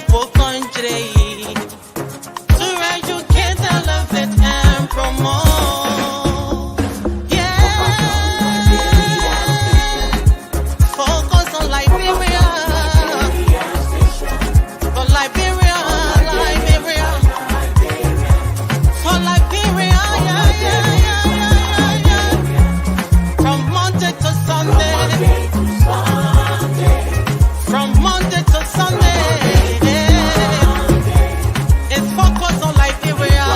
for country to educate, elevate, and promote. Yeah, focus on Liberia, for Liberia, Liberia, for Liberia, yeah. From Monday to Sunday, from Monday to Sunday, it's focus on Liberia.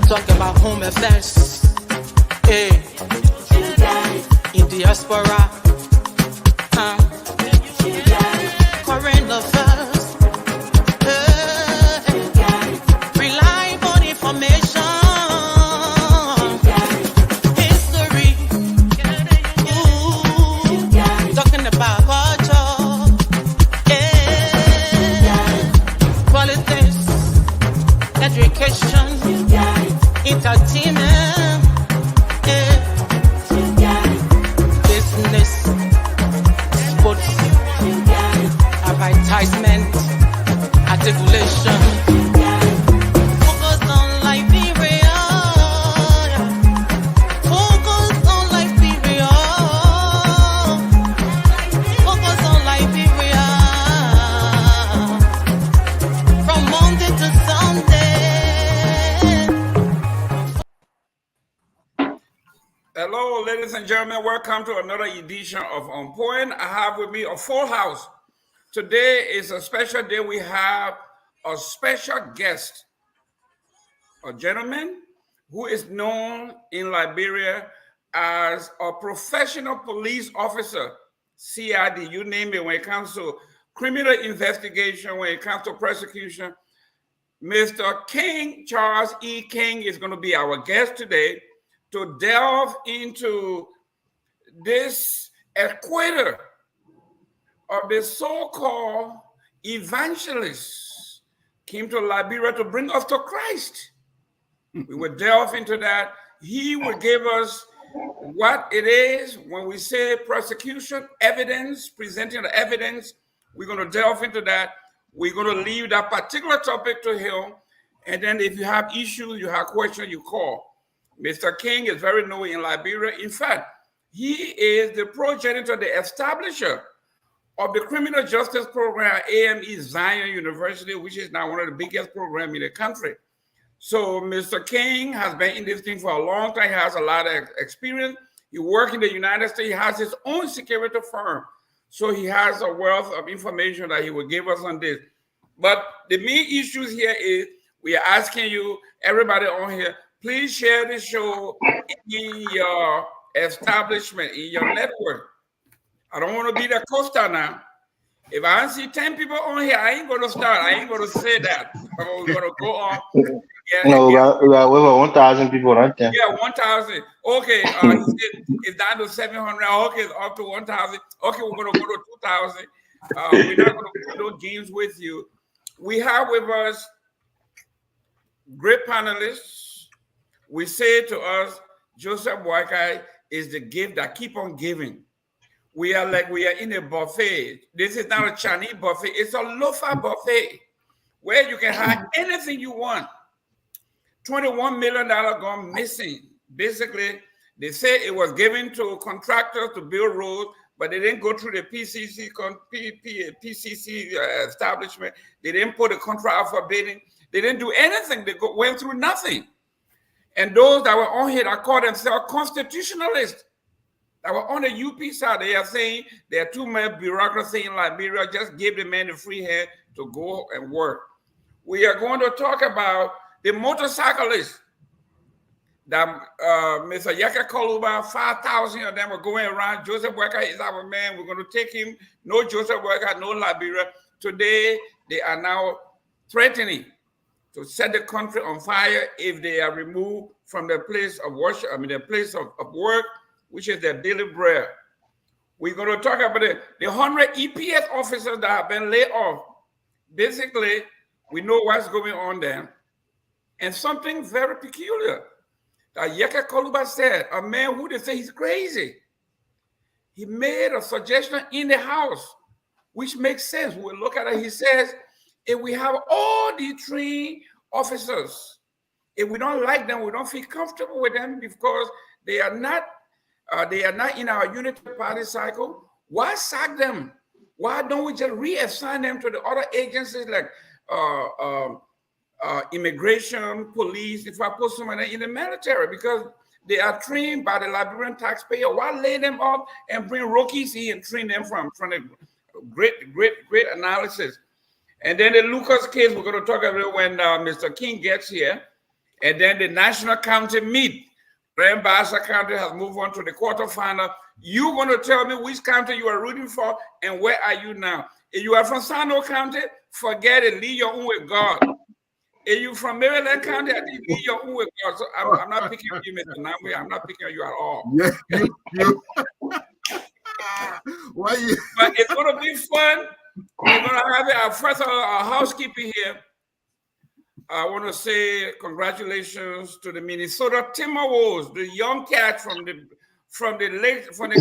Talk about home affairs, in diaspora, current affairs, reliable information, history, talking about culture, politics, education, entertainment, business, sports, advertisement, articulation. Focus on Liberia. Focus on Liberia. Focus on Liberia. From Monday to Sunday. Hello, ladies and gentlemen. Welcome to another edition of On Point. I have with me a full house. Today is a special day. We have a special guest, a gentleman who is known in Liberia as a professional police officer, CID, you name it, when it comes to criminal investigation, when it comes to prosecution. Mr. King, Charles E. King, is going to be our guest today to delve into this equator of the so-called evangelists came to Liberia to bring us to Christ. We will delve into that. He will give us what it is when we say prosecution, evidence, presenting the evidence. We're going to delve into that. We're going to leave that particular topic to him. And then if you have issues, you have questions, you call. Mr. King is very known in Liberia. In fact, he is the progenitor, the establisher of the criminal justice program at AME Zion University, which is now one of the biggest programs in the country. So Mr. King has been in this thing for a long time. He has a lot of experience. He works in the United States. He has his own security firm. So he has a wealth of information that he will give us on this. But the main issues here is we are asking you, everybody on here, please share this show in your establishment, in your network. I don't want to be the co-star now. If I see 10 people on here, I ain't going to start. I ain't going to say that. We're going to go on. No, we got over 1,000 people right there. Yeah, 1,000. Okay, it's down to 700. Okay, it's up to 1,000. Okay, we're going to go to 2,000. We're not going to play those games with you. We have with us great panelists. We say to us, Joseph Boakai is the gift that keep on giving. We are in a buffet. This is not a Chinese buffet. It's a loafer buffet where you can have anything you want. $21 million gone missing. Basically, they say it was given to contractors to build roads, but they didn't go through the PCC establishment. They didn't put a contract out for bidding. They didn't do anything. They went through nothing. And those that were on here that call themselves constitutionalists, that were on the UP side, they are saying there are too much bureaucracy in Liberia. Just give the man the free hand to go and work. We are going to talk about the motorcyclists that Mr. Yaka Koluba, 5,000 of them are going around. Joseph Weka is our man. We're going to take him. No Joseph Weka, no Liberia. Today, they are now threatening to set the country on fire if they are removed from the place of worship, the place of work, which is their daily bread. We're going to talk about the 100 EPS officers that have been laid off. Basically, we know what's going on there. And something very peculiar that Yeka Koluba said, a man who they say he's crazy. he made a suggestion in the House, which makes sense. We look at it. He says, if we have all the trained officers, if we don't like them, we don't feel comfortable with them because they are not in our unity party cycle, why sack them? Why don't we just reassign them to the other agencies like immigration, police? If I put somebody in the military, because they are trained by the Liberian taxpayer, why lay them up and bring rookies in and train them from the great analysis? And then the Lucas case, we're going to talk about when Mr. King gets here. And then the national county meet. Grand Bassa County has moved on to the quarterfinal. You're going to tell me which county you are rooting for and where are you now. If you are from Sano County, forget it. Leave your own with God. If you're from Maryland County, I think leave your own with God. So I'm not picking on you, Mr. Namwe. I'm not picking on you at all. Why you? But it's going to be fun. We're going to have our first housekeeping here. I want to say congratulations to the Minnesota Timberwolves, the young cats from the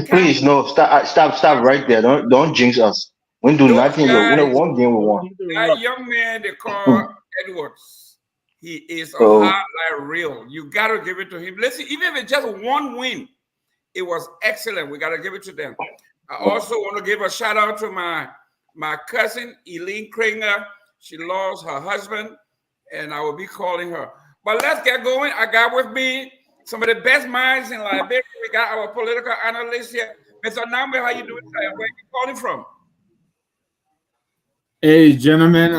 Please, no, stop right there. Don't jinx us. We do nothing. You win one game we won. That young man they call Edwards, he is a highlight reel. You got to give it to him. Listen, even if it's just one win, it was excellent. We got to give it to them. I also want to give a shout out to my cousin Eileen Kringer. She lost her husband, and I will be calling her. But let's get going. I got with me some of the best minds in Liberia. We got our political analyst here. Mr. Nambe, how you doing today? Where are you calling from? Hey, gentlemen.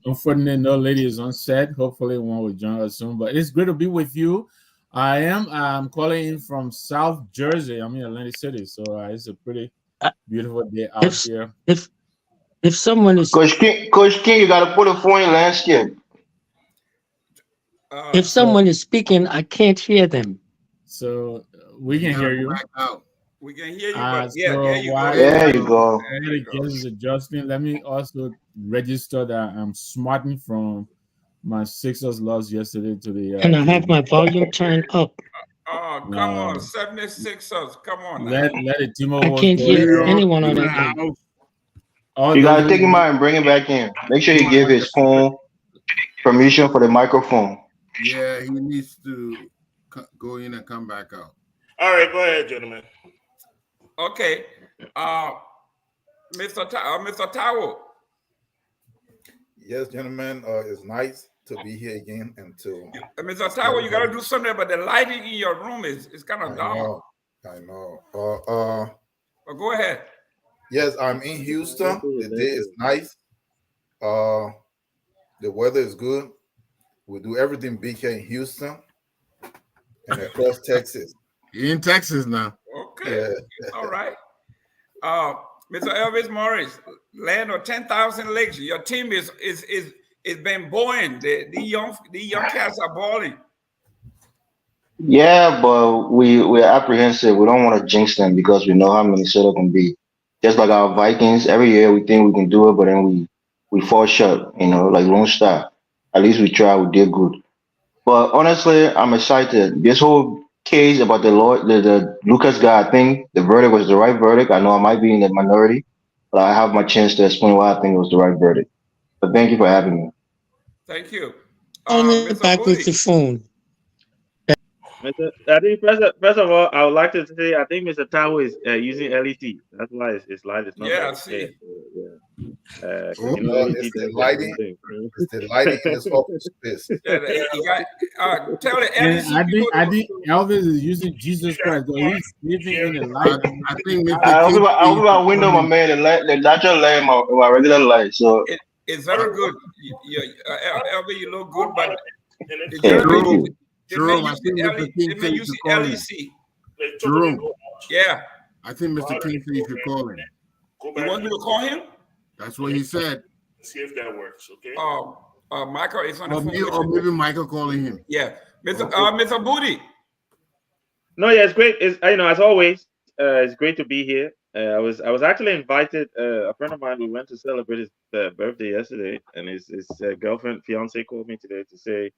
Unfortunately, no lady is on set. Hopefully, one will join us soon. But it's great to be with you. I'm calling in from South Jersey. I'm in Atlantic City, so it's a pretty beautiful day out here. If someone is Coach King, you gotta put a phone in landscape. if someone is speaking, I can't hear them. So we can hear you. We can hear you, but There you go. Is adjusting. Let me also register that I'm smarting from my Sixers loss yesterday to the. And I have my volume turned up. Oh, come on, 76ers. Come on. Let the team I can't hear anyone on that end. You gotta take him out and bring him back in. Make sure you give his phone permission for the microphone. Yeah, he needs to go in and come back out. All right, go ahead, gentlemen. Okay, Mr. Tawo. Yes, gentlemen, it's nice to be here again and to. Mr. Tawo, you gotta do something about the lighting in your room is kind of dark. I know. But go ahead. Yes, I'm in Houston. The day is nice. The weather is good. We do everything big here in Houston and across Texas. You're in Texas now. Okay, yeah. All right. Mr. Elvis Morris, land of 10,000 lakes. Your team is been buoyant. The young cats are balling. Yeah, but we're apprehensive. We don't want to jinx them because we know how Minnesota can be. Just like our Vikings, every year we think we can do it, but then we fall short, like Lone Star. At least we try, we did good. But honestly, I'm excited. This whole case about the Lucas guy, I think the verdict was the right verdict. I know I might be in the minority, but I have my chance to explain why I think it was the right verdict. But thank you for having me. Thank you. Back with the phone. I think first of all, I would like to say I think Mr. Tawo is using LEC. That's why his light is not. Yeah, I see. It's the lighting. It's the lighting in this office. Tell it. I think Elvis is using Jesus Christ. He's living in the light. I think I open my window, my man, the natural light in my regular light. So it's very good. Elvis, you look good, but Jerome, I think Mr. King said you should call him. Jerome. Yeah. I think Mr. King said you should call him. You want me to call him? That's what he said. See if that works, okay? Michael is on the phone. Or maybe Michael calling him. Yeah. Mr. Booty. No, yeah, it's great. As always, it's great to be here. I was actually invited. A friend of mine, we went to celebrate his birthday yesterday, and his girlfriend, fiance called me today to say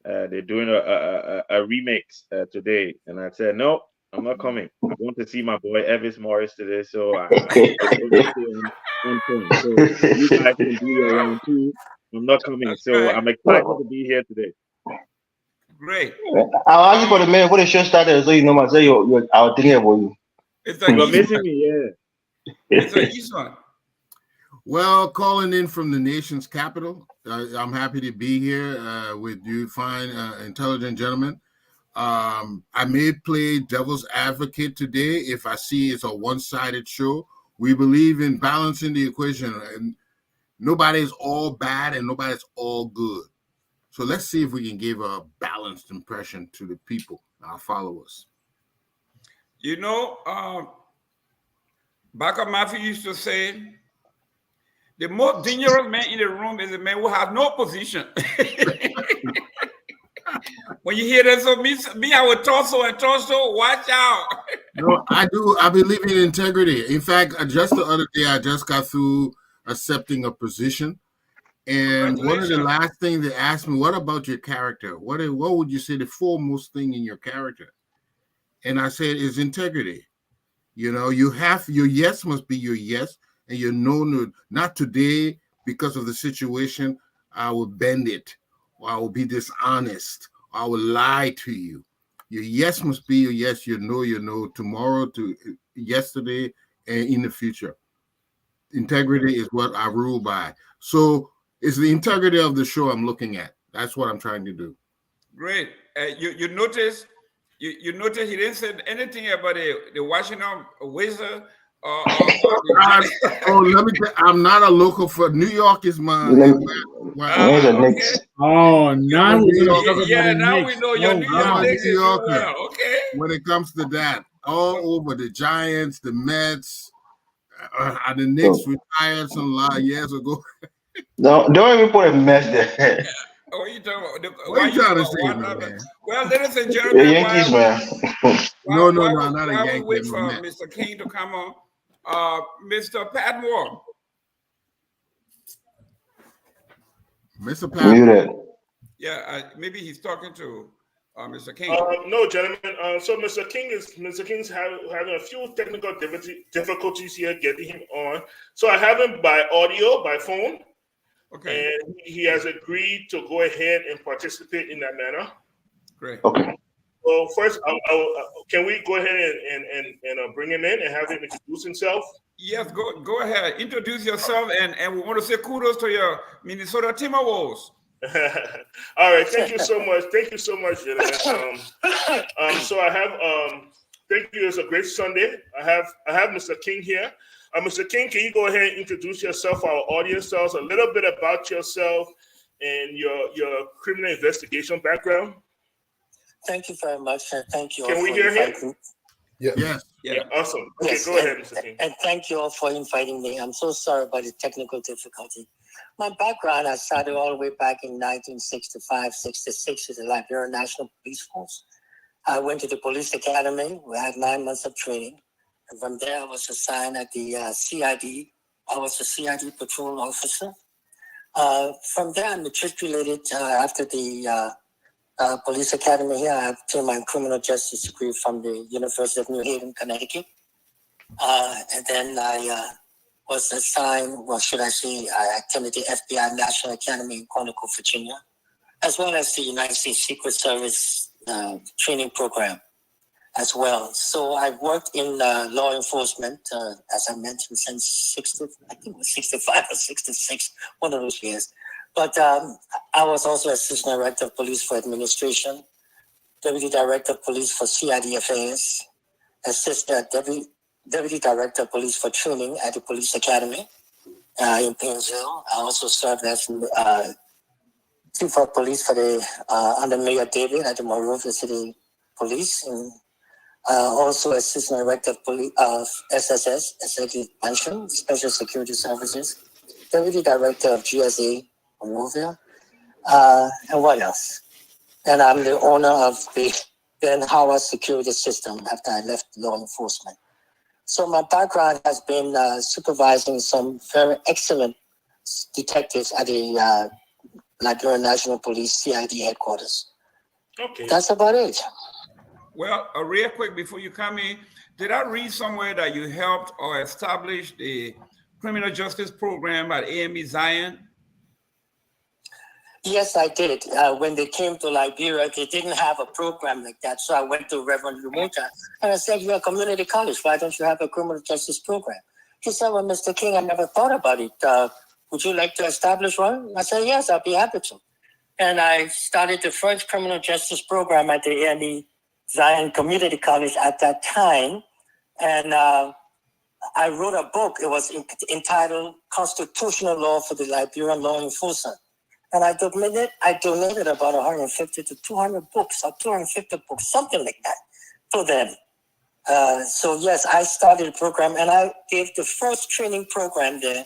they're doing a remix today, and I said no. I'm not coming. I want to see my boy Evis Morris today, so I Okay. want to stay on point. So you guys can do your round two. I'm not coming, so Okay. I'm excited to be here today. Great. I'll ask you for the minute when the show started, so you know myself. I was thinking about you. Mr. You are missing Eastman. me, yeah. Mr. Eastman. Well, calling in from the nation's capital, I'm happy to be here with you fine, intelligent gentlemen. I may play devil's advocate today if I see it's a one-sided show. We believe in balancing the equation, and nobody's all bad and nobody's all good. So let's see if we can give a balanced impression to the people, our followers. You know, Baka Matthew used to say, the most dangerous man in the room is a man who has no position. When you hear that, so me, I would torso and torso, watch out. No, I do. I believe in integrity. In fact, just the other day, I just got through accepting a position. And one of the last things they asked me, what about your character? What would you say the foremost thing in your character? And I said, is integrity. You know, your yes must be your yes, and your no, not today because of the situation. I will bend it, or I will be dishonest, or I will lie to you. Your yes must be your yes, your no, tomorrow to yesterday and in the future. Integrity is what I rule by. So it's the integrity of the show I'm looking at. That's what I'm trying to do. Great. You notice he didn't say anything about the Washington Wizard. Let me tell you, I'm not a local for New York is my Knicks. Oh, now we're gonna talk about yeah, the now Knicks. we know your New I'm York a Knicks New is Yorker. well. Okay. When it comes to that, all over the Giants, the Mets, the Knicks retired some years ago. Don't even put a mess there. What are you talking about? What are you trying to say, What man? happened? Well, ladies and The gentlemen, Yankees, man. No, I'm not a while we Yankee. wait I'm for a Met. Mr. King to come on, Mr. Pat Moore. Mr. Pat. Muted. Yeah, maybe he's talking to Mr. King. No, gentlemen. So Mr. King's having a few technical difficulties here getting him on. So I have him by audio, by phone. Okay. And he has agreed to go ahead and participate in that manner. Great. Okay. Well, first, can we go ahead and bring him in and have him introduce himself? Yes, go ahead. Introduce yourself, and we want to say kudos to your Minnesota Timberwolves. All right, thank you so much. Thank you so much, gentlemen. So I have thank you. It's a great Sunday. I have Mr. King here. Mr. King, can you go ahead and introduce yourself, our audience, tell us a little bit about yourself and your criminal investigation background? Thank you very much. Thank you. Can we hear him? Yes. Yeah. Awesome. Okay, yes, go ahead, Mr. King. And thank you all for inviting me. I'm so sorry about the technical difficulty. My background, I started all the way back in 1965, 66 with the Liberian National Police Force. I went to the police academy. We had 9 months of training. And from there, I was assigned at the CID. I was a CID patrol officer. From there, I matriculated after the police academy here. I obtained my criminal justice degree from the University of New Haven, Connecticut. And then I was assigned, I attended the FBI National Academy in Quantico, Virginia, as well as the United States Secret Service training program as well. So I've worked in law enforcement, as I mentioned, since 65 or 66, one of those years. But I was also Assistant Director of Police for Administration, Deputy Director of Police for CID Affairs, Deputy Director of Police for Training at the Police Academy in Painesville. I also served as Chief of Police for under Mayor David at the Monrovia City Police, and also Assistant Director of Police of SSS, Executive Mansion, Special Security Services, Deputy Director of GSA Monrovia, and what else? And I'm the owner of the Ben Howard security system after I left law enforcement. So my background has been supervising some very excellent detectives at the Liberian National Police CID headquarters. Okay. That's about it. Well, real quick before you come in, did I read somewhere that you helped or established the criminal justice program at AME Zion? Yes, I did. When they came to Liberia, they didn't have a program like that. So I went to Reverend Lumota and I said, you're a community college. Why don't you have a criminal justice program? He said, well, Mr. King, I never thought about it. Would you like to establish one? I said, yes, I'll be happy to. And I started the first criminal justice program at the AME Zion Community College at that time. And I wrote a book. It was entitled Constitutional Law for the Liberian Law Enforcement. And I donated about 150 to 200 books or 250 books, something like that, to them. So yes, I started a program and I gave the first training program there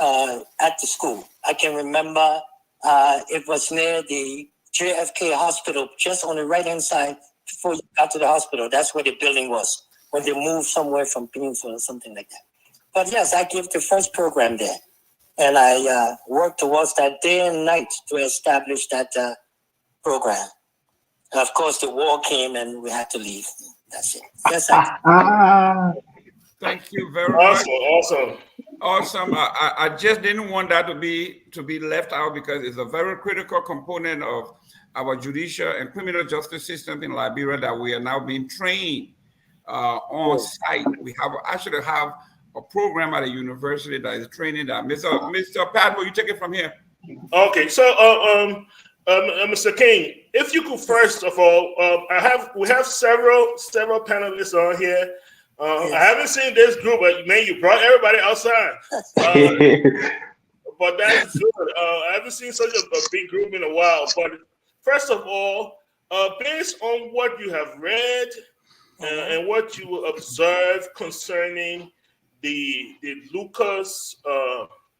at the school. I can remember it was near the JFK hospital, just on the right-hand side before you got to the hospital. That's where the building was, when they moved somewhere from Peninsula or something like that. But yes, I gave the first program there. And I worked towards that day and night to establish that program. And of course, the war came and we had to leave. That's it. Yes, Thank you very much. Awesome. I just didn't want that to be left out because it's a very critical component of our judicial and criminal justice system in Liberia that we are now being trained on site. We actually have a program at a university that is training that. Mr. Padmo, you take it from here. Okay, so Mr. King, if you could first of all, we have several panelists on here. I haven't seen this group, but man, you brought everybody outside. But that's good. I haven't seen such a big group in a while. But first of all, based on what you have read and what you observed concerning the Lucas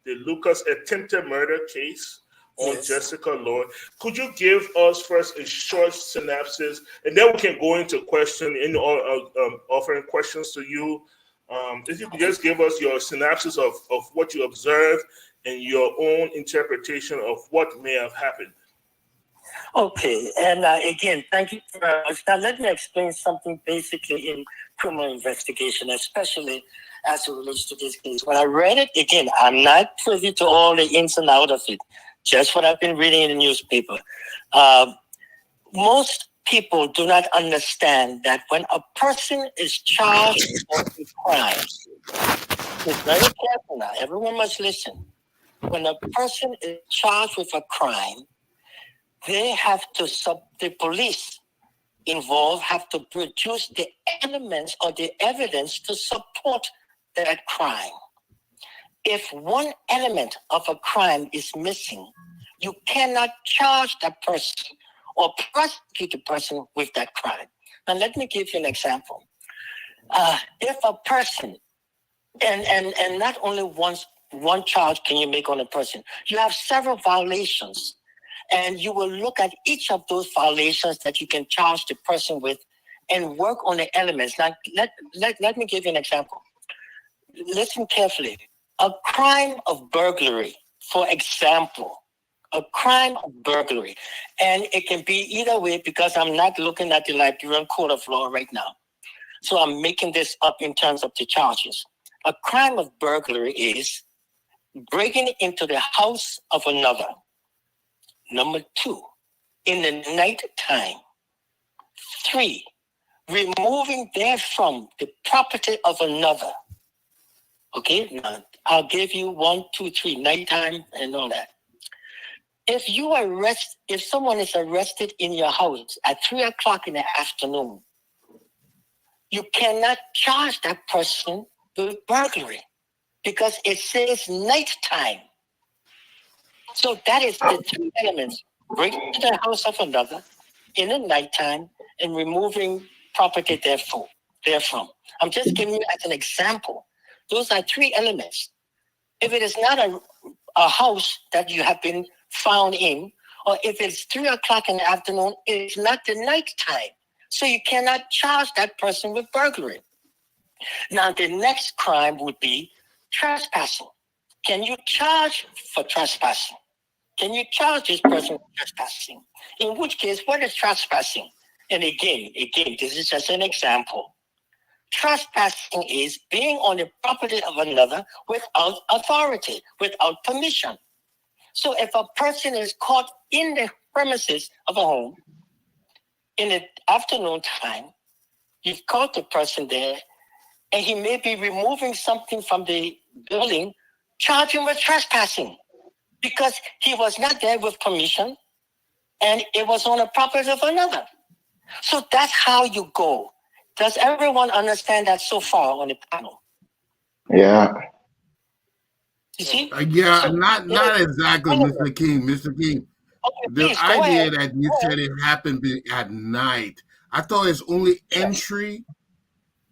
attempted murder case on Jessica Lord, could you give us first a short synopsis, and then we can go into offering questions to you. If you could just give us your synopsis of what you observed and your own interpretation of what may have happened. Okay, and again, thank you very much. Now, let me explain something basically in criminal investigation, especially as it relates to this case. When I read it, again, I'm not privy to all the ins and outs of it, just what I've been reading in the newspaper. Most people do not understand that when a person is charged with a crime, it's very careful now, everyone must listen. When a person is charged with a crime, the police involved have to produce the elements or the evidence to support that crime. If one element of a crime is missing, you cannot charge that person or prosecute the person with that crime. Now, let me give you an example. If a person, and not only one charge can you make on a person, you have several violations. And you will look at each of those violations that you can charge the person with and work on the elements. Now, let me give you an example. Listen carefully. A crime of burglary, for example, a crime of burglary, and it can be either way because I'm not looking at the Liberian Code of Law right now. So I'm making this up in terms of the charges. A crime of burglary is breaking into the house of another. Number 2, in the night time. 3, removing therefrom the property of another. Okay, now I'll give you 1, 2, 3, nighttime and all that. If someone is arrested in your house at 3 o'clock in the afternoon, you cannot charge that person with burglary because it says nighttime. So that is the 3 elements: breaking into the house of another in the nighttime and removing property therefrom. I'm just giving you as an example. Those are 3 elements. If it is not a house that you have been found in, or if it's 3 o'clock in the afternoon, it's not the nighttime. So you cannot charge that person with burglary. Now, the next crime would be trespassing. Can you charge for trespassing? Can you charge this person with trespassing? In which case, what is trespassing? And again, this is just an example. Trespassing is being on the property of another without authority, without permission. So if a person is caught in the premises of a home in the afternoon time, you've caught the person there, and he may be removing something from the building, charge him with trespassing because he was not there with permission and it was on the property of another. So that's how you go. Does everyone understand that so far on the panel? Yeah. You see? Yeah, So, not exactly, Mr. King. Mr. King, okay, the please, go idea ahead. that you said it happened at night, I thought it's only entry,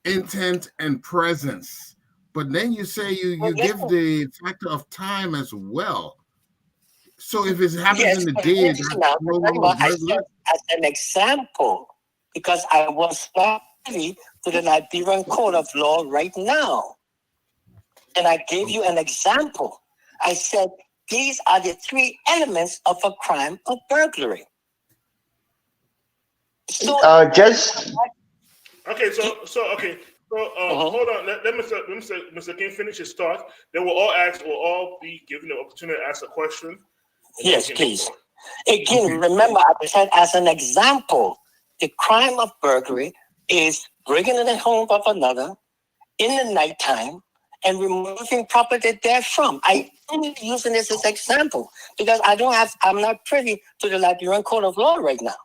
intent, and presence. But then you say you give the factor of time as well. So if it happens in the day, that's remember, I said as an example, because I was not privy to the Liberian Code of Law right now. And I gave you an example. I said, these are the three elements of a crime of burglary. So Just Okay, so hold on. Let Mr. King finish his thought. Then we'll all be given the opportunity to ask a question. Yes, please. Again, remember, I said as an example, the crime of burglary is breaking into the home of another in the nighttime and removing property therefrom. I only using this as an example because I'm not privy to the Liberian Code of Law right now.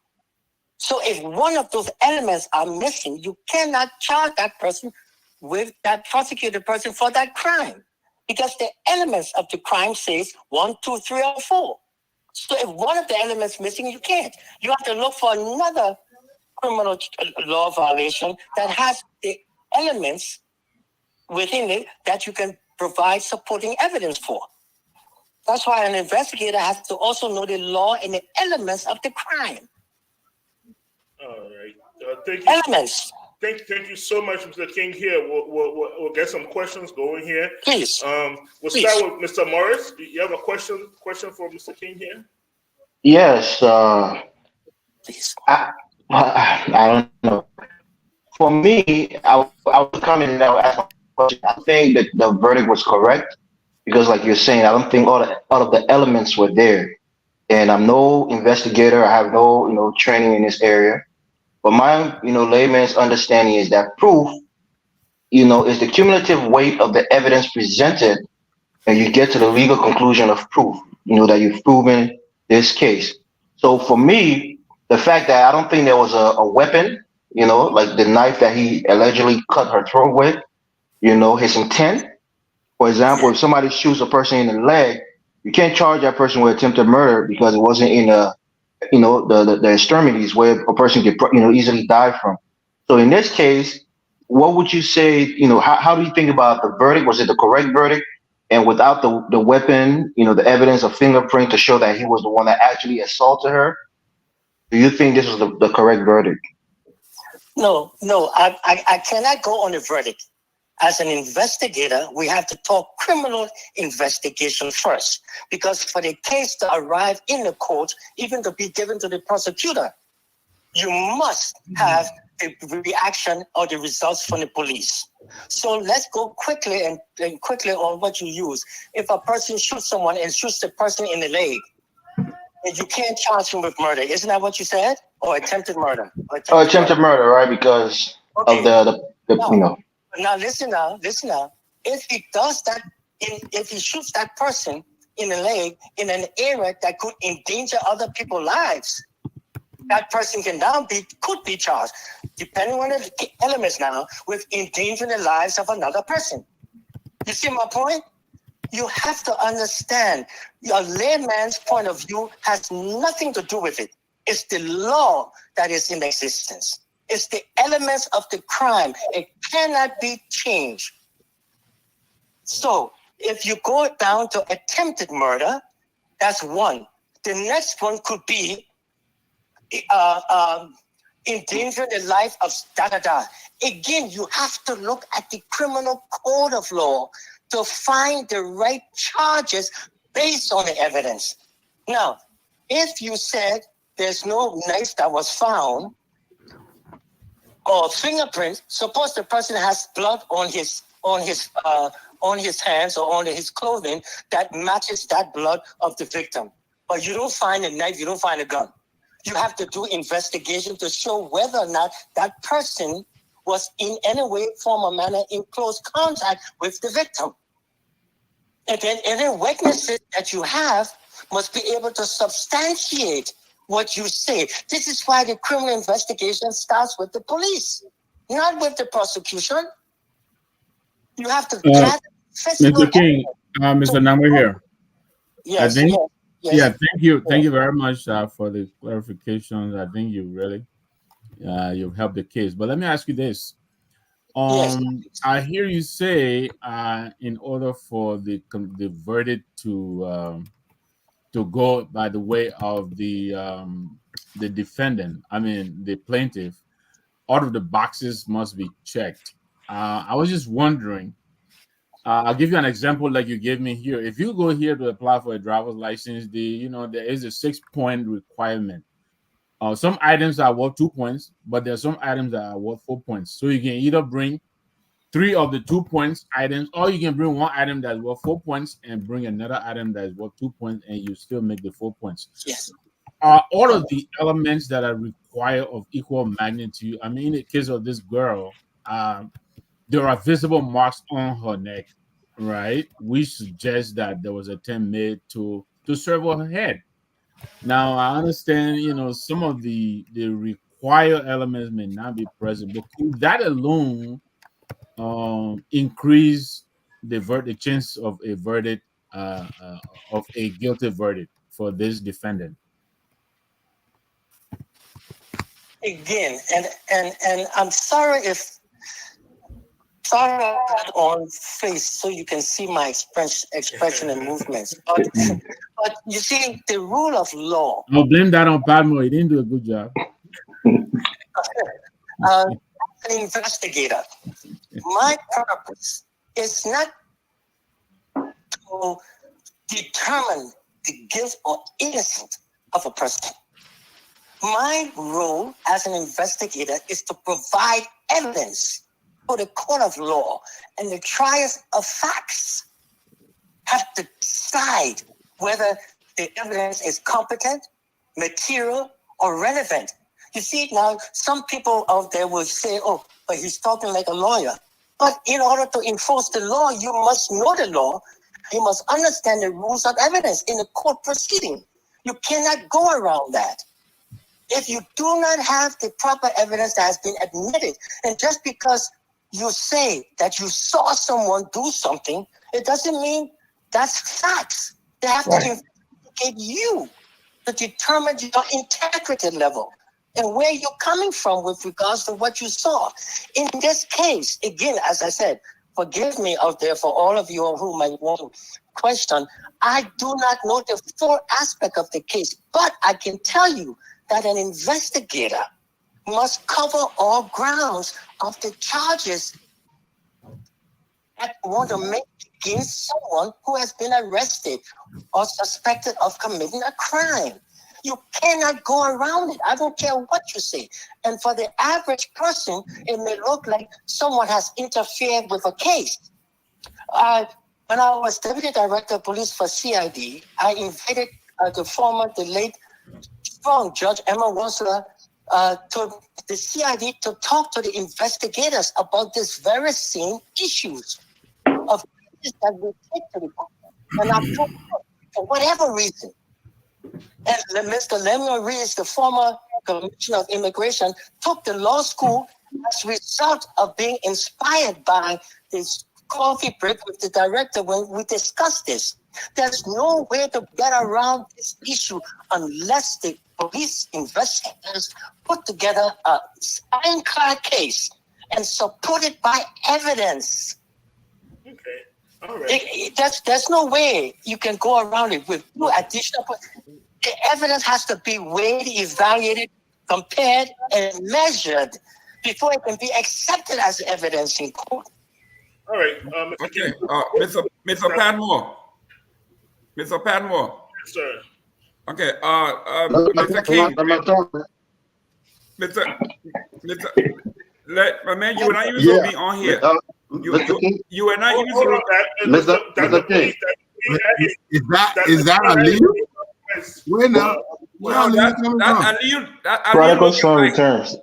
So if one of those elements are missing, you cannot charge that person with that prosecuted person for that crime because the elements of the crime says 1, 2, 3, or 4. So if one of the elements missing, you can't. You have to look for another criminal law violation that has the elements within it that you can provide supporting evidence for. That's why an investigator has to also know the law and the elements of the crime. All right. Thank you. Elements. Thank you so much, Mr. King. Here, we'll get some questions going here. Please. We'll start with Mr. Morris. You have a question for Mr. King here? yes. Please. I don't know. For me, I was coming and I would ask my question. I think that the verdict was correct because, like you're saying, I don't think all of the elements were there. And I'm no investigator. I have no training in this area. But my layman's understanding is that proof is the cumulative weight of the evidence presented, and you get to the legal conclusion of proof. That you've proven this case. So for me, the fact that I don't think there was a weapon, like the knife that he allegedly cut her throat with, his intent. For example, if somebody shoots a person in the leg, you can't charge that person with attempted murder because it wasn't in the extremities where a person could easily die from. So in this case, what would you say? How do you think about the verdict? Was it the correct verdict? And without the weapon, the evidence of fingerprint to show that he was the one that actually assaulted her, do you think this was the correct verdict? No, I cannot go on the verdict. As an investigator, we have to talk criminal investigation first, because for the case to arrive in the court, even to be given to the prosecutor, you must have the reaction or the results from the police. So let's go quickly and quickly on what you use. If a person shoots someone and shoots the person in the leg, you can't charge him with murder. Isn't that what you said? Or attempted murder? Attempted murder, right? Because of the Now listen now. If he does that, if he shoots that person in the leg in an area that could endanger other people's lives, that person could be charged, depending on the elements now, with endangering the lives of another person. You see my point? You have to understand your layman's point of view has nothing to do with it. It's the law that is in existence. It's the elements of the crime. It cannot be changed. So if you go down to attempted murder, that's one. The next one could be endangering the life of da-da-da. Again, you have to look at the criminal code of law to find the right charges based on the evidence. Now, if you said there's no knife that was found, or fingerprints, suppose the person has blood on his hands or on his clothing that matches that blood of the victim. But you don't find a knife, you don't find a gun. You have to do investigation to show whether or not that person was in any way, form, or manner in close contact with the victim. And then any witnesses that you have must be able to substantiate what you say. This is why the criminal investigation starts with the police, not with the prosecution. You have to gather physical Mr. King, Mr. Number here. Yes, I think, yes. yeah, thank you very much for the clarifications. I think you really you've helped the case. But let me ask you this. Yes. I hear you say in order for the verdict to go by the way of the defendant, I mean the plaintiff, all of the boxes must be checked. I was just wondering. I'll give you an example like you gave me here. If you go here to apply for a driver's license, there is a 6-point requirement. Some items are worth 2 points, but there are some items that are worth 4 points. So you can either bring 3 of the 2 points items, or you can bring one item that's worth 4 points and bring another item that is worth 2 points, and you still make the 4 points. Yes. All of the elements that are required of equal magnitude. I mean, in the case of this girl, there are visible marks on her neck, right? We suggest that there was an attempt made to serve her head. Now, I understand, some of the required elements may not be present, but could that alone increase the chance of a verdict, of a guilty verdict for this defendant? Again, and I'm sorry on face so you can see my expression and movements. But you see, the rule of law. I'll blame that on Padmo. He didn't do a good job. As an investigator, my purpose is not to determine the guilt or innocence of a person. My role as an investigator is to provide evidence for the court of law, and the triers of facts have to decide whether the evidence is competent, material, or relevant. You see, now some people out there will say, oh, but he's talking like a lawyer. But in order to enforce the law, you must know the law. You must understand the rules of evidence in a court proceeding. You cannot go around that. If you do not have the proper evidence that has been admitted, and just because you say that you saw someone do something, it doesn't mean that's facts. They have to investigate you to determine your integrity level and where you're coming from with regards to what you saw. In this case, again, as I said, forgive me out there for all of you who might want to question, I do not know the full aspect of the case, but I can tell you that an investigator must cover all grounds of the charges that want to make against someone who has been arrested or suspected of committing a crime. You cannot go around it. I don't care what you say. And for the average person, it may look like someone has interfered with a case. When I was Deputy Director of Police for CID, I invited the late strong Judge Emma Wonsler to the CID to talk to the investigators about this very same issues of cases that we take to the court. And I'm talking for whatever reason. And Mr. Lemuel Reeves, the former Commissioner of Immigration, took the law school as a result of being inspired by this coffee break with the director when we discussed this. There's no way to get around this issue unless the police investigators put together a ironclad case and support it by evidence. Okay, all right. There's no way you can go around it with no additional. The evidence has to be weighed, evaluated, compared, and measured before it can be accepted as evidence in court. All right. Okay, Mr. Padmore. Mr. Padmore. Yes, sir. Okay, Mr. King. My man, you were not used to be on here. Mr. King? You were not used Hold on, to. Mr. King. Is that illegal? Where now? Where No, Aliyu coming that from? Aliyu Prodigal looking son like returns.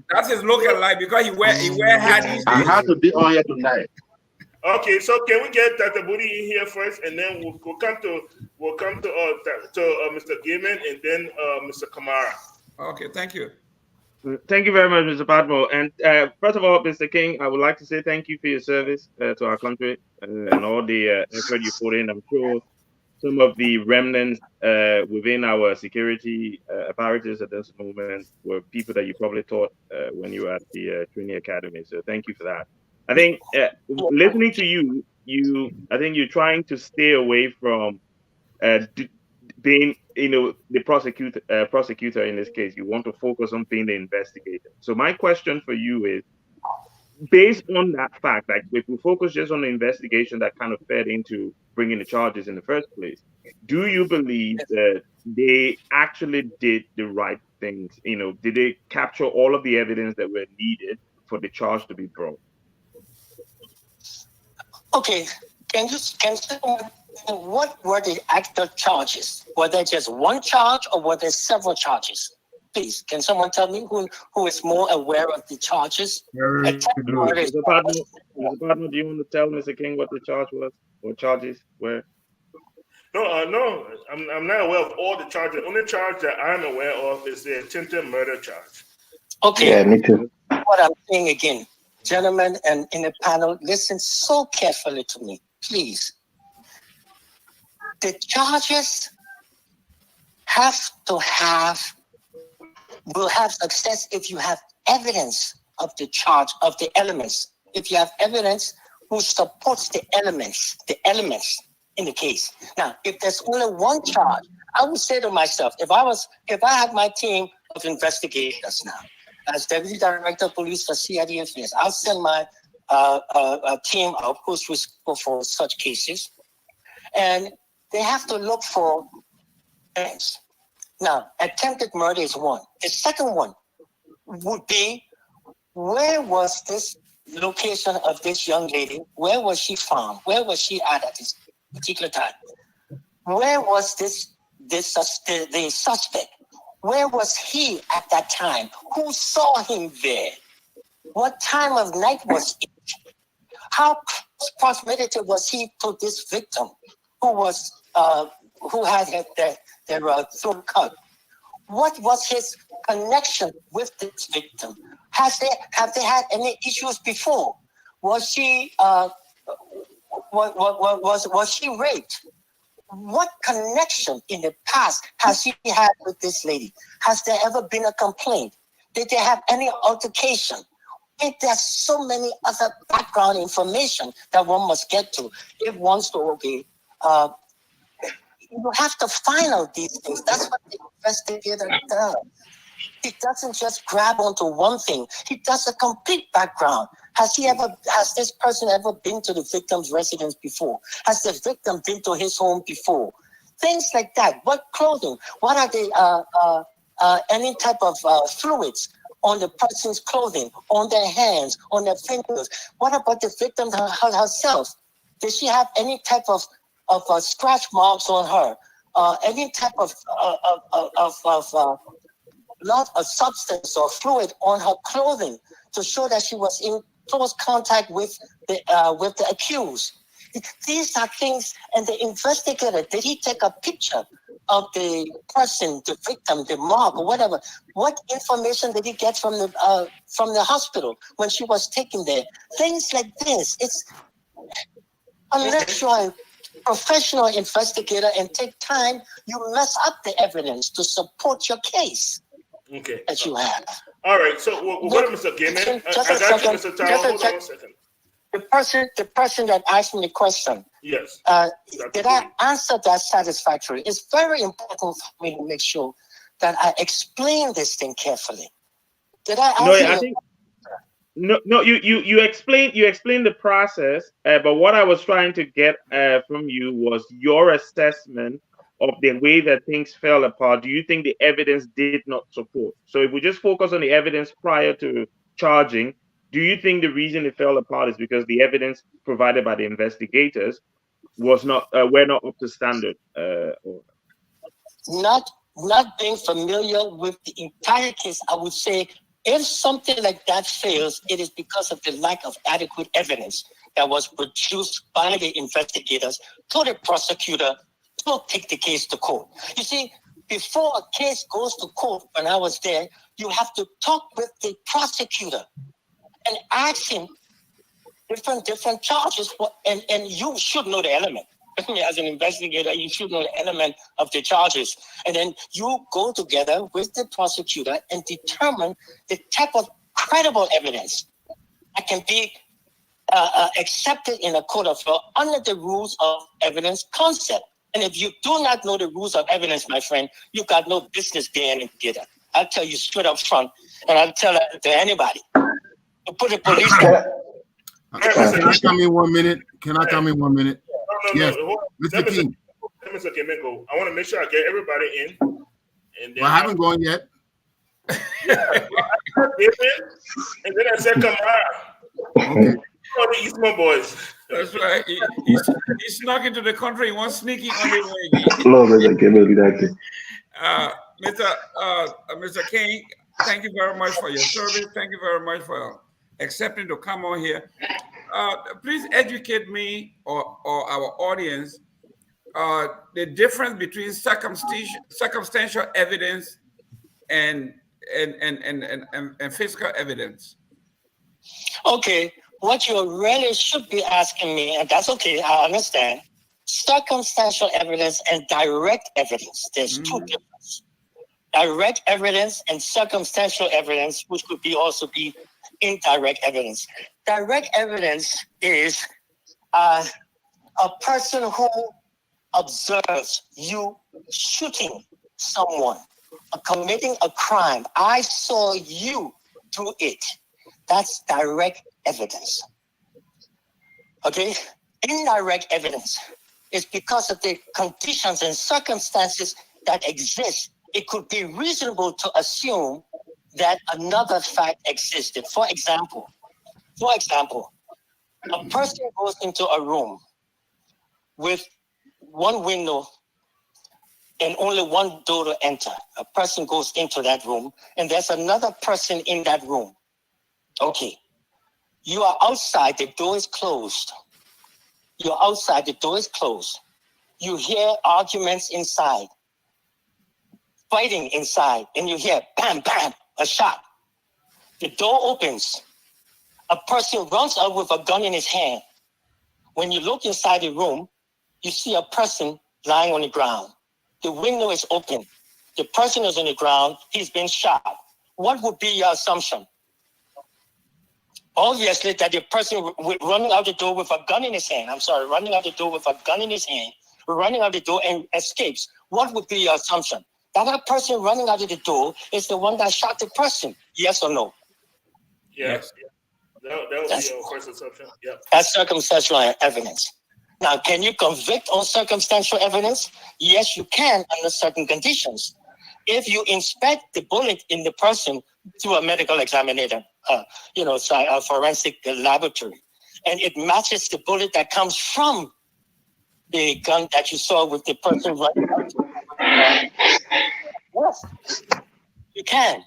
that's his looking like because he wear hat these I days. had to be on here tonight. Okay, so can we get Dr. Booty in here first, and then we'll come to Mr. Gaiman and then Mr. Kamara. Okay, thank you. Thank you very much, Mr. Padmore. And first of all, Mr. King, I would like to say thank you for your service to our country and all the effort you put in. I'm sure some of the remnants within our security apparatus at this moment were people that you probably taught when you were at the training academy. So thank you for that. I think listening to you, I think you're trying to stay away from being, the prosecutor in this case. You want to focus on being the investigator. So my question for you is, based on that fact, like if we focus just on the investigation that kind of fed into bringing the charges in the first place, do you believe that they actually did the right things? Did they capture all of the evidence that were needed for the charge to be brought? Okay, can what were the actual charges? Were there just one charge or were there several charges? Please, can someone tell me who is more aware of the charges? Mr. Padmore, do you want to tell Mr. King what the charge was or charges were? No, I'm not aware of all the charges. The only charge that I'm aware of is the attempted murder charge. Okay. Yeah, me too. What I'm saying again, gentlemen and in the panel, listen so carefully to me, please. The charges will have success if you have evidence of the charge, of the elements. If you have evidence who supports the elements in the case. Now, if there's only one charge, I would say to myself, if I had my team of investigators now, as Deputy Director of Police for CID Affairs, I'll send my team out who's responsible for such cases, and they have to look for evidence. Now, attempted murder is one. The second one would be, where was this location of this young lady? Where was she found? Where was she at this particular time? Where was the suspect? Where was he at that time? Who saw him there? What time of night was it? How proximity was he to this victim who had their throat cut? What was his connection with this victim? Have they had any issues before? Was she was she raped? What connection in the past has she had with this lady? Has there ever been a complaint? Did they have any altercation? There's so many other background information that one must get to if one's to you have to find out these things. That's what the investigator does. He doesn't just grab onto one thing. He does a complete background. Has this person ever been to the victim's residence before? Has the victim been to his home before? Things like that. What clothing? What are the any type of fluids on the person's clothing, on their hands, on their fingers? What about the victim herself? Did she have any type of scratch marks on her? Any type of lot of substance or fluid on her clothing to show that she was in close contact with the accused. These are things, and the investigator, did he take a picture of the person, the victim, the mark, or whatever? What information did he get from the hospital when she was taken there? Things like this. It's unless you're a professional investigator and take time, you mess up the evidence to support your case. Okay. That you have. All right, so we'll go to Mr. Gaiman. I got you, Mr. Taro. Hold on 1 second. The person that asked me the question. Yes. Did I answer that satisfactorily? It's very important for me to make sure that I explain this thing carefully. Did I answer? No, I think no. You explained the process, but what I was trying to get from you was your assessment of the way that things fell apart. Do you think the evidence did not support? So if we just focus on the evidence prior to charging, do you think the reason it fell apart is because the evidence provided by the investigators was not were not up to standard? Not being familiar with the entire case, I would say if something like that fails, it is because of the lack of adequate evidence that was produced by the investigators to the prosecutor to take the case to court. You see, before a case goes to court, when I was there, you have to talk with the prosecutor and ask him different charges, and you should know the element. As an investigator, you should know the element of the charges. And then you go together with the prosecutor and determine the type of credible evidence that can be accepted in a court of law under the rules of evidence concept. And if you do not know the rules of evidence, my friend, you got no business being in together. I'll tell you straight up front, and I'll tell it to anybody. You put the police. Can I come in 1 minute? Can I come in 1 minute? Yes, Mr. King. Mr. Kimenko, I want to make sure I get everybody in. And then I haven't gone yet. And then I said, come on. Okay. Oh, the Eastman boys. That's right. He snuck into the country. He was sneaking on the way. Mr. King, thank you very much for your service. Thank you very much for accepting to come on here. Please educate me or our audience the difference between circumstantial evidence and physical evidence. Okay, what you really should be asking me, and that's okay, I understand. Circumstantial evidence and direct evidence. There's two differences. Direct evidence and circumstantial evidence, which could also be indirect evidence. Direct evidence is a person who observes you shooting someone, committing a crime. I saw you do it. That's direct evidence. Okay? Indirect evidence is because of the conditions and circumstances that exist. It could be reasonable to assume that another fact existed. For example, a person goes into a room with one window and only one door to enter. A person goes into that room and there's another person in that room. Okay. You are outside, the door is closed. You're outside, the door is closed. You hear arguments inside, fighting inside, and you hear bam, bam, a shot. The door opens. A person runs out with a gun in his hand. When you look inside the room, you see a person lying on the ground. The window is open. The person is on the ground. He's been shot. What would be your assumption? Obviously, that the person running out the door with a gun in his hand, running out the door with a gun in his hand, running out the door and escapes. What would be your assumption? That person running out of the door is the one that shot the person. Yes or no? Yes. That would be your first assumption. Yeah. That's circumstantial evidence. Now, can you convict on circumstantial evidence? Yes, you can under certain conditions. If you inspect the bullet in the person through a medical examiner, a forensic laboratory, and it matches the bullet that comes from the gun that you saw with the person running out. Yes, you can.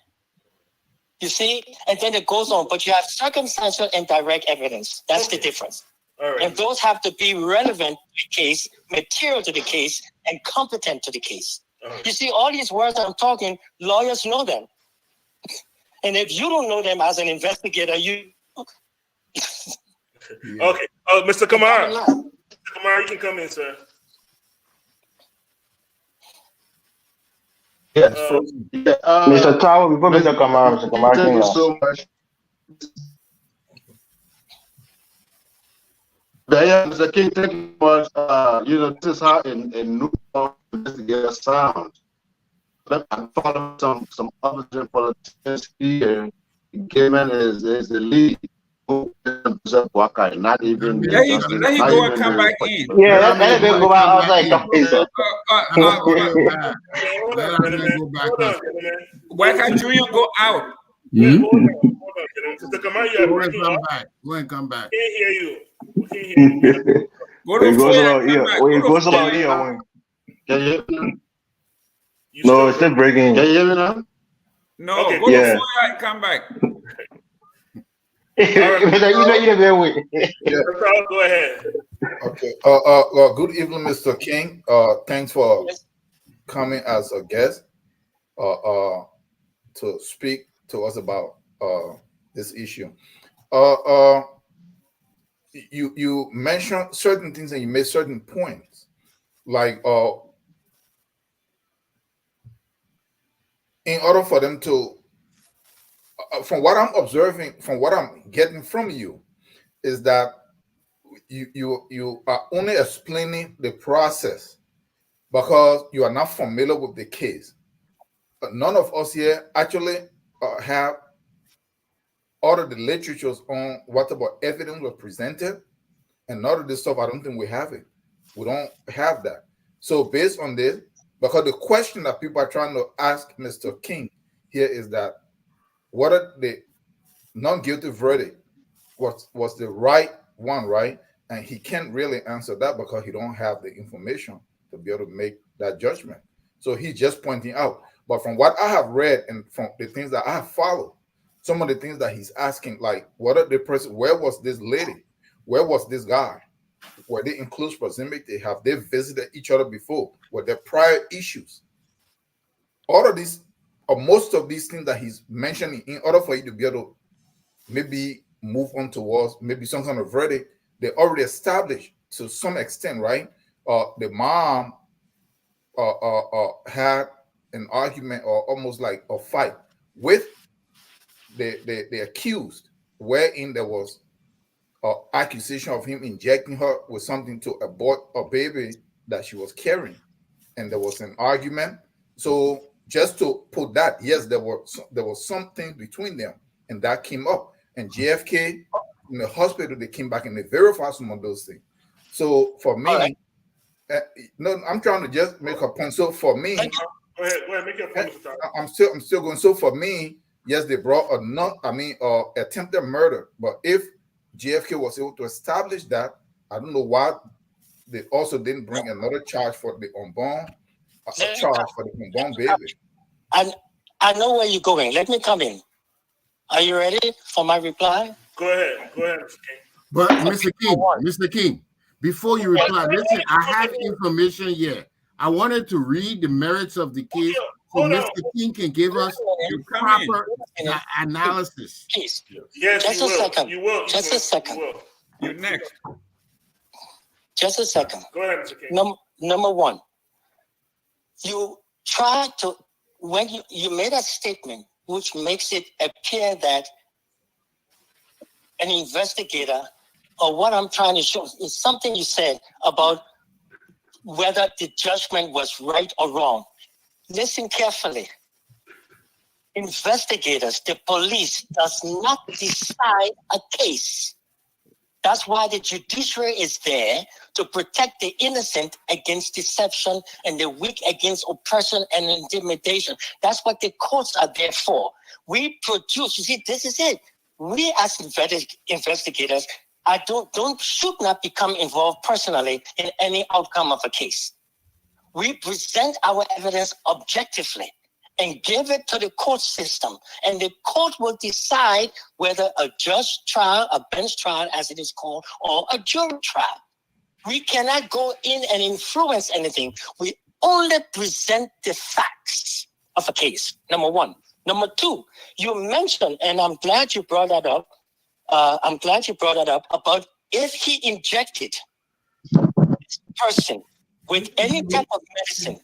You see? And then it goes on, but you have circumstantial and direct evidence. That's the difference. All right. And those have to be relevant to the case, material to the case, and competent to the case. You see, all these words I'm talking, lawyers know them. And if you don't know them as an investigator, you... Okay. Mr. Kamara. Mr. Kamara, you can come in, sir. Yes. Mr. Tower, before Mr. Kamara, thank you so much. Mr. King, thank you so much. This is how in New York investigator sounds. I'm following some other politicians here. Given is the lead who not even. There you go and come back in. Yeah, that go out. I was like, Why can't Junior go out? Hold on, Sister Kamala, you are Go and breaking come up. back. Go and come back. Can't hear you. We can't hear you. Go to It goes Foya about and come ear. back. Wait, it Go goes to about Foya. ear. When... Can you hear me now? You No, still it's still breaking. Can you hear me now? No, Okay, go to Yeah. Foya and come back. You know, wait. Yeah. Go ahead. Okay. Good evening, Mr. King. Thanks for coming as a guest. To speak to us about this issue. You mentioned certain things and you made certain points, like in order for them to, from what I'm observing, from what I'm getting from you, is that you are only explaining the process because you are not familiar with the case. But none of us here actually have all of the literatures on what about evidence was presented, and none of this stuff. I don't think we have it. We don't have that. So based on this, because the question that people are trying to ask Mr. King here is that whether the non-guilty verdict was the right one, right? And he can't really answer that because he don't have the information to be able to make that judgment. So he's just pointing out. But from what I have read and from the things that I have followed, some of the things that he's asking, like what are the person, where was this lady? Where was this guy? Were they in close proximity? Have they visited each other before? Were there prior issues? All of these, or most of these things that he's mentioning, in order for you to be able to maybe move on towards maybe some kind of verdict, they already established to some extent, right? The mom had an argument or almost like a fight with the accused, wherein there was accusation of him injecting her with something to abort a baby that she was carrying, and there was an argument. So just to put that, yes, there was something between them, and that came up. And JFK in the hospital, they came back and they verified some of those things. So for me, no, I'm trying to just make a point. So for me, Go ahead, make your point. I'm still going. So for me, yes, they brought attempted murder. But if JFK was able to establish that, I don't know why they also didn't bring another charge for the unborn, a charge for the unborn baby. And I know where you're going. Let me come in. Are you ready for my reply? Go ahead, Mr. King. But Mr. King, before you reply, listen, I have information here. I wanted to read the merits of the case so Mr. King can give us the proper analysis. Please. Yes, just a second. You will. Just a second. You're next. Just a second. Go ahead, Mr. King. Number one, you try to, when you made a statement which makes it appear that an investigator, or what I'm trying to show is something you said about whether the judgment was right or wrong. Listen carefully. Investigators, the police, does not decide a case. That's why the judiciary is there to protect the innocent against deception and the weak against oppression and intimidation. That's what the courts are there for. We produce, you see, this is it. We as investigators should not become involved personally in any outcome of a case. We present our evidence objectively and give it to the court system, and the court will decide whether a judge trial, a bench trial as it is called, or a jury trial. We cannot go in and influence anything. We only present the facts of a case, number one. Number two, you mentioned, and I'm glad you brought that up, about if he injected this person with any type of medicine.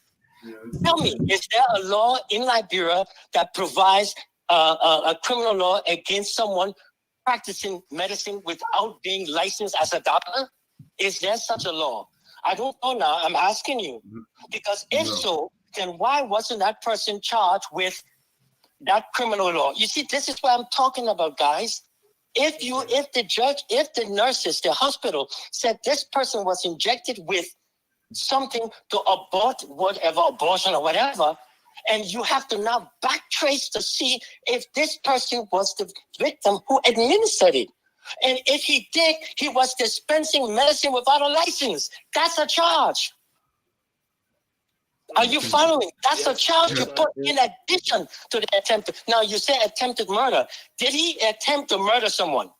Tell me, is there a law in Liberia that provides a criminal law against someone practicing medicine without being licensed as a doctor? Is there such a law? I don't know now. I'm asking you. Because if so, then why wasn't that person charged with that criminal law? You see, this is what I'm talking about, guys. If the judge, if the nurses, the hospital said this person was injected with something to abort whatever, abortion or whatever, And you have to now backtrace to see if this person was the victim who administered it. And if he did, he was dispensing medicine without a license. That's a charge. Are you following? That's a charge you put in addition to the attempt. Now, you say attempted murder. Did he attempt to murder someone?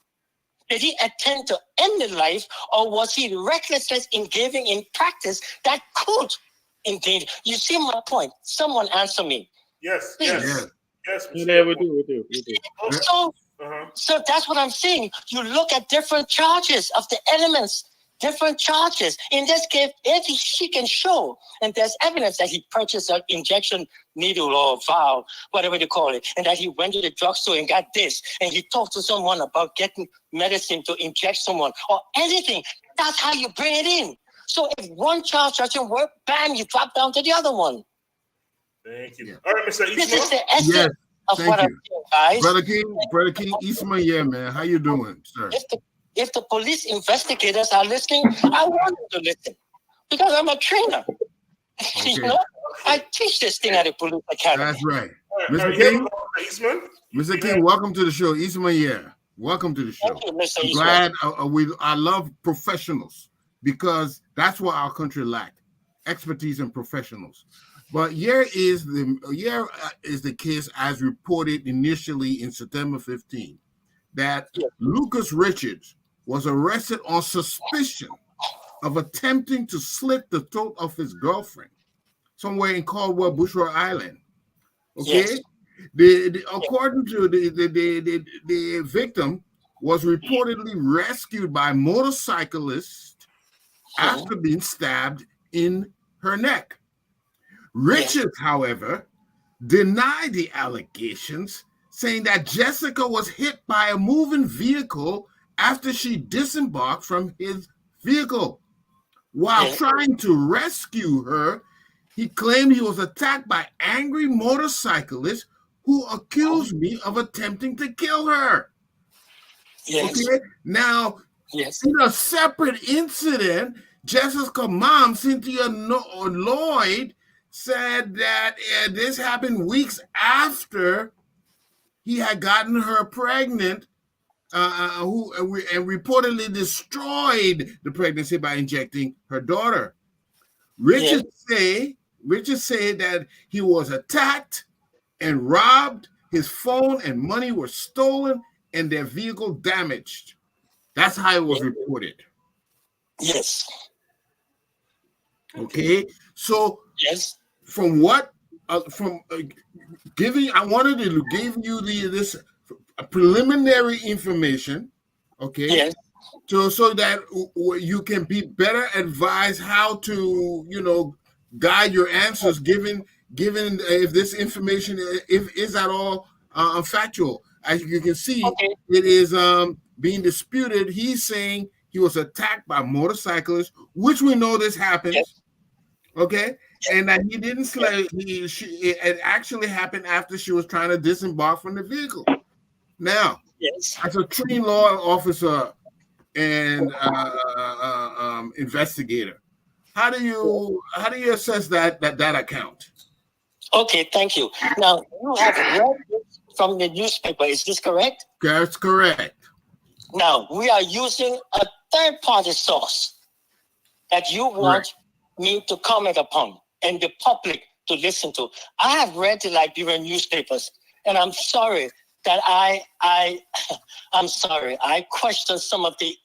Did he attempt to end his life, or was he reckless in giving in practice that could endanger? You see my point? Someone answer me. Yes, Please. yes. Yeah, we do. So that's what I'm saying. You look at different charges of the elements, different charges. In this case, if she can show, and there's evidence that he purchased an injection needle or vial, whatever they call it, and that he went to the drugstore and got this, and he talked to someone about getting medicine to inject someone or anything, that's how you bring it in. So if one charge doesn't work, bam, you drop down to the other one. Thank you. All right, Mr. Eastman. This is the essence of thank what you. I'm saying, guys. Brother King, Eastman, yeah, man. How you doing, sir? If the police investigators are listening, I want them to listen because I'm a trainer. Okay. You know, I teach this thing at the police academy. That's right. Mr. King, Mr. King, welcome to the show. Eastman, yeah. Welcome to the show. Thank you, Mr. I'm Eastman. glad I love professionals because that's what our country lacked, expertise and professionals. But here is the case as reported initially in September 15, that Lucas Richards was arrested on suspicion of attempting to slit the throat of his girlfriend somewhere in Caldwell, Bushra Island. Okay, according to the victim was reportedly rescued by motorcyclists after being stabbed in her neck. Richards, however, denied the allegations, saying that Jessica was hit by a moving vehicle after she disembarked from his vehicle. While trying to rescue her, he claimed he was attacked by angry motorcyclists who accused me of attempting to kill her. Yes. Okay? Now, in a separate incident, Jessica's mom, Cynthia Lloyd, said that this happened weeks after he had gotten her pregnant, and reportedly destroyed the pregnancy by injecting her daughter. Richard said that he was attacked and robbed, his phone and money were stolen, and their vehicle damaged. That's how it was reported. Yes. Okay. So from what I wanted to give you this preliminary information, okay? Yes. So that you can be better advised how to, guide your answers, given if this information is at all factual. As you can see, it is being disputed. He's saying he was attacked by motorcyclists, which we know this happens. Okay, and that he didn't slay. It actually happened after she was trying to disembark from the vehicle. Now, as a trained law officer and investigator, how do you assess that account? Okay, thank you. Now you have read this from the newspaper. Is this correct? That's correct. Now we are using a third-party source that you want me to comment upon and the public to listen to. I have read the Liberian newspapers, and I'm sorry that I'm sorry. I question some of the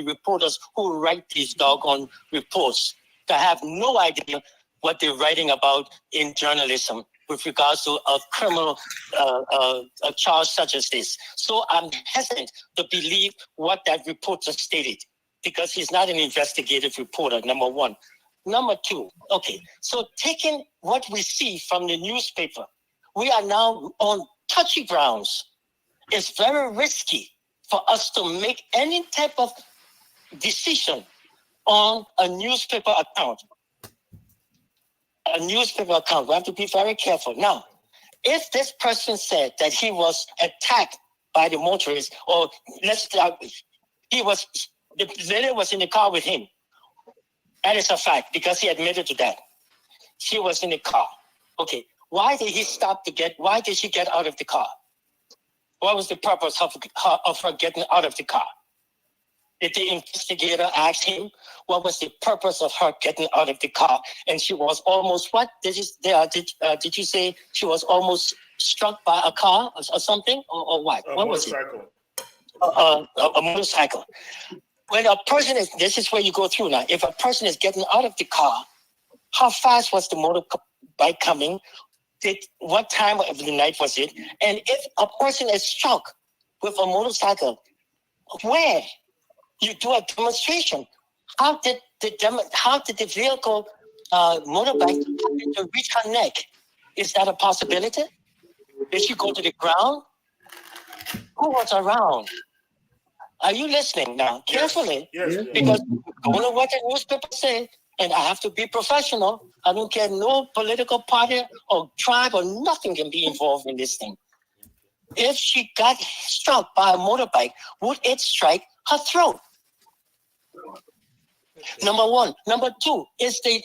reporters who write these doggone reports that have no idea what they're writing about in journalism with regards to a criminal a charge such as this. So I'm hesitant to believe what that reporter stated, because he's not an investigative reporter, number one. Number two, so taking what we see from the newspaper, we are now on touchy grounds. It's very risky for us to make any type of decision on a newspaper account. We have to be very careful. Now, if this person said that he was attacked by the motorist, or the lady was in the car with him, that is a fact, because he admitted to that. She was in the car. Okay, why did she get out of the car? What was the purpose of her getting out of the car? Did the investigator ask him what was the purpose of her getting out of the car? And she was almost what? Did you say she was almost struck by a car or something? Or what? What was it? A motorcycle. When a person this is where you go through now. If a person is getting out of the car, how fast was the motorbike coming? What time of the night was it? And if a person is struck with a motorcycle, where? You do a demonstration. How did the vehicle motorbike happen to reach her neck? Is that a possibility? Did she go to the ground? Who was around? Are you listening now? Carefully. Yes. Because I don't know what the newspaper say, and I have to be professional. I don't care, no political party or tribe or nothing can be involved in this thing. If she got struck by a motorbike, would it strike her throat? Number one. Number two, is the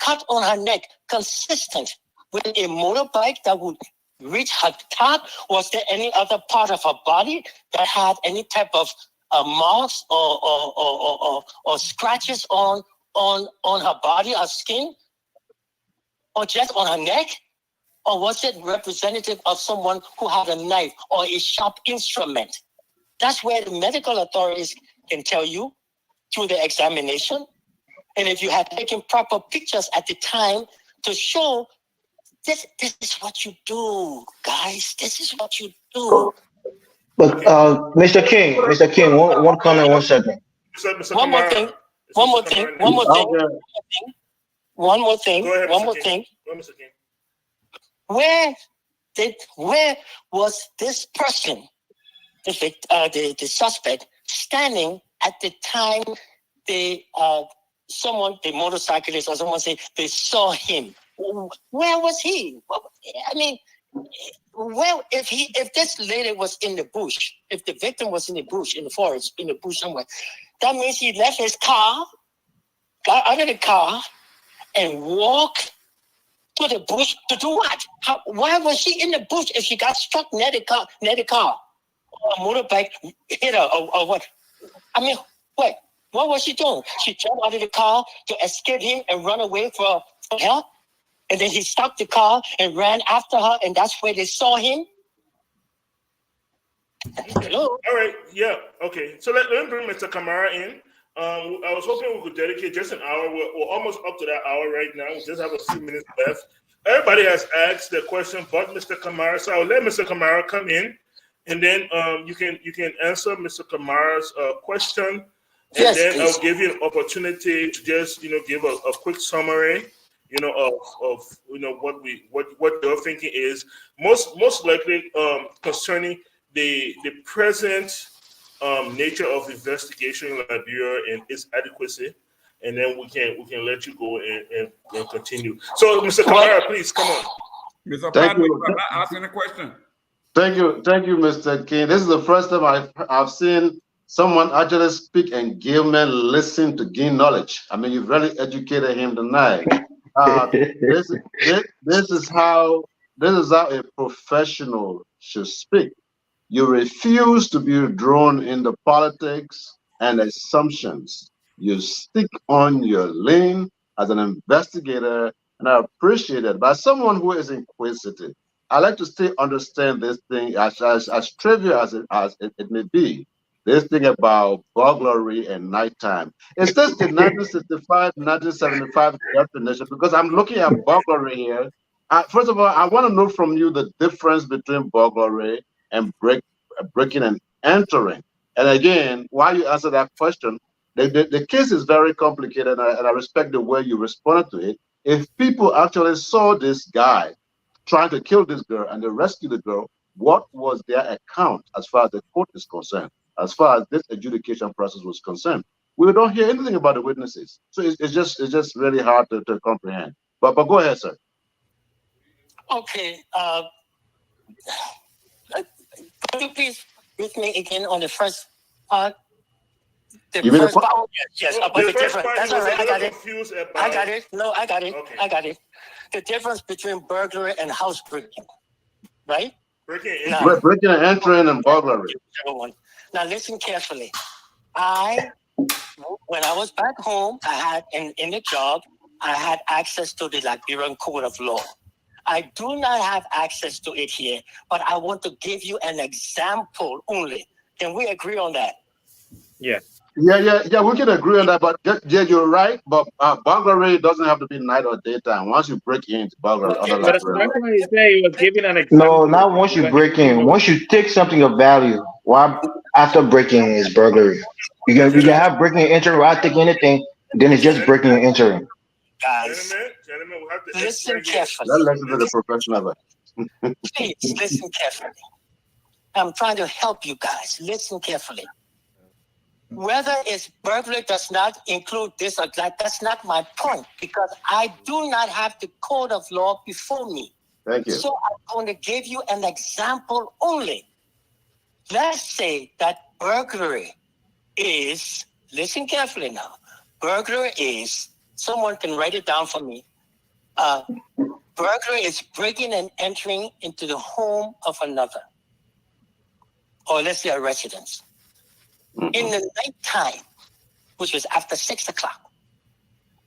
cut on her neck consistent with a motorbike that would reach her top? Was there any other part of her body that had any type of marks or scratches on her body, her skin, or just on her neck? Or was it representative of someone who had a knife or a sharp instrument? That's where the medical authorities can tell you through the examination. And if you had taken proper pictures at the time to show this is what you do, guys. This is what you do. But Mr. King, one comment, 1 second. One more thing. Where was this person, the suspect, standing at the time the motorcyclist or someone say they saw him? Where was he? I mean, well, if this lady was in the bush, if the victim was in the bush, in the forest, in the bush somewhere, that means he left his car, got out of the car, and walked to the bush to do what? Why was she in the bush if she got struck near the car? Or a motorbike hit her or what? I mean, what was she doing? She jumped out of the car to escape him and run away for help? And then he stopped the car and ran after her, and that's where they saw him? Hello? All right, yeah, okay. So let me bring Mr. Kamara in. I was hoping we could dedicate just an hour. We're almost up to that hour right now. We just have a few minutes left. Everybody has asked their question but Mr. Kamara, so I'll let Mr. Kamara come in, and then you can answer Mr. Kamara's question, and then I'll give you an opportunity to just give a quick summary, of what your thinking is most likely concerning the present nature of investigation in Liberia and its adequacy, and then we can let you go and continue. So, Mr. Kamara, please come on. Mr. Patrick, I'm not asking a question. Thank you, Mr. King. This is the first time I've seen someone actually speak and Gilman listen to gain knowledge. I mean, you've really educated him tonight. This is how a professional should speak. You refuse to be drawn into politics and assumptions. You stick on your lane as an investigator, and I appreciate it. But as someone who is inquisitive, I like to still understand this thing as trivial as it may be. This thing about burglary and nighttime. Is this the 1965, 1975 definition? Because I'm looking at burglary here. First of all, I want to know from you the difference between burglary and breaking and entering. And again, while you answer that question, the case is very complicated, and I respect the way you responded to it. If people actually saw this guy trying to kill this girl and they rescued the girl, what was their account as far as the court is concerned, as far as this adjudication process was concerned? We don't hear anything about the witnesses. So it's just really hard to comprehend. But go ahead, sir. Okay. Could you please with me again on the first part? The You mean the first part, yes, Oh, but the the first difference. part That's he all was a right. I got little it. confused about. I got it. No, I got it. Okay. I got it. The difference between burglary and housebreaking, right? Breaking in. Now, breaking and entering and burglary? now listen carefully. When I was back home, I had in the job, I had access to the Liberian Code of Law. I do not have access to it here, but I want to give you an example only. Can we agree on that? Yeah. Yeah, we can agree on that, but yeah, you're right. But burglary doesn't have to be night or daytime. Once you break into burglary, Okay, other But like that's why he said he was giving an No, example. not once you break in. Once you take something of value. Why after breaking is burglary? You can have breaking and entering without taking anything. Then it's just breaking and entering. guys, Gentlemen, we have to listen explain here. carefully. Let's listen to the professional. Please listen carefully. I'm trying to help you guys. Listen carefully. Whether it's burglary does not include this or that, that's not my point, because I do not have the code of law before me. Thank you. So I'm going to give you an example only. Let's say that burglary is, listen carefully now, burglary is, someone can write it down for me. Burglary is breaking and entering into the home of another, or let's say a residence. In the nighttime, which was after 6 o'clock,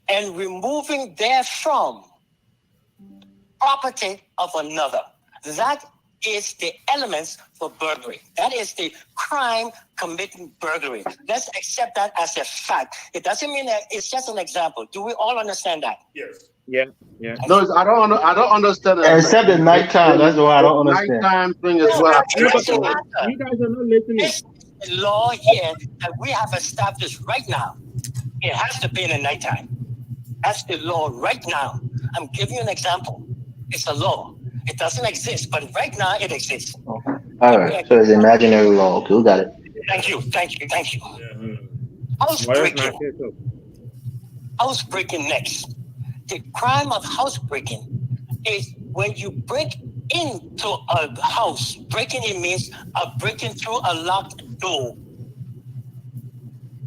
and removing therefrom property of another. That is the elements for burglary. That is the crime committing burglary. Let's accept that as a fact. It doesn't mean that it's just an example. Do we all understand that? Yes. Yeah. No, I don't understand. Except at nighttime. That's why I don't understand. Nighttime thing is No, what it doesn't You matter. guys are not listening. This is the law here that we have established right now. It has to be in the nighttime. That's the law right now. I'm giving you an example. It's a law. It doesn't exist, but right now it exists. All right. So it's imaginary law. Okay, we got it. Thank you. Yeah. Housebreaking next. The crime of housebreaking is when you break into a house. Breaking in means breaking through a locked door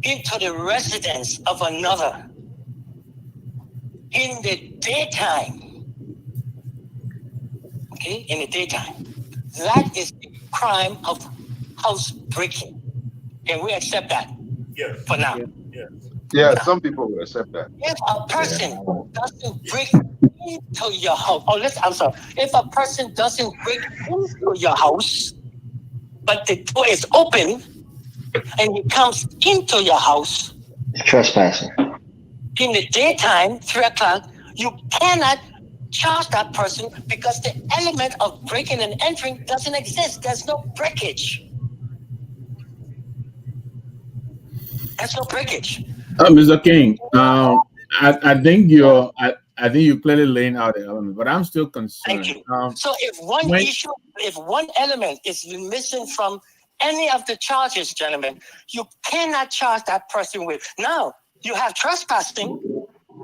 into the residence of another in the daytime. Okay, in the daytime. That is the crime of housebreaking. Can we accept that? Yes. For now. Yeah, some people will accept that. If a person doesn't break into your house, if a person doesn't break into your house, but the door is open and he comes into your house It's trespassing. in the daytime, 3 o'clock, you cannot charge that person because the element of breaking and entering doesn't exist. There's no breakage. There's no breakage. Mr. King, I think you're clearly laying out the element, but I'm still concerned. Thank you. So if one element is missing from any of the charges, gentlemen, you cannot charge that person with. Now, you have trespassing,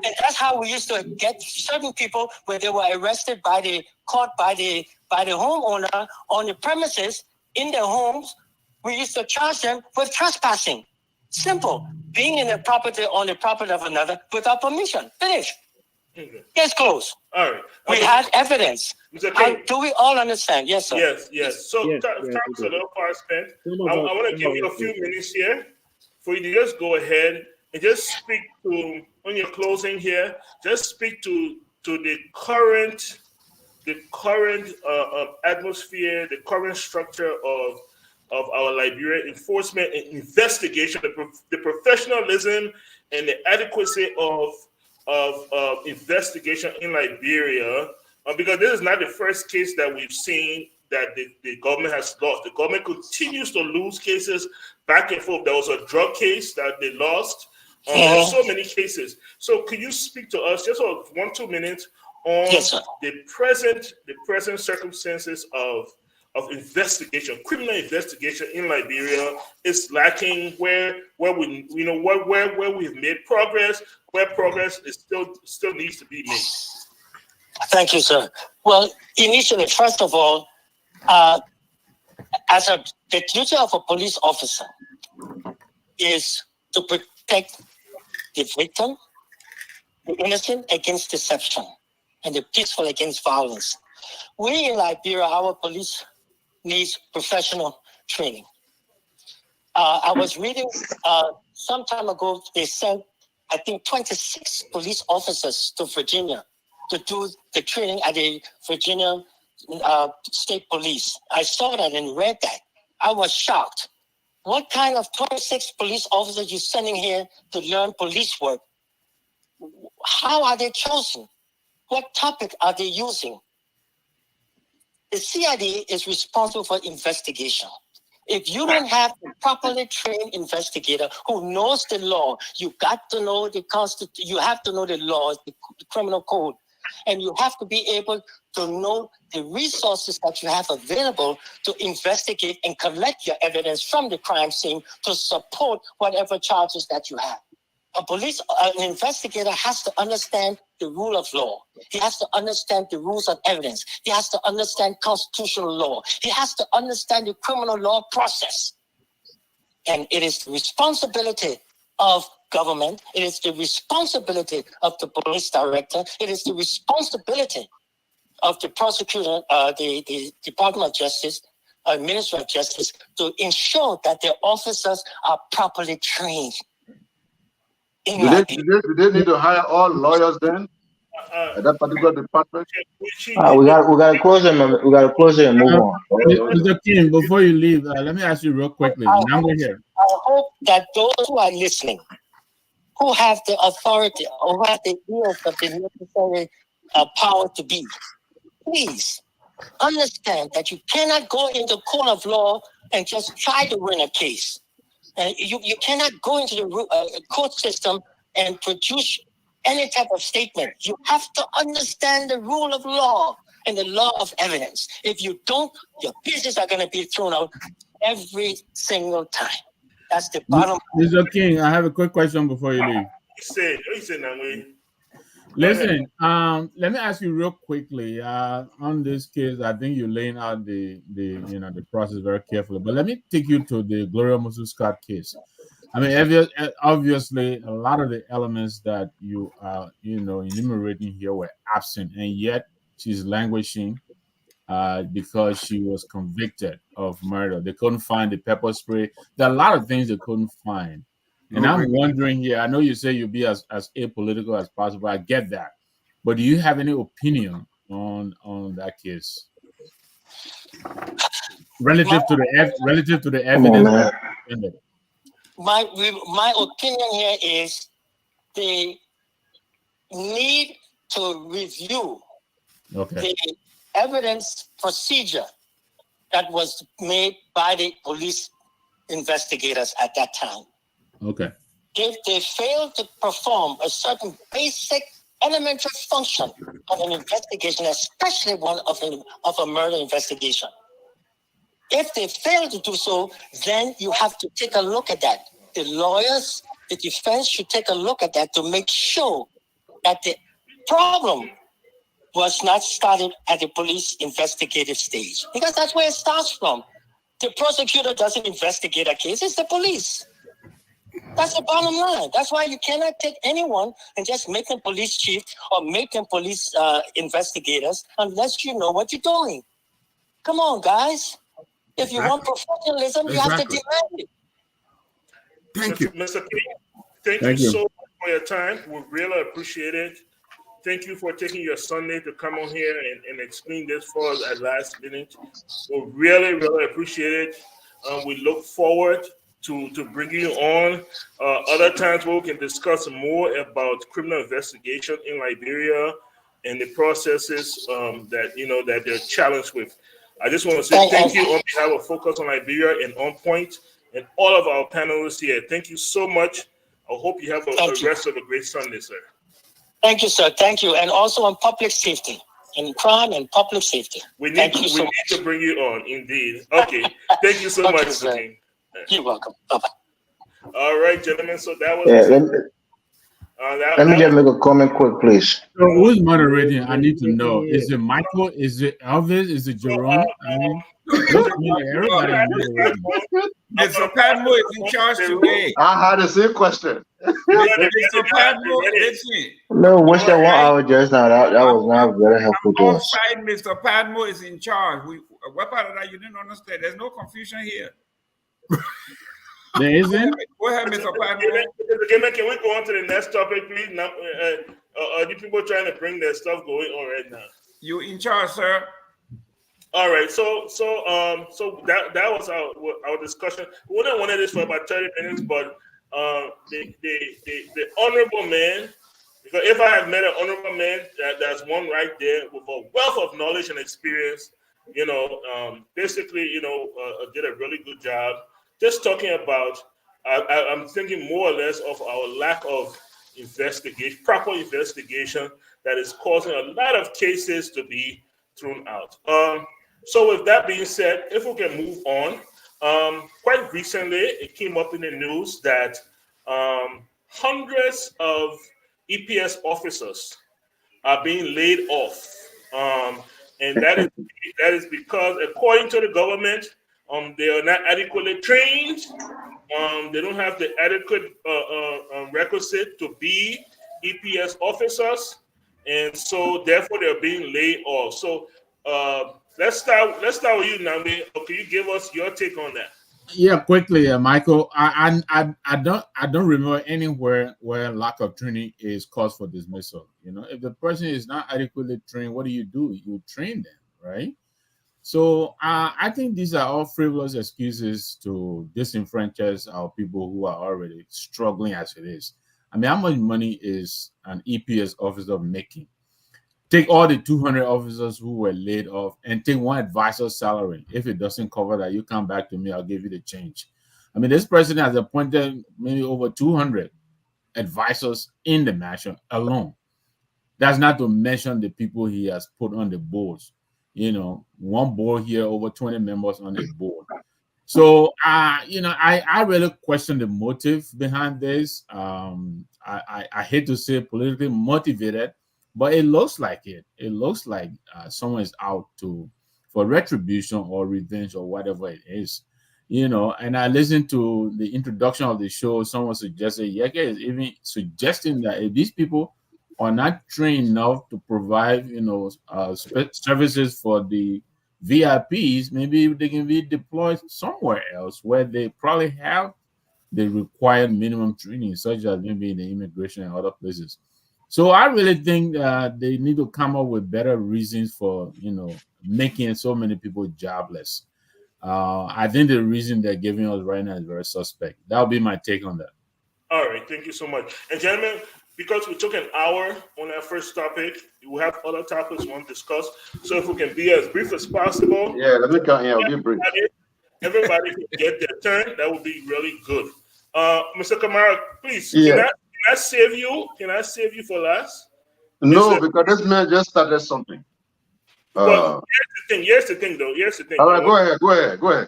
and that's how we used to get certain people when they were arrested by the court, by the homeowner on the premises in their homes. We used to charge them with trespassing. Simple. Being in the property on the property of another without permission. Finish. Okay. Case closed. All right. We had evidence. Do we all understand? Yes, sir. Yes. So time's a little far spent. I want to give you a few minutes here for you to just go ahead and just speak to, on your closing here, just speak to the current atmosphere, the current structure of our Liberian enforcement and investigation, the professionalism and the adequacy of investigation in Liberia, because this is not the first case that we've seen that the government has lost. The government continues to lose cases back and forth. There was a drug case that they lost. There's so many cases. So could you speak to us just for 1-2 minutes on the present circumstances of investigation, criminal investigation in Liberia is lacking, where we've made progress, where progress is still needs to be made. Thank you, sir. Well, initially, first of all, the duty of a police officer is to protect the victim, the innocent against deception, and the peaceful against violence. We in Liberia, our police needs professional training. I was reading some time ago, they sent, I think, 26 police officers to Virginia to do the training at the Virginia State Police. I saw that and read that. I was shocked. What kind of 26 police officers you sending here to learn police work? How are they chosen? What topic are they using? The CID is responsible for investigation. If you don't have a properly trained investigator who knows the law, you got to know the Constitution, you have to know the laws, the criminal code, and you have to be able to know the resources that you have available to investigate and collect your evidence from the crime scene to support whatever charges that you have. An investigator has to understand the rule of law. He has to understand the rules of evidence. He has to understand constitutional law. He has to understand the criminal law process. And it is the responsibility of government. It is the responsibility of the police director. It is the responsibility of the prosecutor, the Department of Justice, Ministry of Justice, to ensure that their officers are properly trained. Do they need to hire all lawyers then at that particular department? We gotta close it. We gotta close it and move on. Mr. King, before you leave, let me ask you real quickly. Now we're here. I hope that those who are listening, who have the authority or who have the ears of the necessary power to be, please understand that you cannot go into court of law and just try to win a case. You cannot go into the court system and produce any type of statement. You have to understand the rule of law and the law of evidence. If you don't, your business are going to be thrown out every single time. That's the bottom line. Mr. King, I have a quick question before you leave. Listen, let me ask you real quickly on this case. I think you're laying out the process very carefully, but let me take you to the Gloria Musu-Scott case. I mean, obviously, a lot of the elements that you are, enumerating here were absent, and yet she's languishing because she was convicted of murder. They couldn't find the pepper spray. There are a lot of things they couldn't find. And I'm wondering here, I know you say you'll be as apolitical as possible. I get that. But do you have any opinion on that case? Relative to the evidence? My opinion here is they need to review the evidence procedure that was made by the police investigators at that time. Okay. If they fail to perform a certain basic elementary function of an investigation, especially one of a murder investigation, if they fail to do so, then you have to take a look at that. The lawyers, the defense should take a look at that to make sure that the problem was not started at the police investigative stage, because that's where it starts from. The prosecutor doesn't investigate a case, it's the police. That's the bottom line. That's why you cannot take anyone and just make them police chief or make them police investigators unless you know what you're doing. Come on, guys. If you want professionalism, you have to demand it. Thank you. Mr. King, thank you so much for your time. We really appreciate it. Thank you for taking your Sunday to come on here and explain this for us at last minute. We really, really appreciate it. We look forward to bringing you on other times where we can discuss more about criminal investigation in Liberia and the processes that they're challenged with. I just want to say thank you on behalf of Focus on Liberia and On Point and all of our panelists here. Thank you so much. I hope you have a rest of a great Sunday, sir. Thank you, sir. Thank you. And also on public safety and crime and public safety. We need to bring you on, indeed. Okay. Thank you so much, Mr. King. You're welcome. Bye-bye. All right, gentlemen. So that was... let me just make a comment quick, please. So who's moderating? I need to know. Is it Michael? Is it Elvis? Is it Jerome? Everybody Mr. Padmo is in charge today. I had the same question. Mr. Padmo, listen. No, waste that 1 hour just now. That was not very helpful to us. Offside, Mr. Padmo is in charge. What part of that you didn't understand? There's no confusion here. There isn't. Go ahead, Mr. Padmo. Can we go on to the next topic, please? Now, are you people trying to bring their stuff going on right now? You in charge, sir. All right, so that was our discussion. We wouldn't wanted this for about 30 minutes, but the honorable man, because if I have met an honorable man, that's one right there with a wealth of knowledge and experience, basically, did a really good job. Just talking about, I'm thinking more or less of our lack of investigation, proper investigation that is causing a lot of cases to be thrown out. So with that being said, if we can move on, quite recently it came up in the news that hundreds of EPS officers are being laid off, and that is because, according to the government, they are not adequately trained. They don't have the adequate requisite to be EPS officers, and so therefore they're being laid off. So let's start with you, Nambi. Can you give us your take on that? Yeah, quickly, Michael. I don't remember anywhere where lack of training is cause for dismissal. If the person is not adequately trained, what do? You train them, right? So I think these are all frivolous excuses to disenfranchise our people who are already struggling as it is. I mean, how much money is an EPS officer making? Take all the 200 officers who were laid off and take one advisor's salary. If it doesn't cover that, you come back to me, I'll give you the change. I mean, this president has appointed maybe over 200 advisors in the mansion alone. That's not to mention the people he has put on the boards. One board here, over 20 members on the board. So, I really question the motive behind this. I hate to say politically motivated, but it looks like it. It looks like someone is out for retribution or revenge or whatever it is. And I listened to the introduction of the show. Someone suggested, Yeke is even suggesting that if these people are not trained enough to provide, services for the VIPs, maybe they can be deployed somewhere else where they probably have the required minimum training, such as maybe in the immigration and other places. So I really think they need to come up with better reasons for, making so many people jobless. I think the reason they're giving us right now is very suspect. That'll be my take on that. All right, thank you so much. And gentlemen, because we took an hour on our first topic, we have other topics we want to discuss. So if we can be as brief as possible. Yeah, let me come here. I'll be brief. Everybody can get their turn. That would be really good. Mr. Kamara, please, Yeah. Can I save you? Can I save you for last? No, because this man just started something. Well, here's the thing, though. All right, go ahead. Yeah,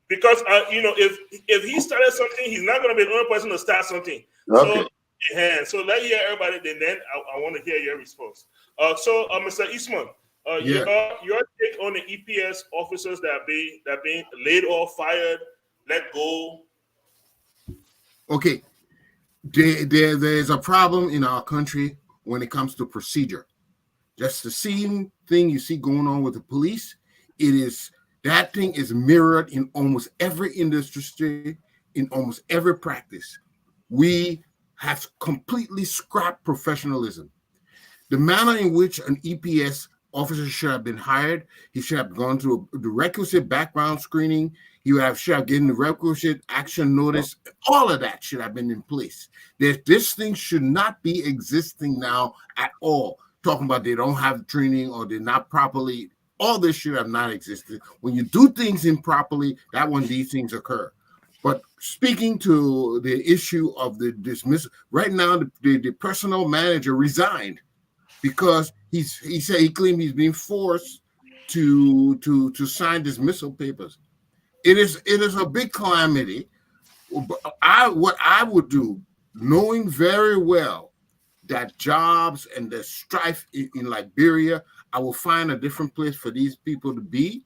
because if he started something, he's not going to be the only person to start something. Okay. So let hear everybody. Then I want to hear your response. So Mr. Eastman, your take on the EPS officers that are being laid off, fired, let go. Okay, there's a problem in our country when it comes to procedure. Just the same thing you see going on with the police. That thing is mirrored in almost every industry, in almost every practice. We have completely scrapped professionalism. The manner in which an EPS officer should have been hired, he should have gone through the requisite background screening, should have given the requisite action notice, all of that should have been in place. This thing should not be existing now at all. Talking about they don't have training or they're not properly, all this should have not existed. When you do things improperly, that's when these things occur. But speaking to the issue of the dismissal, right now the personnel manager resigned because he claimed he's being forced to sign dismissal papers. It is a big calamity. What I would do, knowing very well that jobs and the strife in Liberia, I will find a different place for these people to be.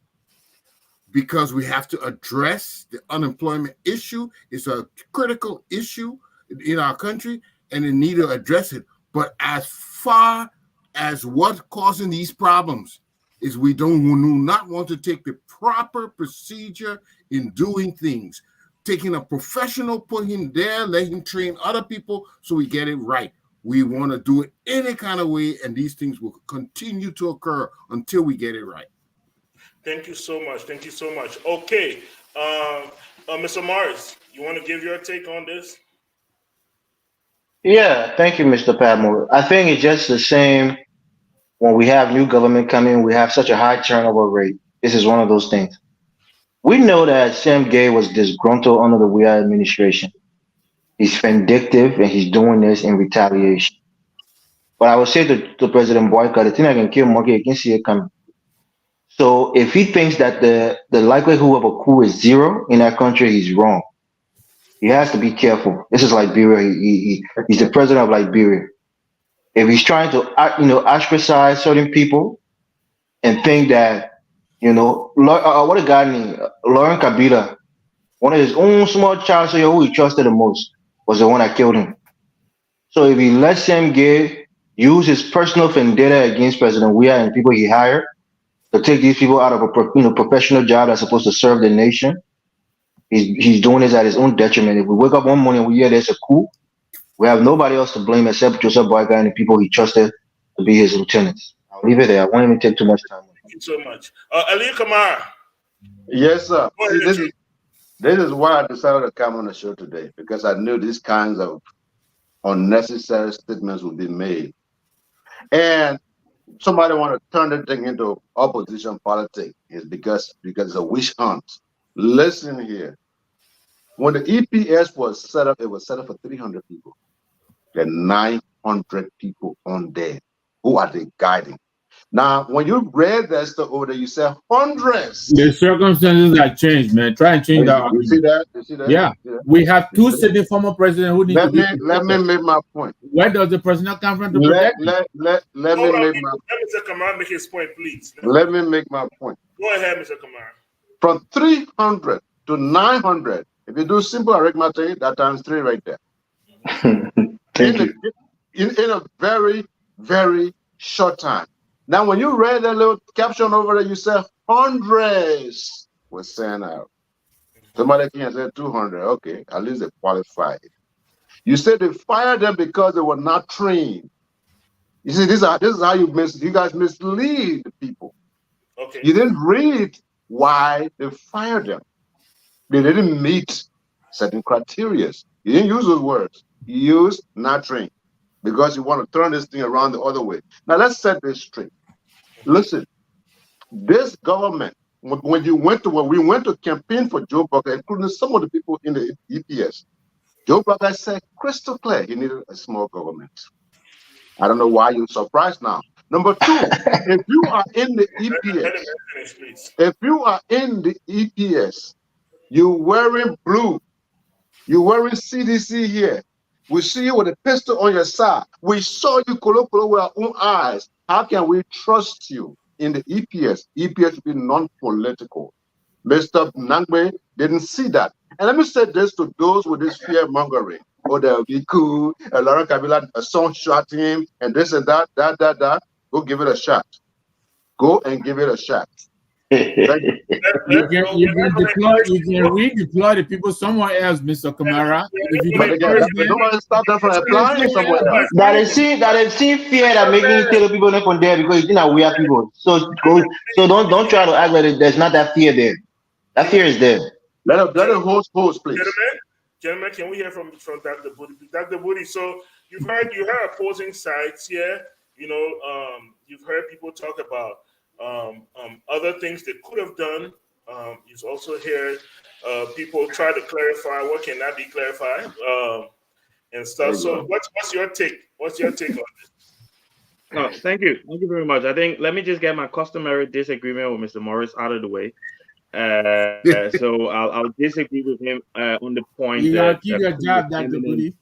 because we have to address the unemployment issue. It's a critical issue in our country, and they need to address it. But as far as what's causing these problems is we do not want to take the proper procedure in doing things. Taking a professional, put him there, let him train other people so we get it right. We want to do it any kind of way, and these things will continue to occur until we get it right. Thank you so much. Thank you so much. Okay. Mr. Morris, you want to give your take on this? Yeah, thank you, Mr. Padmore. I think it's just the same when we have new government coming, we have such a high turnover rate. This is one of those things. We know that Sam Gay was disgruntled under the Weah administration. He's vindictive and he's doing this in retaliation. But I would say to President Boyka, the thing I can kill monkey, I can see it coming. So if he thinks that the likelihood of a coup is zero in that country, he's wrong. He has to be careful. This is Liberia. He's the president of Liberia. If he's trying to ostracize certain people and think that what a guy named Lauren Kabila, one of his own small child, so who he trusted the most was the one that killed him. So if he lets Sam Gay use his personal vendetta against President Weah and people he hired to take these people out of a professional job that's supposed to serve the nation, he's doing this at his own detriment. If we wake up one morning and we hear there's a coup, we have nobody else to blame except Joseph Boyka and the people he trusted to be his lieutenants. I'll leave it there. I won't even take too much time. Thank you so much. Ali Kamara. Yes, sir. See, this is why I decided to come on the show today, because I knew these kinds of unnecessary statements would be made. And somebody want to turn the thing into opposition politics is because it's a witch hunt. Listen here. When the EPS was set up, it was set up for 300 people. There are 900 people on there. Who are they guiding? Now, when you read that stuff over there, you said hundreds. The circumstances have changed, man. Try and change that. You see that? You see that? Yeah. We have two sitting former presidents who need let me make my point. Where does the personnel come from to protect? Let me make my Let Mr. Kamara make his point, please. Let me make my point. Go ahead, Mr. Kamara. From 300 to 900, if you do simple arithmetic, that times 3 right there. in a very, very short time. Now, when you read that little caption over there, you said hundreds were sent out. Somebody can say 200. Okay, at least they qualified. You said they fired them because they were not trained. You see, this is how you guys mislead the people. Okay. You didn't read why they fired them. They didn't meet certain criteria. You didn't use those words. You used not trained because you want to turn this thing around the other way. Now, let's set this straight. Listen, this government, when we went to campaign for Joe Burger, including some of the people in the EPS, Joe Burger said crystal clear he needed a small government. I don't know why you're surprised now. Number 2, if you are in the EPS, you're wearing blue, you're wearing CDC here. We see you with a pistol on your side. We saw you with our own eyes. How can we trust you in the EPS? EPS should be non-political. Mr. Nangbe didn't see that. And let me say this to those with this fear-mongering. Oh, they'll be cool. Lauren Kabila, a son shot him, and this and that. Go give it a shot. Go and give it a shot. You can redeploy the people somewhere else, Mr. Kamara. Nobody stop them from applying somewhere else. That is fear that making you tell people not from there because you think that we are people. So don't try to act like there's not that fear there. That fear is there. Let a host, please. Gentlemen, can we hear from Dr. Booty? Dr. Booty, so you heard opposing sides here. You've heard people talk about other things they could have done. You've also heard people try to clarify what cannot be clarified and stuff. So what's your take? What's your take on this? No, thank you very much. I think let me just get my customary disagreement with Mr. Morris out of the way. So I'll disagree with him on the point. You gotta keep your job, Dr. Booty.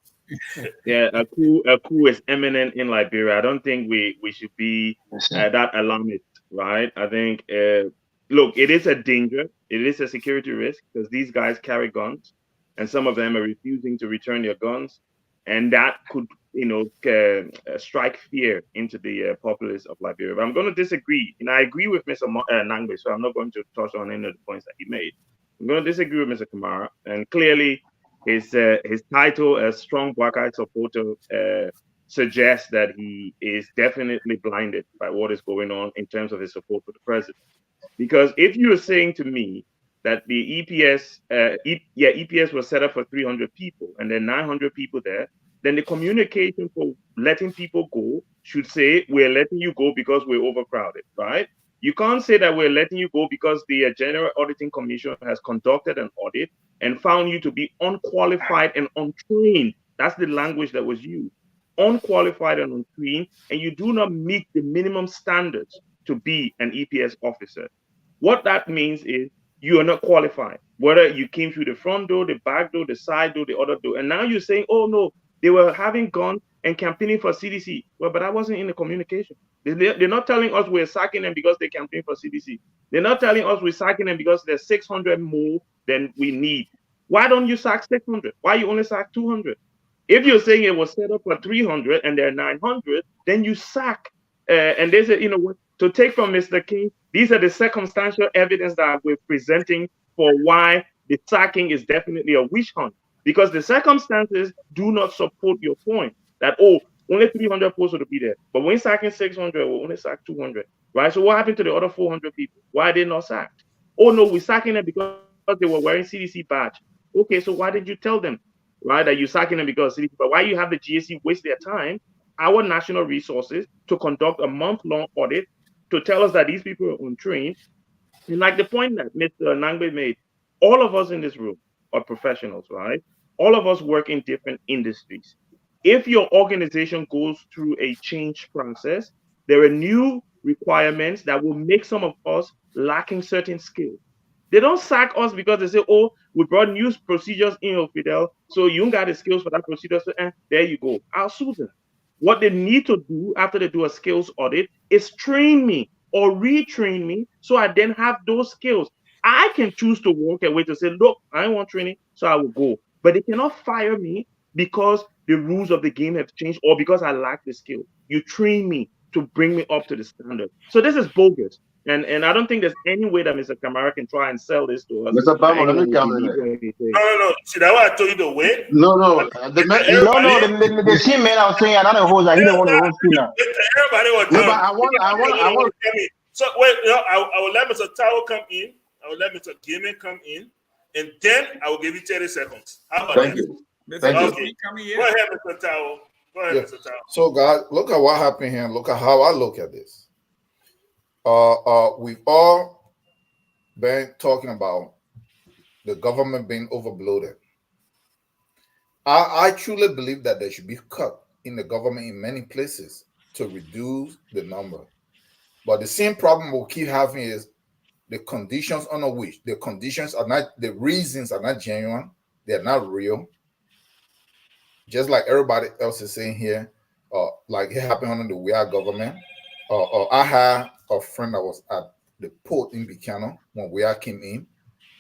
Yeah, a coup is imminent in Liberia. I don't think we should be that alarmist, right? I think look, it is a danger. It is a security risk because these guys carry guns, and some of them are refusing to return their guns, and that could, strike fear into the populace of Liberia. But I'm going to disagree, and I agree with Mr. Nangbe, so I'm not going to touch on any of the points that he made. I'm going to disagree with Mr. Kamara, and clearly his title as strong Black Eye supporter suggests that he is definitely blinded by what is going on in terms of his support for the president. Because if you are saying to me that the EPS was set up for 300 people and then 900 people there, then the communication for letting people go should say we're letting you go because we're overcrowded, right? You can't say that we're letting you go because the General Auditing Commission has conducted an audit and found you to be unqualified and untrained. That's the language that was used. Unqualified and untrained, and you do not meet the minimum standards to be an EPS officer. What that means is you are not qualified, whether you came through the front door, the back door, the side door, the other door. And now you're saying, oh no, they were having guns and campaigning for CDC. Well, but I wasn't in the communication. They're not telling us we're sacking them because they campaign for CDC. They're not telling us we're sacking them because there's 600 more than we need. Why don't you sack 600? Why you only sack 200? If you're saying it was set up for 300 and there are 900, then you sack. And there's a, what to take from Mr. King. These are the circumstantial evidence that we're presenting for why the sacking is definitely a witch hunt. Because the circumstances do not support your point that, only 300 posts will be there. But when sacking 600, we'll only sack 200, right? So what happened to the other 400 people? Why are they not sacked? Oh, no, we're sacking them because they were wearing CDC badge. Okay, so why did you tell them, right, that you're sacking them because of CDC? But why you have the GSC waste their time, our national resources, to conduct a month-long audit to tell us that these people are untrained? And like the point that Mr. Nangbe made, all of us in this room are professionals, right? All of us work in different industries. If your organization goes through a change process, there are new requirements that will make some of us lacking certain skills. They don't sack us because they say, we brought new procedures in, Fidel, so you got the skills for that procedure, so there you go. I'll sue them. What they need to do after they do a skills audit is train me or retrain me so I then have those skills. I can choose to walk away to say, look, I don't want training, so I will go. But they cannot fire me because the rules of the game have changed or because I lack the skill. You train me to bring me up to the standard. So this is bogus. And I don't think there's any way that Mr. Kamara can try and sell this to us. Mr. Bama, let me come in there. No. See, that's why I told you to wait. No. The same man I was saying another host that he don't want to host now. Everybody was No, but I want. So wait, I will let Mr. Tao come in. I will let Mr. Gaiman come in, and then I will give you 30 seconds. How about Thank that? you. Okay. Go ahead, Mr. Tao. Mr. Tao. So, guys, look at what happened here. Look at how I look at this. We've all been talking about the government being overbloated. I truly believe that there should be cut in the government in many places to reduce the number. But the same problem we'll keep having is the conditions under which the conditions are not, the reasons are not genuine, they're not real. Just like everybody else is saying here, like it happened under the weird government. I had a friend that was at the port in Buchanan when we came in.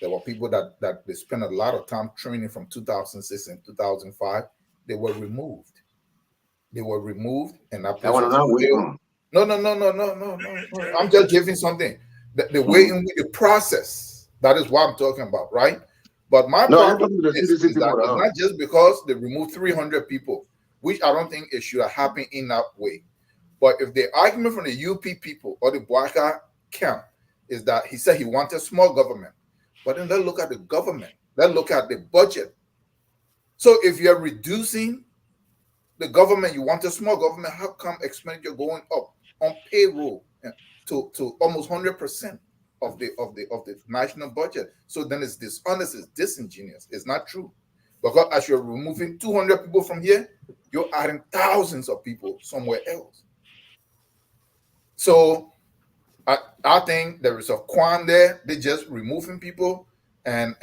There were people that they spent a lot of time training from 2006 and 2005. They were removed. And that place was No. I'm just giving something. The way in which the process, that is what I'm talking about, right? But my problem is that it's not just because they removed 300 people, which I don't think it should have happened in that way. But if the argument from the UP people or the Boaka camp is that he said he wanted small government, but then let's look at the government. Let's look at the budget. So if you're reducing the government, you want a small government, how come expenditure going up on payroll to almost 100% of the national budget? So then it's dishonest, it's disingenuous, it's not true. Because as you're removing 200 people from here, you're adding thousands of people somewhere else. So I think there is a quan there. They're just removing people, and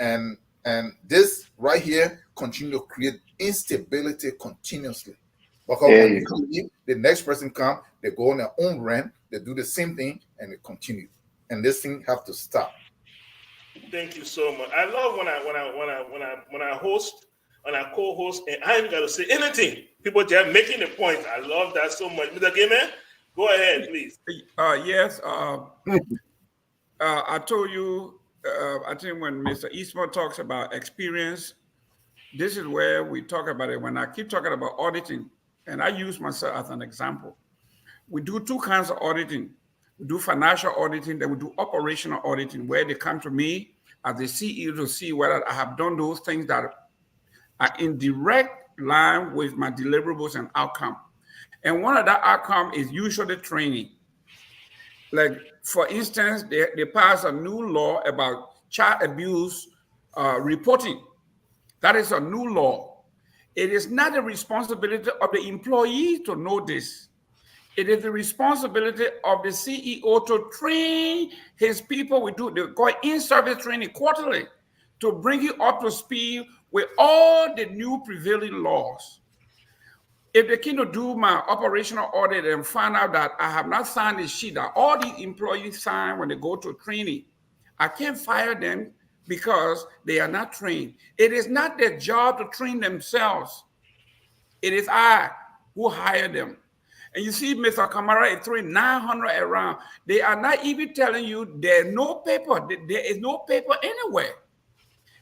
this right here continue to create instability continuously. Because when you leave, the next person come, they go on their own rent, they do the same thing, and they continue. and this thing have to stop. Thank you so much. I love when I host and I co-host and I ain't got to say anything. People just making the point. I love that so much. Mr. Gayman, go ahead, please. Yes. I told you. I think when Mr. Eastman talks about experience, this is where we talk about it. When I keep talking about auditing, and I use myself as an example, we do two kinds of auditing. We do financial auditing, then we do operational auditing, where they come to me as the CEO to see whether I have done those things that are in direct line with my deliverables and outcome. And one of that outcome is usually training. Like, for instance, they passed a new law about child abuse reporting. That is a new law. It is not the responsibility of the employee to know this. It is the responsibility of the CEO to train his people. They go in-service training quarterly to bring you up to speed with all the new prevailing laws. If they cannot do my operational audit and find out that I have not signed a sheet that all the employees sign when they go to training, I can't fire them because they are not trained. It is not their job to train themselves. It is I who hire them. And you see, Mr. Kamara is throwing 900 around. They are not even telling you there's no paper. There is no paper anywhere.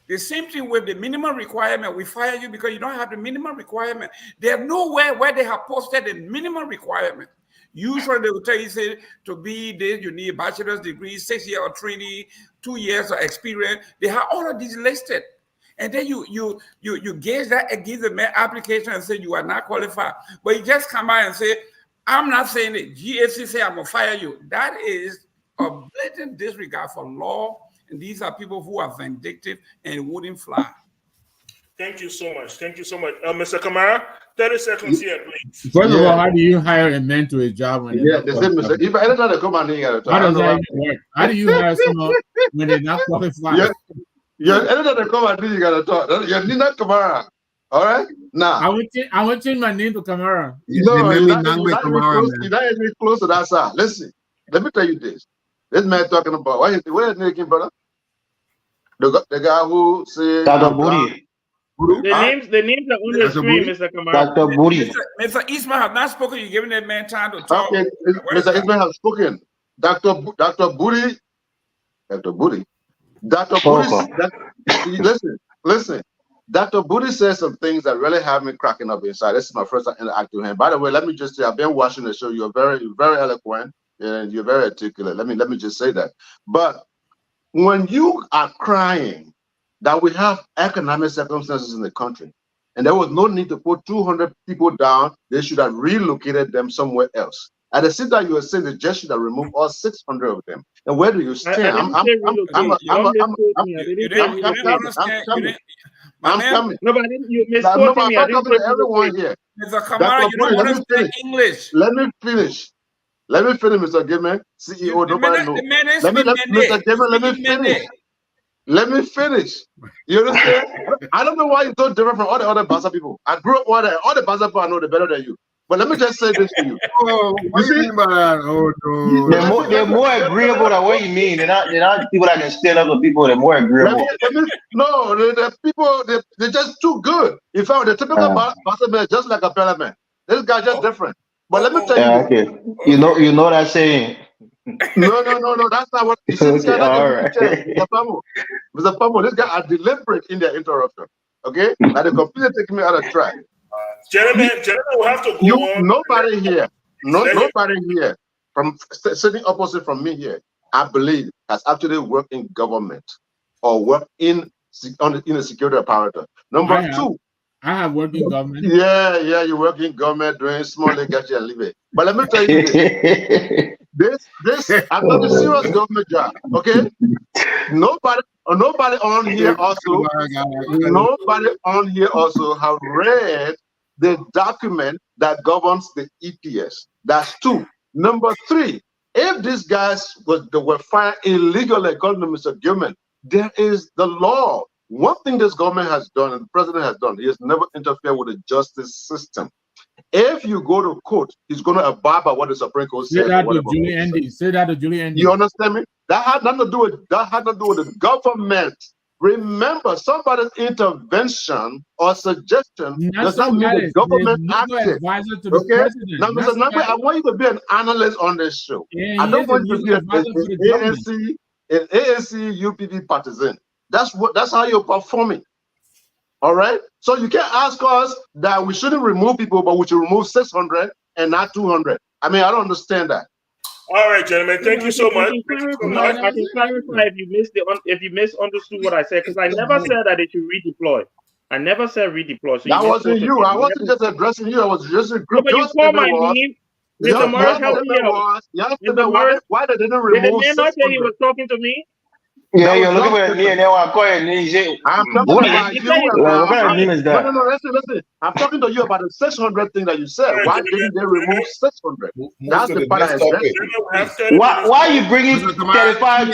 The same thing with the minimum requirement. We fire you because you don't have the minimum requirement. There's nowhere where they have posted the minimum requirement. Usually they will tell you, say, to be this, you need a bachelor's degree, 6 years of training, 2 years of experience. They have all of these listed. And then you gauge that against the application and say you are not qualified. But you just come out and say, I'm not saying it. GSC say I'm going to fire you. That is a blatant disregard for law. And these are people who are vindictive and wouldn't fly. Thank you so much. Thank you so much. Mr. Kamara, 30 seconds here, please. First of all, how do you hire a man to a job when they say, Mr. If anytime they come and you how does that even work? How do you hire someone when they're not qualified? Anytime they come and you gotta talk. You're Nina Kamara. All right? Now I would change my name to Kamara. No, you're not even close to that, sir. Listen, let me tell you this. This man talking about what is the name, brother? The guy who said Dr. Booty. The names are on the screen, Mr. Kamara. Dr. Booty. Mr. Eastman have not spoken. You're giving that man time to talk. Okay, Mr. Eastman has spoken. Dr. Booty. Listen. Dr. Booty says some things that really have me cracking up inside. This is my first time interacting with him. By the way, let me just say, I've been watching the show. You're very, very eloquent and you're very articulate. Let me just say that. But when you are crying that we have economic circumstances in the country, and there was no need to put 200 people down, they should have relocated them somewhere else. At the same time, you were saying they just should have removed all 600 of them. And where do you stand? I'm coming. No, but you misquoted me. I'm talking to everyone here. Mr. Kamara, you don't understand English. Let me finish, Mr. Gayman, CEO. Nobody knows. Mr. Gayman, let me finish. You understand? I don't know why you're so different from all the other Basa people. I grew up all the Basa people I know better than you. But let me just say this to you. What do you mean by that? Oh, no. They're more agreeable than what you mean. They're not people that can stand up to people. They're more agreeable. No, the people, they're just too good. In fact, the typical Basa man just like a parliament. This guy just different. But let me tell you. Okay. You know that saying. No, that's not what you see. All right. Mr. Pamo, this guy are deliberate in their interruption. Okay? Now they completely taking me out of track. Gentlemen, will have to go on. Nobody here from sitting opposite from me here, I believe, has actually worked in government or worked in the security apparatus. Number two, I have worked in government. Yeah, you work in government doing small legacy and leave it. But let me tell you this I've done a serious government job. Okay, nobody on here also have read the document that governs the EPS. That's two. Number three, if these guys were fired illegally, according to Mr. Gilman, there is the law. One thing this government has done and the president has done, he has never interfered with the justice system. If you go to court, he's going to abide by what the Supreme Court says. Say that to Julie Andy. You understand me? That had nothing to do with the government. Remember, somebody's intervention or suggestion does not mean the government acted. Advisor to the Okay? president. Now, Mr. Nagbe, I want you to be an analyst on this show. Yeah, I don't want you to be an ANC, UPD partisan. That's how you're performing. All right? So you can't ask us that we shouldn't remove people, but we should remove 600 and not 200. I mean, I don't understand that. All right, gentlemen. Thank you so much. I can clarify if you misunderstood what I said, because I never said that they should redeploy. I never said redeploy. So that wasn't you. I wasn't just addressing you. I was just a group. No, but you called my name. Mr. Morris, help me out. Why they didn't Did remove the man not say he was talking to me? Yeah, you're looking at me and then I'm calling you. I'm talking about you. What kind of name is that? No, listen. I'm talking to you about the 600 thing that you said. Why didn't they remove 600? That's the part I addressed. Why are you bringing 35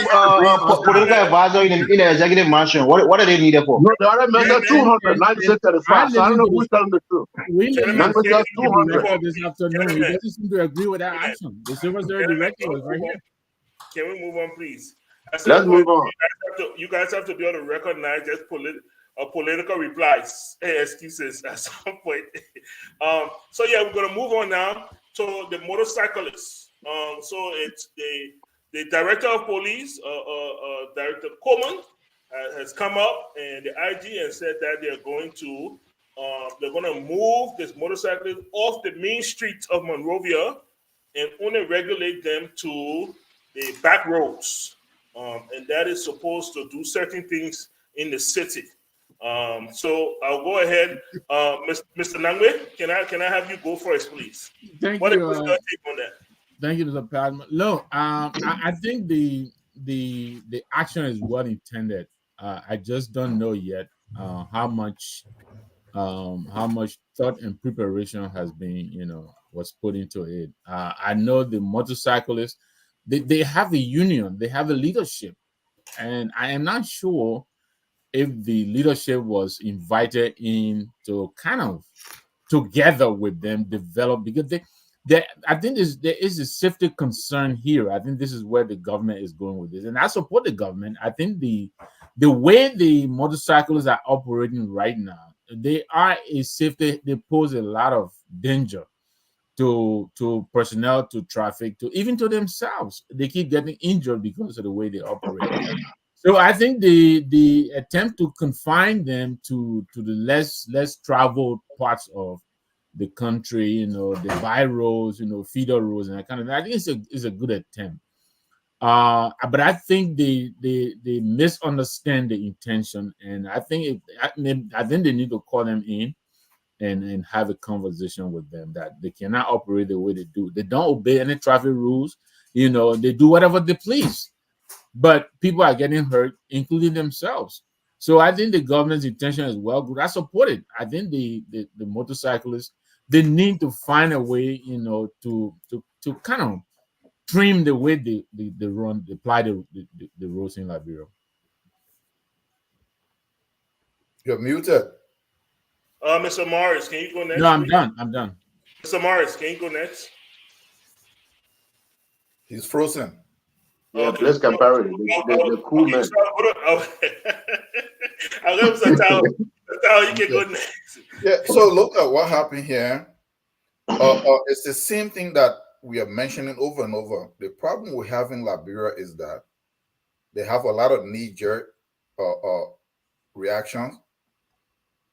political advisors in the executive mansion? What are they needed for? No, the other man said 200, 35. So I don't know who's telling the truth. Number says 200 this afternoon. He doesn't seem to agree with that action. The civil service director was right here. Can we move on, please? Let's move on. You guys have to be able to recognize just political replies, excuses at some point. So yeah, we're gonna move on now to the motorcyclists. So it's the director of police, Director Coleman, has come up and the IG and said that they're going to move this motorcyclist off the main streets of Monrovia and only regulate them to the back roads. And that is supposed to do certain things in the city. So I'll go ahead, Mr. Nangwe. Can I have you go first, please? Thank what you. What's your take on that? Thank you, Mr. Padman. Look, I think the action is well intended. I just don't know yet how much thought and preparation has been, was put into it. I know the motorcyclists. They have a union, they have a leadership, and I am not sure if the leadership was invited in to kind of together with them develop, because I think there is a safety concern here. I think this is where the government is going with this, and I support the government. I think the way the motorcyclists are operating right now, they are a safety. They pose a lot of danger to personnel, to traffic, to even to themselves. They keep getting injured because of the way they operate. So I think the attempt to confine them to the less traveled parts of the country, the by roads, feeder roads, and that kind of thing, I think it's a good attempt. But I think they misunderstand the intention, and I think they need to call them in and have a conversation with them that they cannot operate the way they do. They don't obey any traffic rules. They do whatever they please. But people are getting hurt, including themselves. So I think the government's intention is well good. I support it. I think the motorcyclists, they need to find a way, to kind of trim the way they run, they apply the roads in Liberia. You're muted. Mr. Morris, can you go next? No, I'm done. Mr. Morris, can you go next? He's frozen. Yeah, let's compare it. The cool man. I love Satao. You can go next. Yeah, so look at what happened here. It's the same thing that we are mentioning over and over. The problem we have in Liberia is that they have a lot of knee-jerk reactions.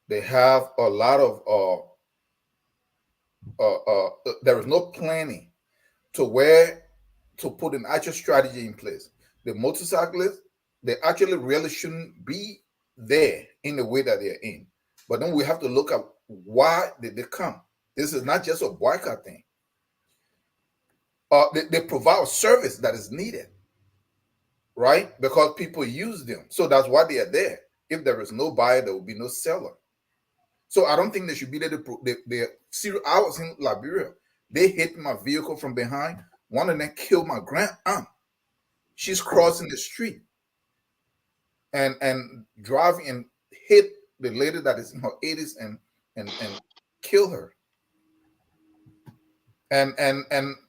They have a lot of there is no planning to put an actual strategy in place. The motorcyclists, they actually really shouldn't be there in the way that they're in. But then we have to look at why did they come. This is not just a boycott thing. They provide a service that is needed, right? Because people use them. So that's why they are there. If there is no buyer, there will be no seller. So I don't think they should be there. I was in Liberia. They hit my vehicle from behind. One of them killed my grand aunt. She's crossing the street and driving and hit the lady that is in her 80s and kill her. And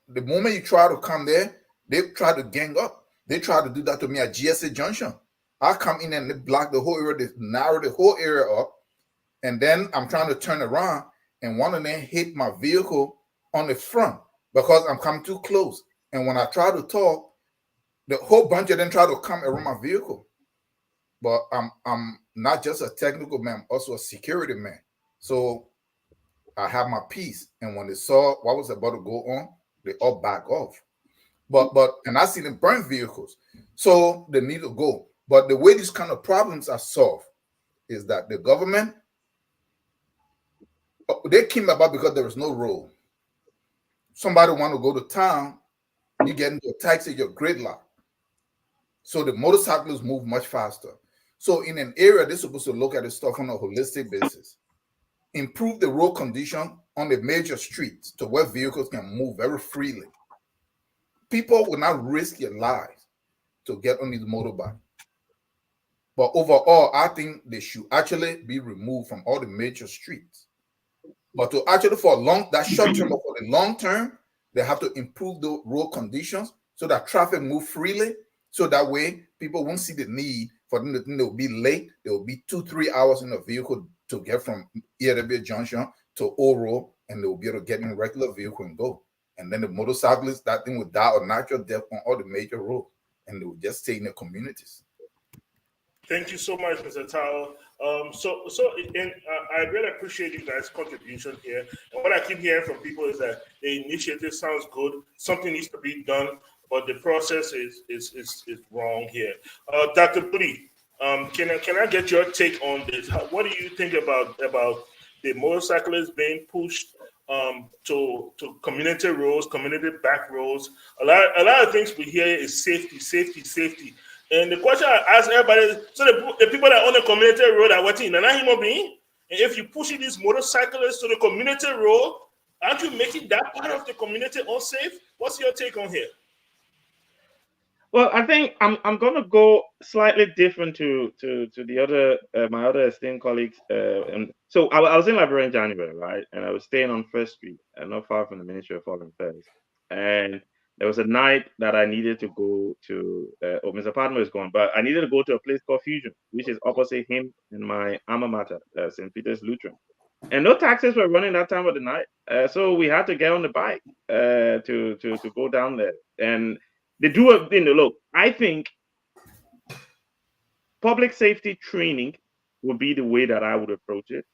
the moment you try to come there, they try to gang up. They tried to do that to me at GSA Junction. I come in and they block the whole area, they narrow the whole area up. And then I'm trying to turn around and one of them hit my vehicle on the front because I'm coming too close. And when I try to talk, the whole bunch of them try to come around my vehicle. But I'm not just a technical man, I'm also a security man. So I have my piece. And when they saw what was about to go on, they all back off. And I see them burn vehicles. So they need to go. But the way these kind of problems are solved is that the government, they came about because there was no road. Somebody want to go to town, you get into a taxi, you're gridlock. So the motorcyclists move much faster. So in an area, they're supposed to look at the stuff on a holistic basis. Improve the road condition on the major streets to where vehicles can move very freely. People will not risk their lives to get on these motorbikes. But overall, I think they should actually be removed from all the major streets. But to actually for that short term, but for the long term, they have to improve the road conditions so that traffic move freely. So that way, people won't see the need for them to think they'll be late. They will be 2-3 hours in a vehicle to get from ERW Junction to Oro, and they will be able to get in a regular vehicle and go. And then the motorcyclists, that thing will die a natural death on all the major roads, and they will just stay in their communities. Thank you so much, Mr. Tao. I really appreciate you guys' contribution here. And what I keep hearing from people is that the initiative sounds good, something needs to be done, but the process is wrong here. Dr. Budi, can I get your take on this? What do you think about the motorcyclists being pushed to community roads, community back roads? A lot of things we hear is safety. And the question I ask everybody is, so the people that own the community road are waiting, they're not human beings. And if you're pushing these motorcyclists to the community road, aren't you making that part of the community unsafe? What's your take on here? Well, I think I'm gonna go slightly different to the other my other esteemed colleagues. And so I was in Liberia in January, right? And I was staying on First Street, not far from the Ministry of Foreign Affairs. And there was a night that I needed to go to. Mr. Padmo is gone, but I needed to go to a place called Fusion, which is opposite him in my alma mater, St. Peter's Lutheran. And no taxis were running that time of the night, so we had to get on the bike to go down there. And they do a thing. Look, I think public safety training would be the way that I would approach it.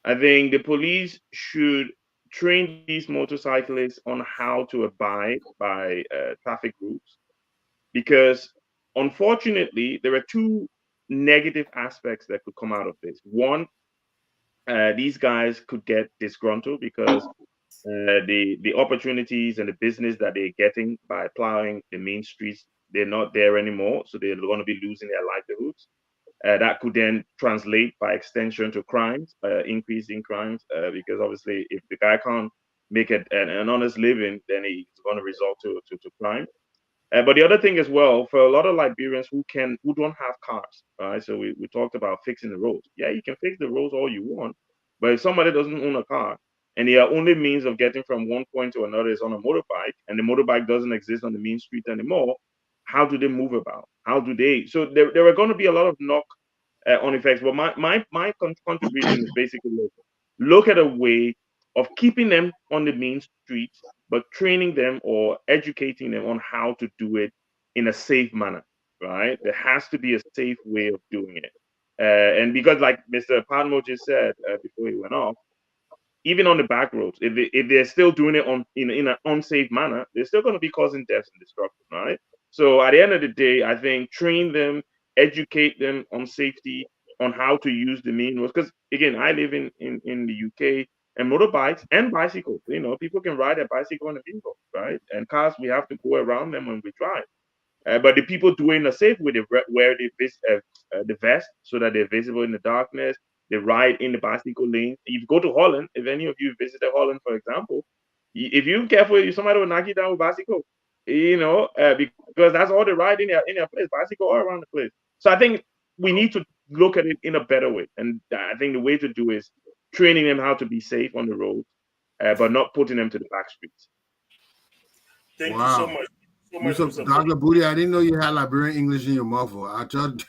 I think the police should train these motorcyclists on how to abide by traffic rules, because unfortunately there are two negative aspects that could come out of this. One, these guys could get disgruntled because the opportunities and the business that they're getting by plowing the main streets, they're not there anymore, so they're going to be losing their livelihoods. That could then translate by extension to crimes, increasing crimes, because obviously if the guy can't make an honest living, then he's going to resort to crime. But the other thing as well, for a lot of Liberians who don't have cars, right? So we talked about fixing the roads. Yeah, you can fix the roads all you want, but if somebody doesn't own a car and their only means of getting from one point to another is on a motorbike, and the motorbike doesn't exist on the main street anymore, how do they move about? How do they? So there are going to be a lot of knock on effects. But my contribution is basically look at a way of keeping them on the main streets, but training them or educating them on how to do it in a safe manner, right? There has to be a safe way of doing it. And because like Mr. Padmo just said before he went off, even on the back roads, if they're still doing it in an unsafe manner, they're still going to be causing deaths and destruction, right? So at the end of the day, I think train them, educate them on safety, on how to use the main roads. Because again, I live in the UK, and motorbikes and bicycles, people can ride a bicycle on a vehicle, right? And cars, we have to go around them when we drive. But the people do it in a safe way. They wear the vest so that they're visible in the darkness. They ride in the bicycle lane. If you go to Holland, if any of you visited Holland, for example, if you're careful, somebody will knock you down with bicycle, because that's all they ride in their place, bicycle all around the place. So I think we need to look at it in a better way. And I think the way to do is training them how to be safe on the road, but not putting them to the back streets. Thank you so much. so much, Mr. Dr. Booty, I didn't know you had Liberian English in your mouth. I thought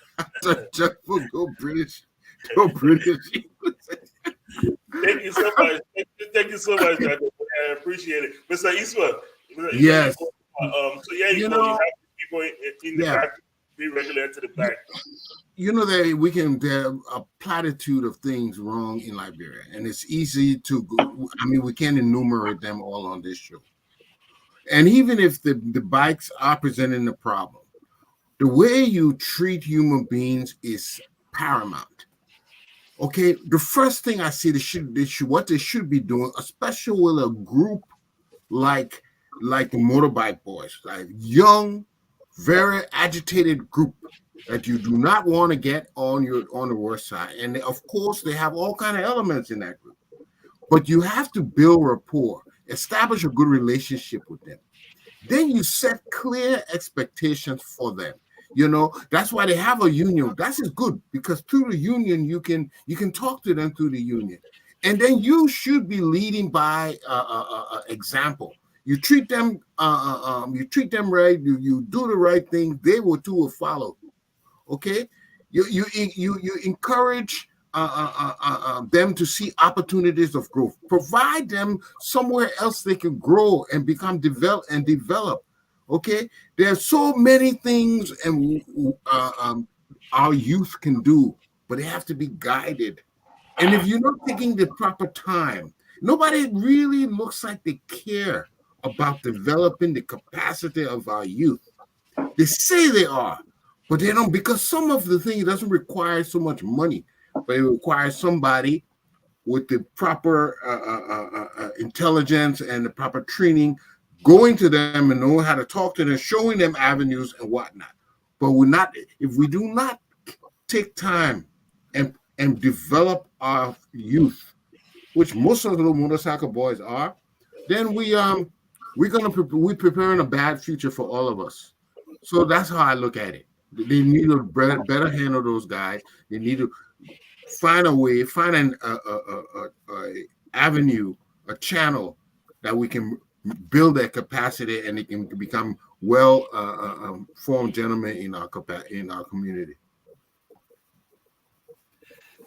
just for go British. Go British. Thank you so much. Thank you so much, Dr. Booty. I appreciate it. Mr. Iswa. Yes. So yeah, you have people in the back, be regular to the back. You know that there are a platitude of things wrong in Liberia, and it's easy to go. I mean, we can't enumerate them all on this show. And even if the bikes are presenting the problem, the way you treat human beings is paramount. Okay, the first thing I see what they should be doing, especially with a group like the motorbike boys, like young, very agitated group that you do not want to get on the worst side. And of course, they have all kind of elements in that group. But you have to build rapport, establish a good relationship with them. Then you set clear expectations for them. You know, that's why they have a union. That is good, because through the union you can talk to them through the union. And then you should be leading by example. You treat them right. You do the right thing. They will follow. Okay, you encourage them to see opportunities of growth. Provide them somewhere else they can grow and develop. Okay, there are so many things our youth can do, but they have to be guided. And if you're not taking the proper time, nobody really looks like they care about developing the capacity of our youth. They say they are, but they don't, because some of the things doesn't require so much money, but it requires somebody with the proper intelligence and the proper training, going to them and knowing how to talk to them, showing them avenues and whatnot. But if we do not take time and develop our youth, which most of the motorcycle boys are, then we're preparing a bad future for all of us. So that's how I look at it. They need to better handle those guys. They need to find an avenue, a channel that we can build that capacity, and they can become formed gentlemen in our community.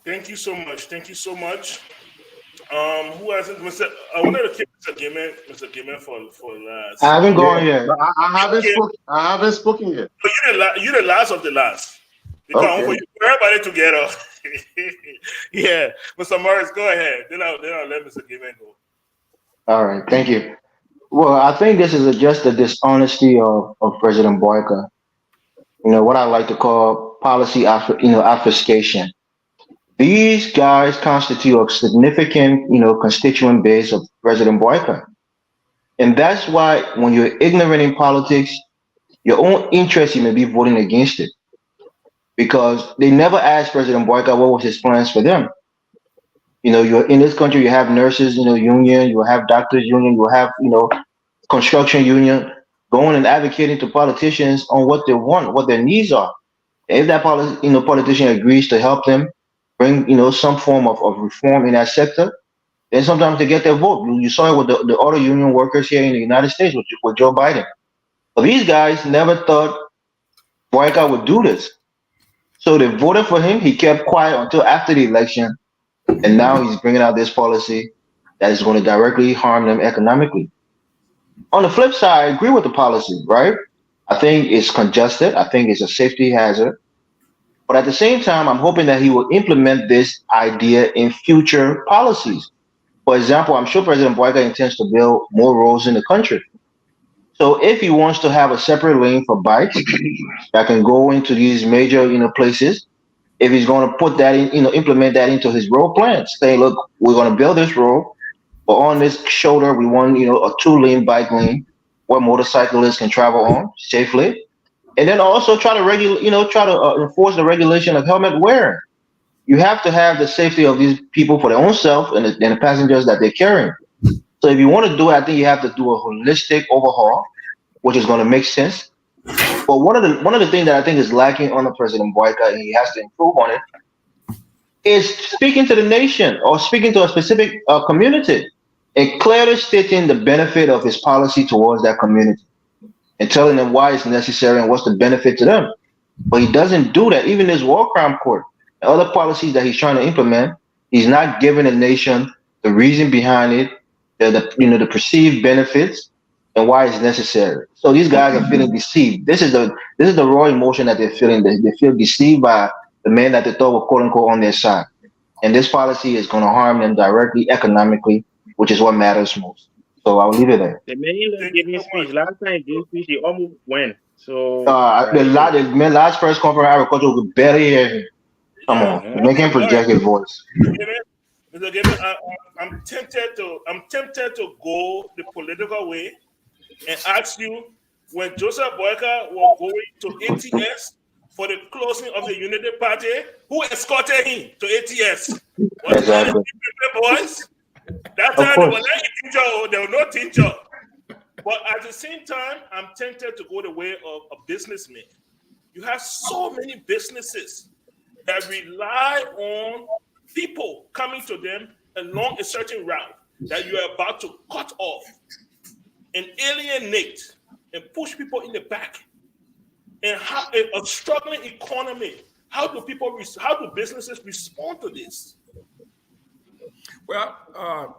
Thank you so much. Who has it? I wanted to keep Mr. Gimmer for last. I haven't gone yet. I haven't spoken yet. You're the last of the last. Okay. For everybody together. Yeah, Mr. Morris, go ahead. Then I'll let Mr. Gimmer go. All right, thank you. Well, I think this is just the dishonesty of President Boyka. You know, what I like to call policy obfuscation. These guys constitute a significant, constituent base of President Boyka. And that's why when you're ignorant in politics, your own interest, you may be voting against it. Because they never asked President Boyka what was his plans for them. You're in this country, you have nurses, union, you have doctors union, you have, construction union, going and advocating to politicians on what they want, what their needs are. If that politician agrees to help them bring, some form of reform in that sector, then sometimes they get their vote. You saw it with the auto union workers here in the United States with Joe Biden. But these guys never thought Boyka would do this. So they voted for him. He kept quiet until after the election. And now he's bringing out this policy that is going to directly harm them economically. On the flip side, I agree with the policy, right? I think it's congested. I think it's a safety hazard. But at the same time, I'm hoping that he will implement this idea in future policies. For example, I'm sure President Boyka intends to build more roads in the country. So if he wants to have a separate lane for bikes that can go into these major, places, if he's going to put that in, implement that into his road plans, saying, look, we're going to build this road, but on this shoulder, we want, a 2-lane bike lane where motorcyclists can travel on safely. And then also try to enforce the regulation of helmet wearing. You have to have the safety of these people for their own self and the passengers that they're carrying. So if you want to do it, I think you have to do a holistic overhaul, which is going to make sense. But one of the things that I think is lacking on the President Boyka, and he has to improve on it, is speaking to the nation or speaking to a specific community and clearly stating the benefit of his policy towards that community. and telling them why it's necessary and what's the benefit to them. But he doesn't do that. Even this war crime court and other policies that he's trying to implement, he's not giving the nation the reason behind it, the perceived benefits and why it's necessary. So these guys are feeling deceived. This is the raw emotion that they're feeling. They feel deceived by the man that they thought were quote unquote on their side. And this policy is going to harm them directly economically, which is what matters most. So I'll leave it there. The man that gave me a speech last time, he gave a speech, he almost went. So The last press conference agriculture could barely hear him. Come on, make him project his voice. Mr. Gibbon, I'm tempted to go the political way and ask you, when Joseph Boyka was going to ATS for the closing of the Unity Party, who escorted him to ATS? Exactly. Boys? That time they were not a teacher, there was no teacher. But at the same time, I'm tempted to go the way of a businessman. You have so many businesses that rely on people coming to them along a certain route that you are about to cut off and alienate and push people in the back. And how a struggling economy, how do businesses respond to this? Well,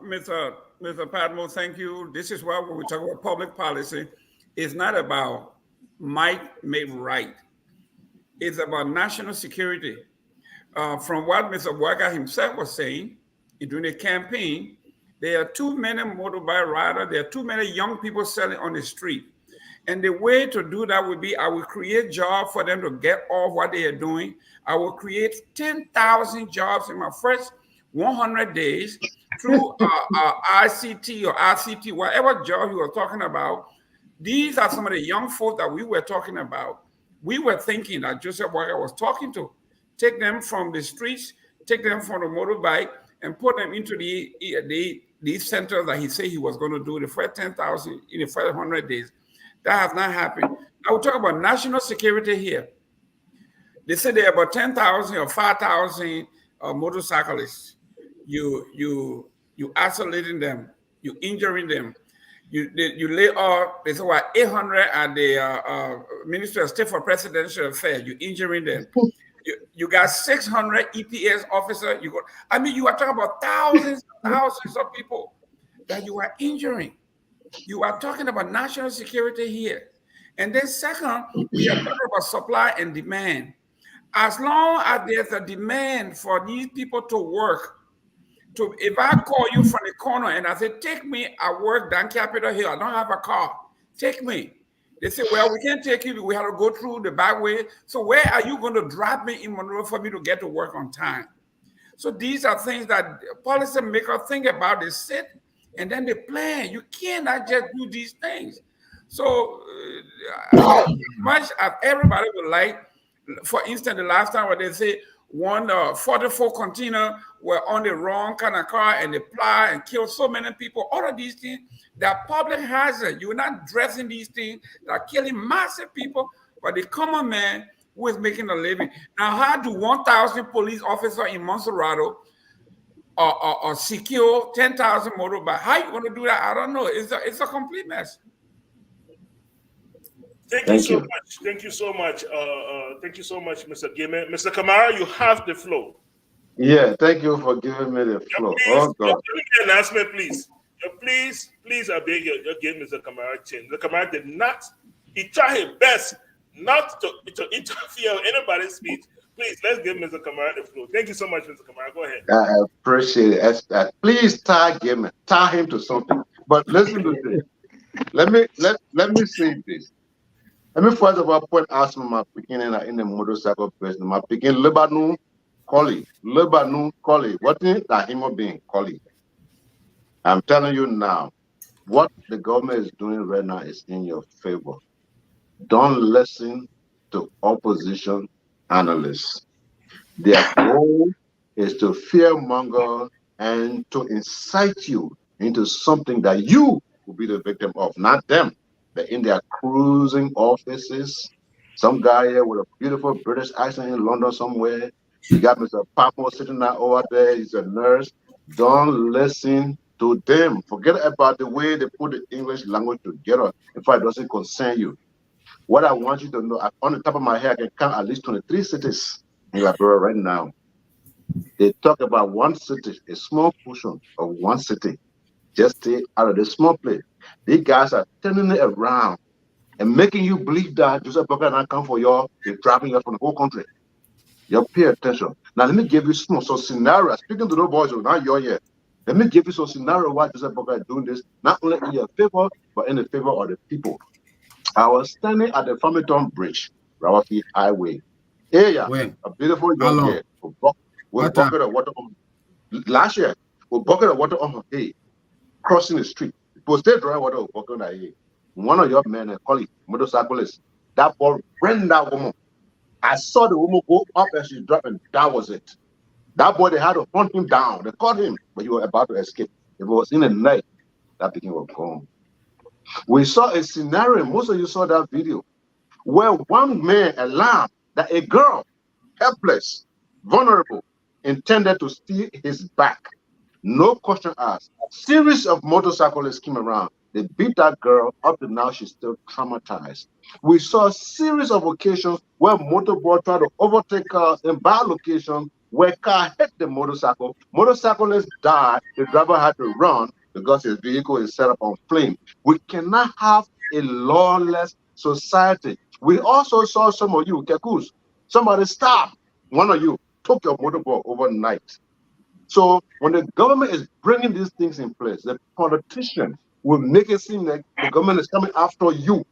Mr. Padmo, thank you. This is why when we talk about public policy, it's not about might made right. It's about national security. From what Mr. Boyka himself was saying during the campaign, there are too many motorbike riders, there are too many young people selling on the street. And the way to do that would be I will create jobs for them to get off what they are doing. I will create 10,000 jobs in my first 100 days through ICT or RCT, whatever job you were talking about. These are some of the young folk that we were talking about. We were thinking that Joseph Boyka was talking to. Take them from the streets, take them from the motorbike, and put them into these centers that he said he was going to do the first 10,000 in the first 100 days. That has not happened. I will talk about national security here. They say there are about 10,000 or 5,000 motorcyclists. You isolating them, you injuring them. You lay off. There's about 800 at the Ministry of State for Presidential Affairs. You injuring them. You got 600 EPS officers. You are talking about thousands of people that you are injuring. You are talking about national security here. And then second, we are talking about supply and demand. As long as there's a demand for these people to work, if I call you from the corner and I say, take me, I work down Capitol Hill, I don't have a car, take me. They say, well, we can't take you, we have to go through the back way. So where are you going to drop me in Monroe for me to get to work on time? So these are things that policymakers think about. They sit and then they plan. You cannot just do these things. So as much as everybody would like, for instance, the last time where they say one 44 container were on the wrong kind of car and they fly and kill so many people. All of these things, they're public hazard. You're not dressing these things that are killing massive people, but the common man who is making a living. Now, how do 1,000 police officers in Monserrato or secure 10,000 motorbikes? How you going to do that? I don't know. It's a complete mess. Thank you so much. Thank you so much. Thank you so much, Mr. Gimel. Mr. Kamara, you have the floor. Yeah, thank you for giving me the floor. Oh, God. An announcement, please. Please, I beg you, give Mr. Kamara a chance. Mr. Kamara did not, he tried his best not to interfere with anybody's speech. Please, let's give Mr. Kamara the floor. Thank you so much, Mr. Kamara. Go ahead. I appreciate it. Please tie him to something. But listen to this. Let me say this. Let me first of all point out some of my beginning in the motorcycle business. My beginning, Lebanon colleague. What is a human being colleague? I'm telling you now, what the government is doing right now is in your favor. Don't listen to opposition analysts. Their goal is to fearmonger and to incite you into something that you will be the victim of, not them. They're in their cruising offices. Some guy here with a beautiful British accent in London somewhere. You got Mr. Papo sitting over there. He's a nurse. Don't listen to them. Forget about the way they put the English language together. In fact, it doesn't concern you. What I want you to know, on the top of my head, I can count at least 23 cities in Liberia right now. They talk about one city, a small portion of one city. Just stay out of the small place. These guys are turning it around and making you believe that Joseph Boca not come for you. They're driving you from the whole country. You pay attention. Now let me give you some scenario. Speaking to those boys, now you're here. Let me give you some scenario why Joseph Boca is doing this, not only in your favor, but in the favor of the people. I was standing at the Farmington Bridge, Rawafi Highway. Area, When? a beautiful How young long? girl with a What time? bucket of water on last year, with a bucket of water on her head, crossing the street. It was still dry water with bucket on her head. One of your men, a colleague, motorcyclist, that ball ran that woman. I saw the woman go up and she dropped, and that was it. That boy, they had to hunt him down. They caught him, but he was about to escape. If it was in the night, that thing was gone. We saw a scenario, most of you saw that video, where one man alarmed that a girl, helpless, vulnerable, intended to steal his back. No question asked. Series of motorcyclists came around. They beat that girl. Up to now, she's still traumatized. We saw a series of occasions where motorboys tried to overtake cars in bad locations where car hit the motorcycle. Motorcyclists died. The driver had to run because his vehicle is set up on flame. We cannot have a lawless society. We also saw some of you, Kekus, somebody stopped one of you, took your motorboat overnight. So when the government is bringing these things in place, the politician will make it seem like the government is coming after you.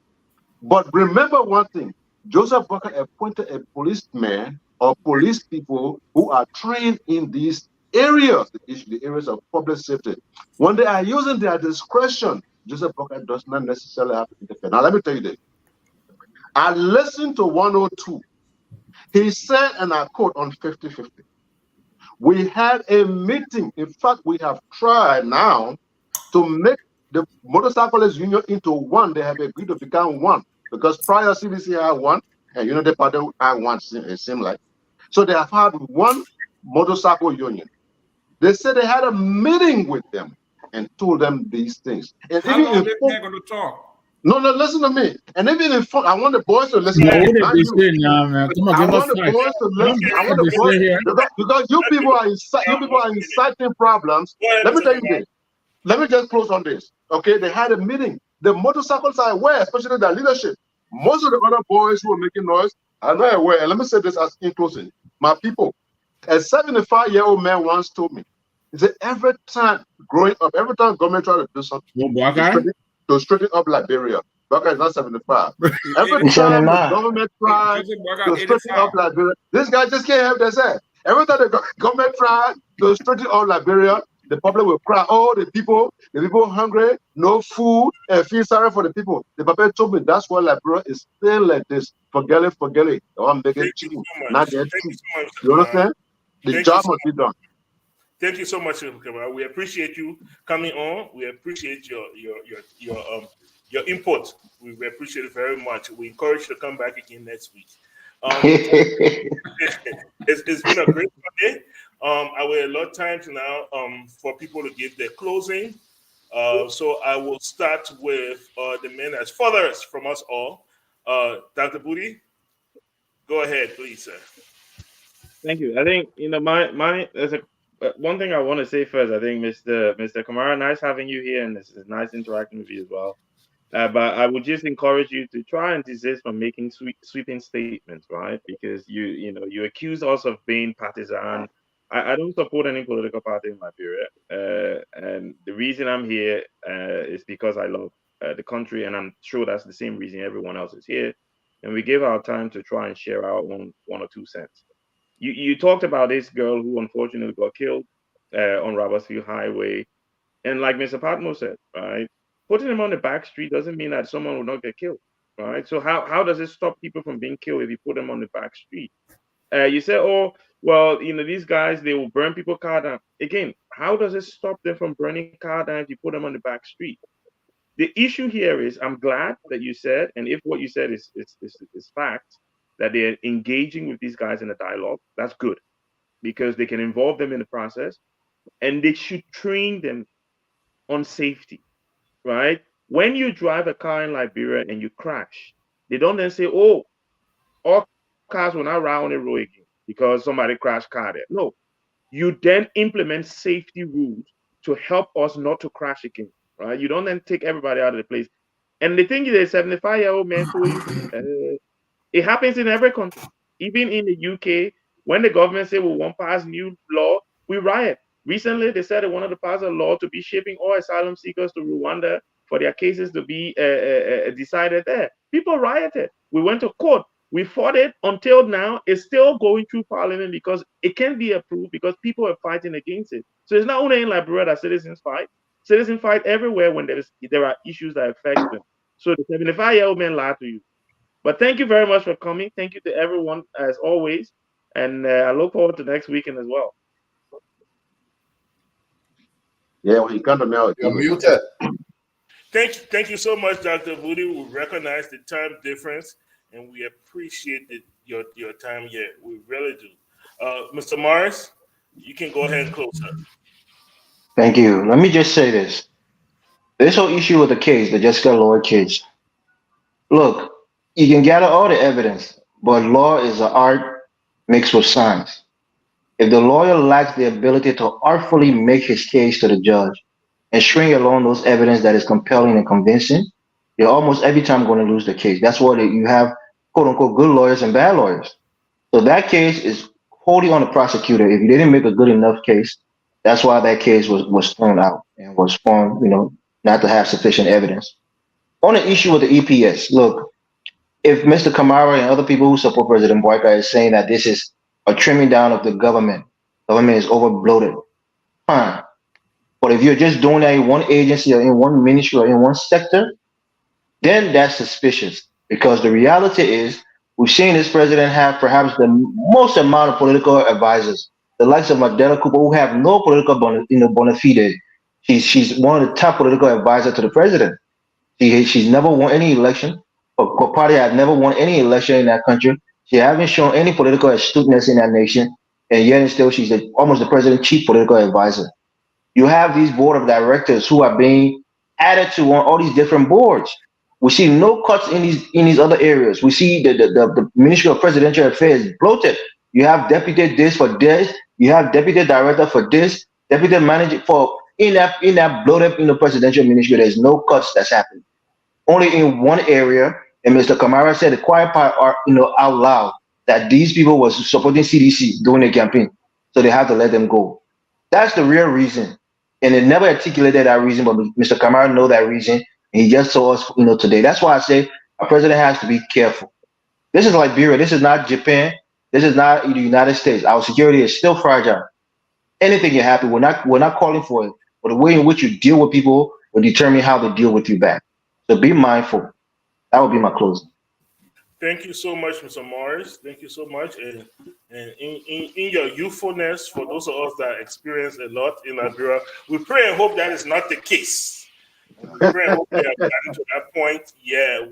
But remember one thing, Joseph Boca appointed a policeman or police people who are trained in these areas, the areas of public safety. When they are using their discretion, Joseph Boca does not necessarily have to interfere. Now let me tell you this. I listened to 102. He said, and I quote on 50-50. We had a meeting. In fact, we have tried now to make the Motorcyclists Union into one. They have agreed to become one because prior CBC had one and United Party had one, it seemed like. So they have had one motorcycle union. They said they had a meeting with them and told them these things. And How long they going to talk? No, listen to me. And even in I want the boys to listen. No, we Not be you. saying now, man. Come on, I give us want the facts. boys to listen. I want the boys because you people are inciting problems. Let me tell you this. Let me just close on this. Okay, they had a meeting. The motorcycles are aware, especially their leadership. Most of the other boys who are making noise are not aware. And let me say this as in closing. My people, a 75-year-old man once told me, he said, every time growing up, every time government try to do something to straighten up Liberia, Baka is not 75. Every time the government tries to straighten up Liberia, this guy just can't help themselves. Every time the government tries to straighten up Liberia, the public will cry, oh, the people hungry, no food, and feel sorry for the people. The Papa told me that's why Liberia is still like this. Forget it. The one making cheap, not get cheap. You understand? The job must be done. Thank you so much, Kamara. We appreciate you coming on. We appreciate your input. We appreciate it very much. We encourage you to come back again next week. It's been a great day. I will allot time to now for people to give their closing. So I will start with the man as furthest from us all. Dr. Booty, go ahead, please, sir. Thank you. I think my there's one thing I want to say first. I think Mr. Kamara, nice having you here, and it's nice interacting with you as well. But I would just encourage you to try and desist from making sweeping statements, right? Because you accuse us of being partisan. I don't support any political party in Liberia, and the reason I'm here is because I love the country, and I'm sure that's the same reason everyone else is here. And we give our time to try and share our own 1 or 2 cents. You talked about this girl who unfortunately got killed on Robertsfield Highway, and like Mr. Patmo said, right, putting them on the back street doesn't mean that someone will not get killed, right? So how does it stop people from being killed if you put them on the back street? You say, oh, well, these guys, they will burn people's car down. Again, how does it stop them from burning car down if you put them on the back street? The issue here is, I'm glad that you said, and if what you said is fact, that they're engaging with these guys in a dialogue, that's good, because they can involve them in the process, and they should train them on safety, right? When you drive a car in Liberia and you crash, They don't then say, oh, all cars will not ride on the road again because somebody crashed car there. No, you then implement safety rules to help us not to crash again, right? You don't then take everybody out of the place. And the thing is, a 75-year-old man told you, it happens in every country. Even in the UK, when the government say we won't pass new law, we riot. Recently, they said they wanted to pass a law to be shipping all asylum seekers to Rwanda for their cases to be decided there. People rioted. We went to court. We fought it until now. It's still going through parliament because it can be approved because people are fighting against it. So it's not only in Liberia that citizens fight. Citizens fight everywhere when there are issues that affect them. So the 75-year-old man lied to you. But thank you very much for coming. Thank you to everyone as always. And I look forward to next weekend as well. Yeah, when you come to me, You're muted. Thank you so much, Dr. Woody. We recognize the time difference and we appreciate your time here. We really do. Mr. Morris, you can go ahead and close up. Thank you. Let me just say this. This whole issue with the case, the Jessica Lloyd case. Look, you can gather all the evidence, but law is an art mixed with science. If the lawyer lacks the ability to artfully make his case to the judge and string along those evidence that is compelling and convincing, you're almost every time going to lose the case. That's why you have quote unquote good lawyers and bad lawyers. So that case is wholly on the prosecutor. If you didn't make a good enough case, that's why that case was thrown out and was found, not to have sufficient evidence. On the issue with the EPS, look, if Mr. Kamara and other people who support President Boyka is saying that this is a trimming down of the government is overbloated, fine. But if you're just doing that in one agency or in one ministry or in one sector, then that's suspicious. Because the reality is, we've seen this president have perhaps the most amount of political advisors, the likes of Adela Cooper, who have no political bona fide. She's one of the top political advisors to the president. She's never won any election. Her party has never won any election in that country. She hasn't shown any political astuteness in that nation, and yet and still she's almost the president's chief political advisor. You have these board of directors who are being added to on all these different boards. We see no cuts in these other areas. We see the Ministry of Presidential Affairs bloated. You have deputy this for this. You have deputy director for this. Deputy manager for in that bloated presidential ministry. There's no cuts that's happening. Only in one area, and Mr. Kamara said the quiet part out loud that these people was supporting CDC during the campaign, so they have to let them go. That's the real reason, and they never articulated that reason. But Mr. Kamara know that reason, and he just told us, today. That's why I say a president has to be careful. This is Liberia. This is not Japan. This is not the United States. Our security is still fragile. Anything can happen. We're not calling for it, but the way in which you deal with people will determine how they deal with you back. So be mindful. That would be my closing. Thank you so much, Mr. Morris. Thank you so much. And in your youthfulness, for those of us that experience a lot in Liberia, we pray and hope that is not the case. We pray and hope we have gotten to that point,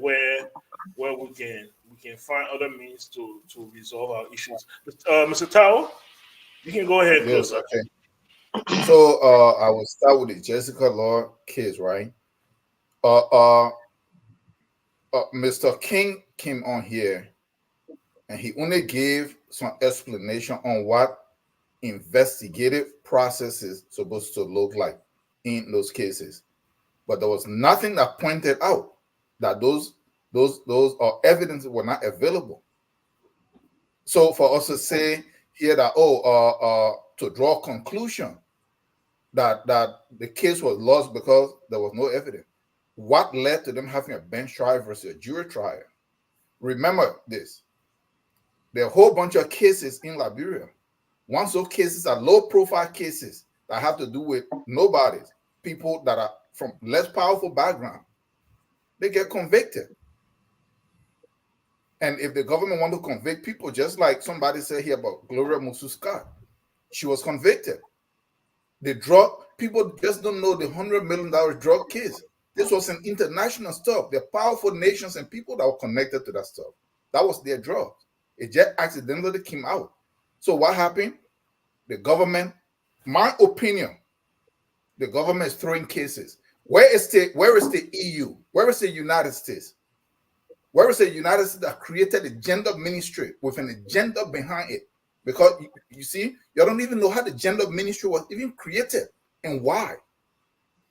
where we can find other means to resolve our issues. Mr. Tao, you can go ahead. Yes, okay. So I will start with the Jessica Lloyd case, right? Mr. King came on here and he only gave some explanation on what investigative process is supposed to look like in those cases. But there was nothing that pointed out that those evidence were not available. So for us to say here that, to draw a conclusion that the case was lost because there was no evidence. What led to them having a bench trial versus a jury trial? Remember this. There are a whole bunch of cases in Liberia. Once those cases are low-profile cases that have to do with nobodies, people that are from less powerful background, they get convicted. And if the government want to convict people, just like somebody said here about Gloria Musu-Scott, she was convicted. The drug, people just don't know the $100 million drug case. This was an international stuff. They're powerful nations and people that were connected to that stuff. That was their drug. It just accidentally came out. So what happened? The government, my opinion, the government is throwing cases. Where is the EU? Where is the United States? Where is the United States that created a gender ministry with an agenda behind it? Because you see, you don't even know how the gender ministry was even created and why.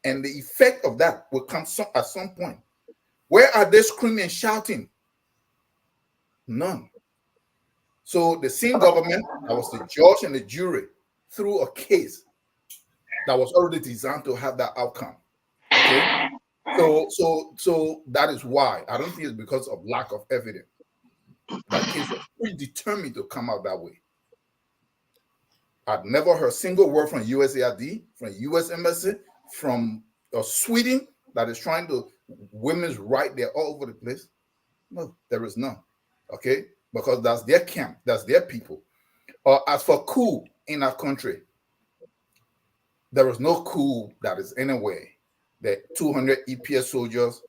And the effect of that will come at some point. Where are they screaming and shouting? None. So the same government that was the judge and the jury threw a case that was already designed to have that outcome. Okay. So that is why I don't think it's because of lack of evidence. That case was predetermined to come out that way. I've never heard a single word from USAID, from US Embassy, from Sweden that is trying to women's right there all over the place. No, there is none. Okay, because that's their camp, that's their people. As for coup in our country, there is no coup that is anywhere. The 200 EPS soldiers,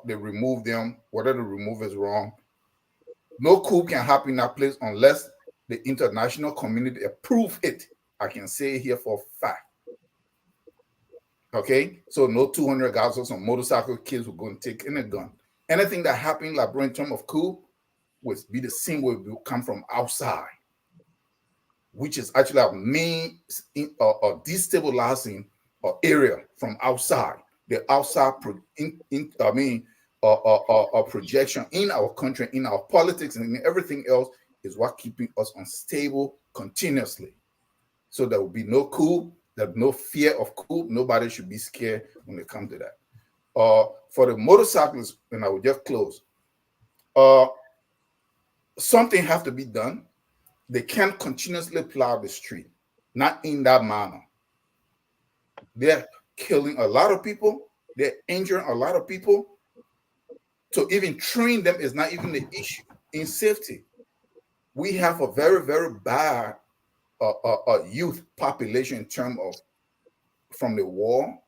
they remove them. Whether the remove is wrong, no coup can happen in that place unless the international community approve it. I can say here for a fact. Okay, so no 200 guys or some motorcycle kids will go and take in a gun. Anything that happened in Liberia in terms of coup would be the same way it will come from outside, which is actually a main destabilizing area from outside. The outside projection in our country, in our politics, and in everything else is what keeping us unstable continuously. So there will be no coup. There's no fear of coup. Nobody should be scared when it comes to that. For the motorcyclists, and I will just close. Something has to be done. They can't continuously plow the street, not in that manner. They're killing a lot of people. They're injuring a lot of people. So even train them is not even the issue in safety. We have a very, very bad youth population in terms of from the war.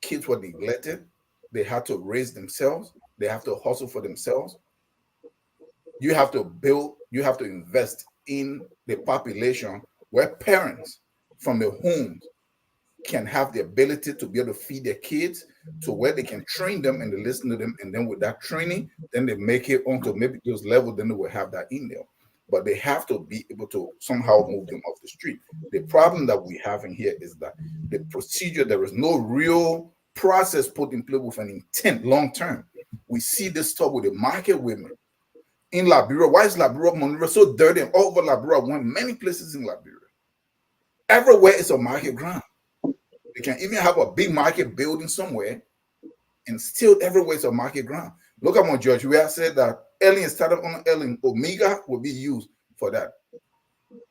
Kids were neglected. They had to raise themselves. They have to hustle for themselves. You have to build, you have to invest in the population where parents from the homes can have the ability to be able to feed their kids to where they can train them and they listen to them. And then with that training, then they make it onto maybe those levels, then they will have that in there. But they have to be able to somehow move them off the street. The problem that we have in here is that the procedure, there is no real process put in place with an intent long term. We see this stuff with the market women in Liberia. Why is Liberia Monrovia so dirty and all over Liberia? One many places in Liberia. Everywhere is a market ground. They can even have a big market building somewhere, and still everywhere is a market ground. Look at my judge. We have said that alien started on alien Omega will be used for that.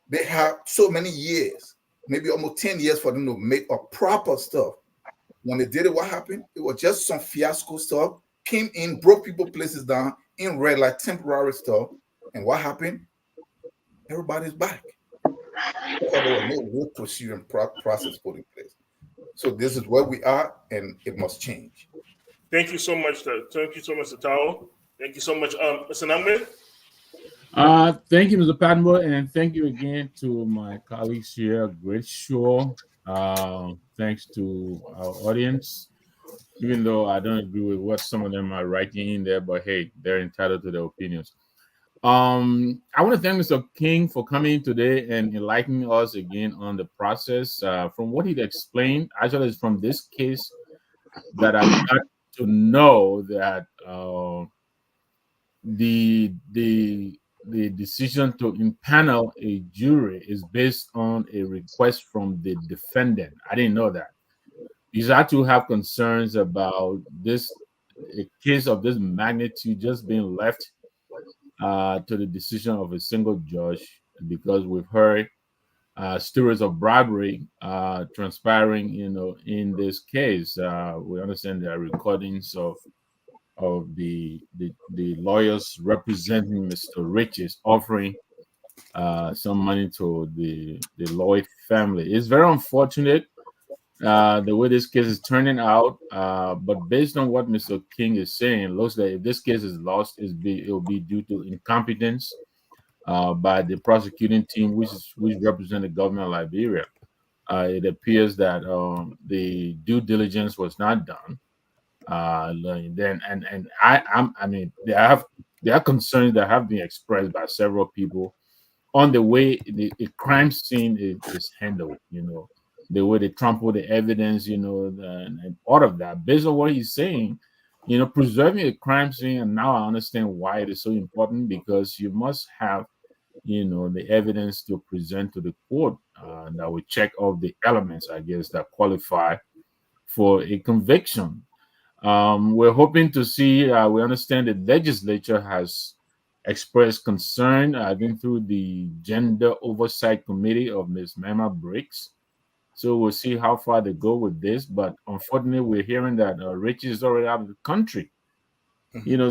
They have so many years, maybe almost 10 years for them to make a proper stuff. When they did it, what happened? It was just some fiasco stuff. Came in, broke people places down in red, like temporary stuff. And what happened? Everybody's back. Because there was no real procedure and process put in place. So this is where we are, and it must change. Thank you so much. Thank you so much, Tao. Thank you so much, Mr. Namwe. Thank you, Mr. Padmore, and thank you again to my colleagues here. Great show. Thanks to our audience. Even though I don't agree with what some of them are writing in there, but hey, they're entitled to their opinions. I want to thank Mr. King for coming today and enlightening us again on the process. From what he explained, actually, it's from this case that I got to know that the decision to impanel a jury is based on a request from the defendant. I didn't know that. You had to have concerns about this, a case of this magnitude just being left to the decision of a single judge, because we've heard stories of bribery transpiring, in this case. We understand there are recordings of the lawyers representing Mr. Riches offering some money to the Lloyd family. It's very unfortunate the way this case is turning out, but based on what Mr. King is saying, looks like if this case is lost, it will be due to incompetence by the prosecuting team, which represent the government of Liberia. It appears that the due diligence was not done. Then and I mean there are concerns that have been expressed by several people on the way the crime scene is handled. The way they trample the evidence. And all of that. Based on what he's saying, preserving a crime scene, and now I understand why it is so important, because you must have the evidence to present to the court that will check off the elements, I guess, that qualify for a conviction. We're hoping to see, we understand the legislature has expressed concern, I think, through the Gender Oversight Committee of Ms. Mema Briggs. So we'll see how far they go with this. But unfortunately, we're hearing that Richie is already out of the country.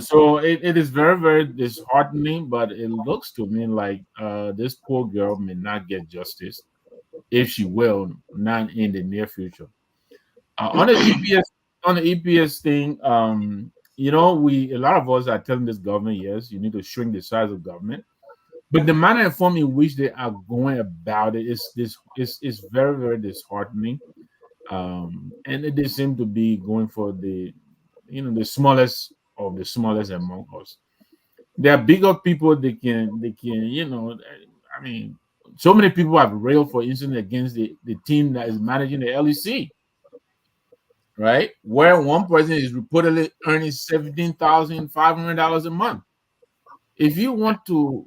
So it is very, very disheartening, but it looks to me like this poor girl may not get justice, if she will, not in the near future. On the EPS thing, a lot of us are telling this government, yes, you need to shrink the size of government, but the manner and form in which they are going about it is very, very disheartening. And they seem to be going for the smallest of the smallest among us. There are bigger people they can, I mean, so many people have railed, for instance, against the team that is managing the LEC, right? Where one person is reportedly earning $17,500 a month. If you want to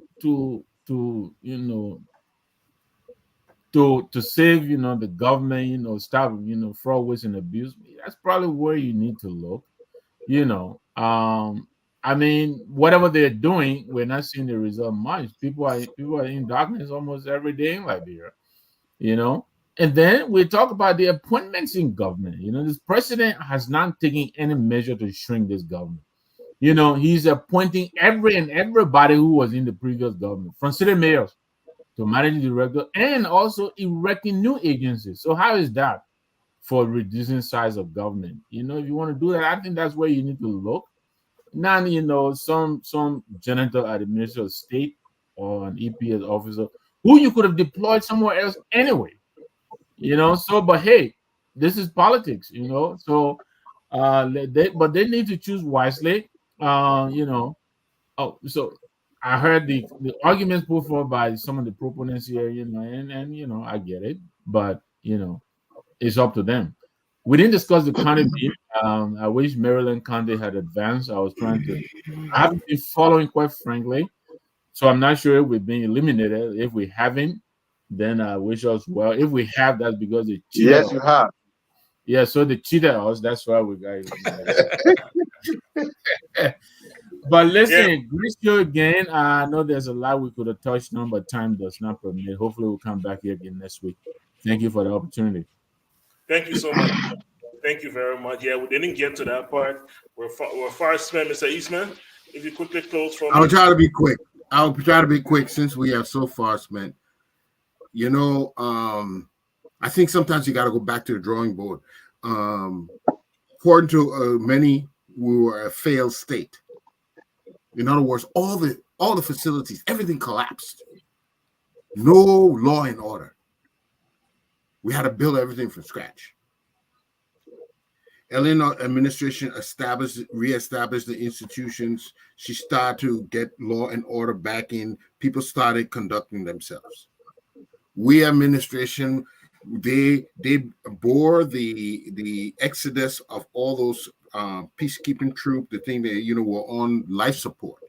save, the government, stop, fraud, waste, and abuse, that's probably where you need to look. I mean, whatever they're doing, we're not seeing the result much. People are in darkness almost every day in Liberia, And then we talk about the appointments in government. This president has not taken any measure to shrink this government. He's appointing everybody who was in the previous government, from city mayors to managing director, and also erecting new agencies. So how is that for reducing size of government? If you want to do that, I think that's where you need to look. Not, some janitor at the Ministry of State or an EPS officer who you could have deployed somewhere else anyway. But hey, this is politics, So but they need to choose wisely. So I heard the arguments put forward by some of the proponents here, and I get it, but it's up to them. We didn't discuss the county beat. I wish Maryland County had advanced. I haven't been following, quite frankly, so I'm not sure if we've been eliminated. If we haven't, then I wish us well. If we have, that's because they cheated. Yes, you have. Yeah, so they cheated us. That's why we got it. But listen, great show again. I know there's a lot we could have touched on, but time does not permit. Hopefully, we'll come back here again next week. Thank you for the opportunity. Thank you so much. Thank you very much. Yeah, we didn't get to that part. We're far spent, Mr. Eastman. If you quickly close for me. I'll try to be quick. Since we have so far spent. I think sometimes you got to go back to the drawing board. According to many, we were a failed state. In other words, all the facilities, everything collapsed. No law and order. We had to build everything from scratch. Eleanor administration reestablished the institutions. She started to get law and order back in. People started conducting themselves. We administration, they bore the exodus of all those peacekeeping troops, the thing that were on life support.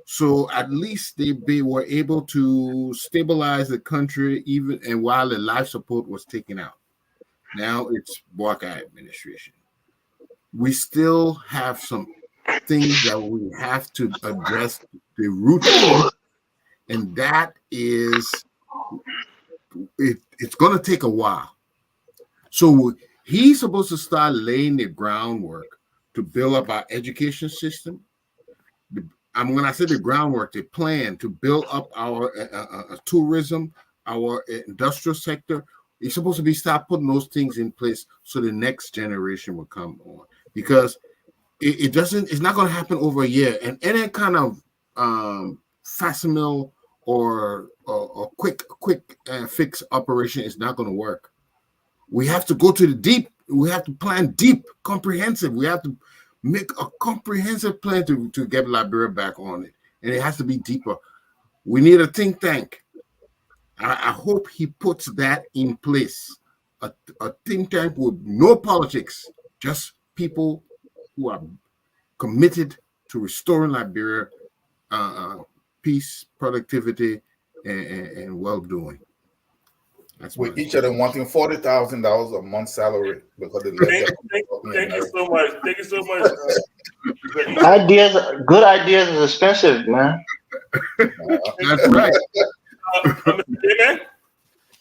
So at least they were able to stabilize the country even and while the life support was taken out. Now it's Buckeye administration. We still have some things that we have to address the root cause, and that is it's going to take a while. So he's supposed to start laying the groundwork to build up our education system. When I say the groundwork, the plan to build up our tourism, our industrial sector. He's supposed to start putting those things in place so the next generation will come on. Because it's not going to happen over a year. And any kind of facsimile or quick fix operation is not going to work. We have to go to the deep. We have to plan deep, comprehensive. We have to make a comprehensive plan to get Liberia back on it. And it has to be deeper. We need a think tank. I hope he puts that in place. A think tank with no politics, just people who are committed to restoring Liberia peace, productivity, and well-doing. That's with each of them wanting $40,000 a month salary because they Thank you so much. Thank you so much. Good ideas is expensive, man. That's right.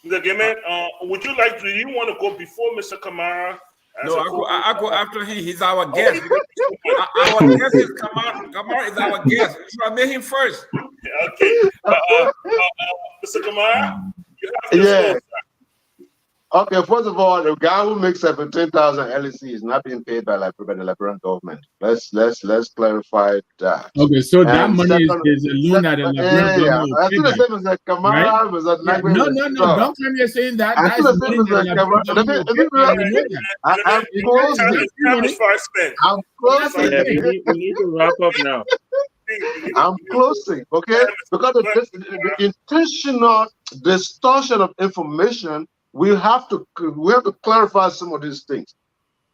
Mr. Gayman, would you like to? Do you want to go before Mr. Kamara? No, I go after him. He's our guest. Our guest is Kamara. Kamara is our guest. So I made him first. Okay. Mr. Kamara, you have to Yeah. Okay, first of all, the guy who makes 17,000 LEC is not being paid by the Liberian government. Let's clarify that. Okay, so that And money second, is a loan that the Liberian government I will see pay the back, same as Kamara was a right? No, don't come here saying that. I That's see the money same that as the Liberian government will pay back. We know that. I'm closing. I'm closing. Yeah, we need to wrap up now. I'm closing, okay? Because the intentional distortion of information, we have to clarify some of these things.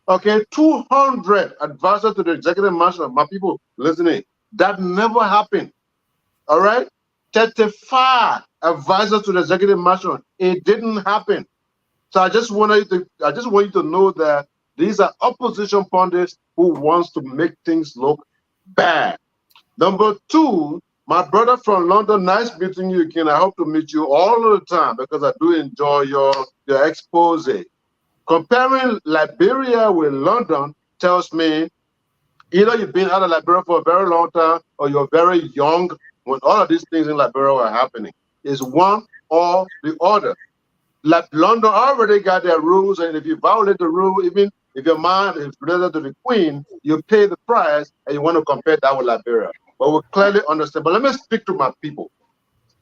Okay, 200 advisors to the executive management, my people listening, that never happened. All right, 35 advisors to the executive management, it didn't happen. So I just want you to know that these are opposition pundits who wants to make things look bad. Number two, my brother from London, nice meeting you again. I hope to meet you all of the time because I do enjoy your expose. Comparing Liberia with London tells me either you've been out of Liberia for a very long time or you're very young when all of these things in Liberia are happening. It's one or the other. Like London already got their rules, and if you violate the rule, even if your man is related to the Queen, you pay the price, and you want to compare that with Liberia. But we clearly understand. But let me speak to my people,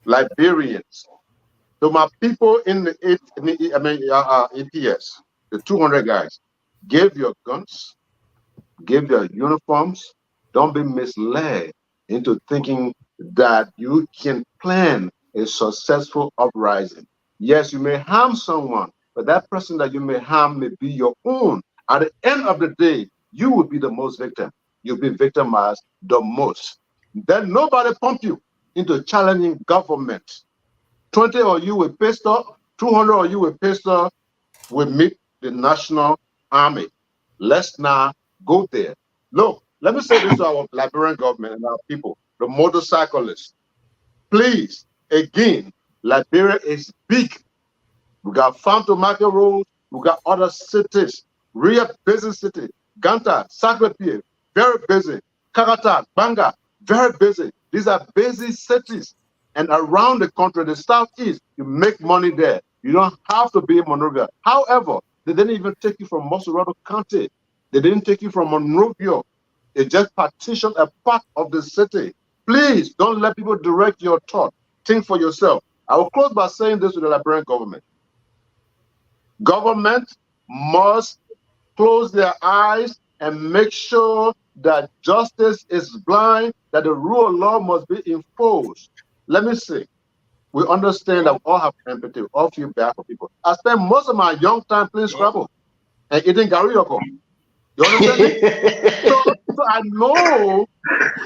Liberians, to my people in the EPS, the 200 guys. Give your guns, give your uniforms. Don't be misled into thinking that you can plan a successful uprising. Yes, you may harm someone, but that person that you may harm may be your own. At the end of the day, you will be the most victim. You'll be victimized the most. Then nobody pump you into challenging government. 20 of you with pistol, 200 of you with pistol will meet the National Army. Let's not go there. Look, let me say this to our Liberian government and our people, the motorcyclists. Please, again, Liberia is big. We got farm to market roads. We got other cities, real busy city. Ganta, Sacré-Pied, very busy. Kakata, Banga, very busy. These are busy cities. And around the country, the southeast, you make money there. You don't have to be in Monrovia. However, they didn't even take you from Mosorado County. They didn't take you from Monrovia. They just partitioned a part of the city. Please don't let people direct your thought. Think for yourself. I will close by saying this to the Liberian government. Government must close their eyes and make sure that justice is blind, that the rule of law must be enforced. Let me say, we understand that we all have empathy, we all feel bad for people. I spent most of my young time playing Scrabble and eating Gariyoko. You understand me? So I know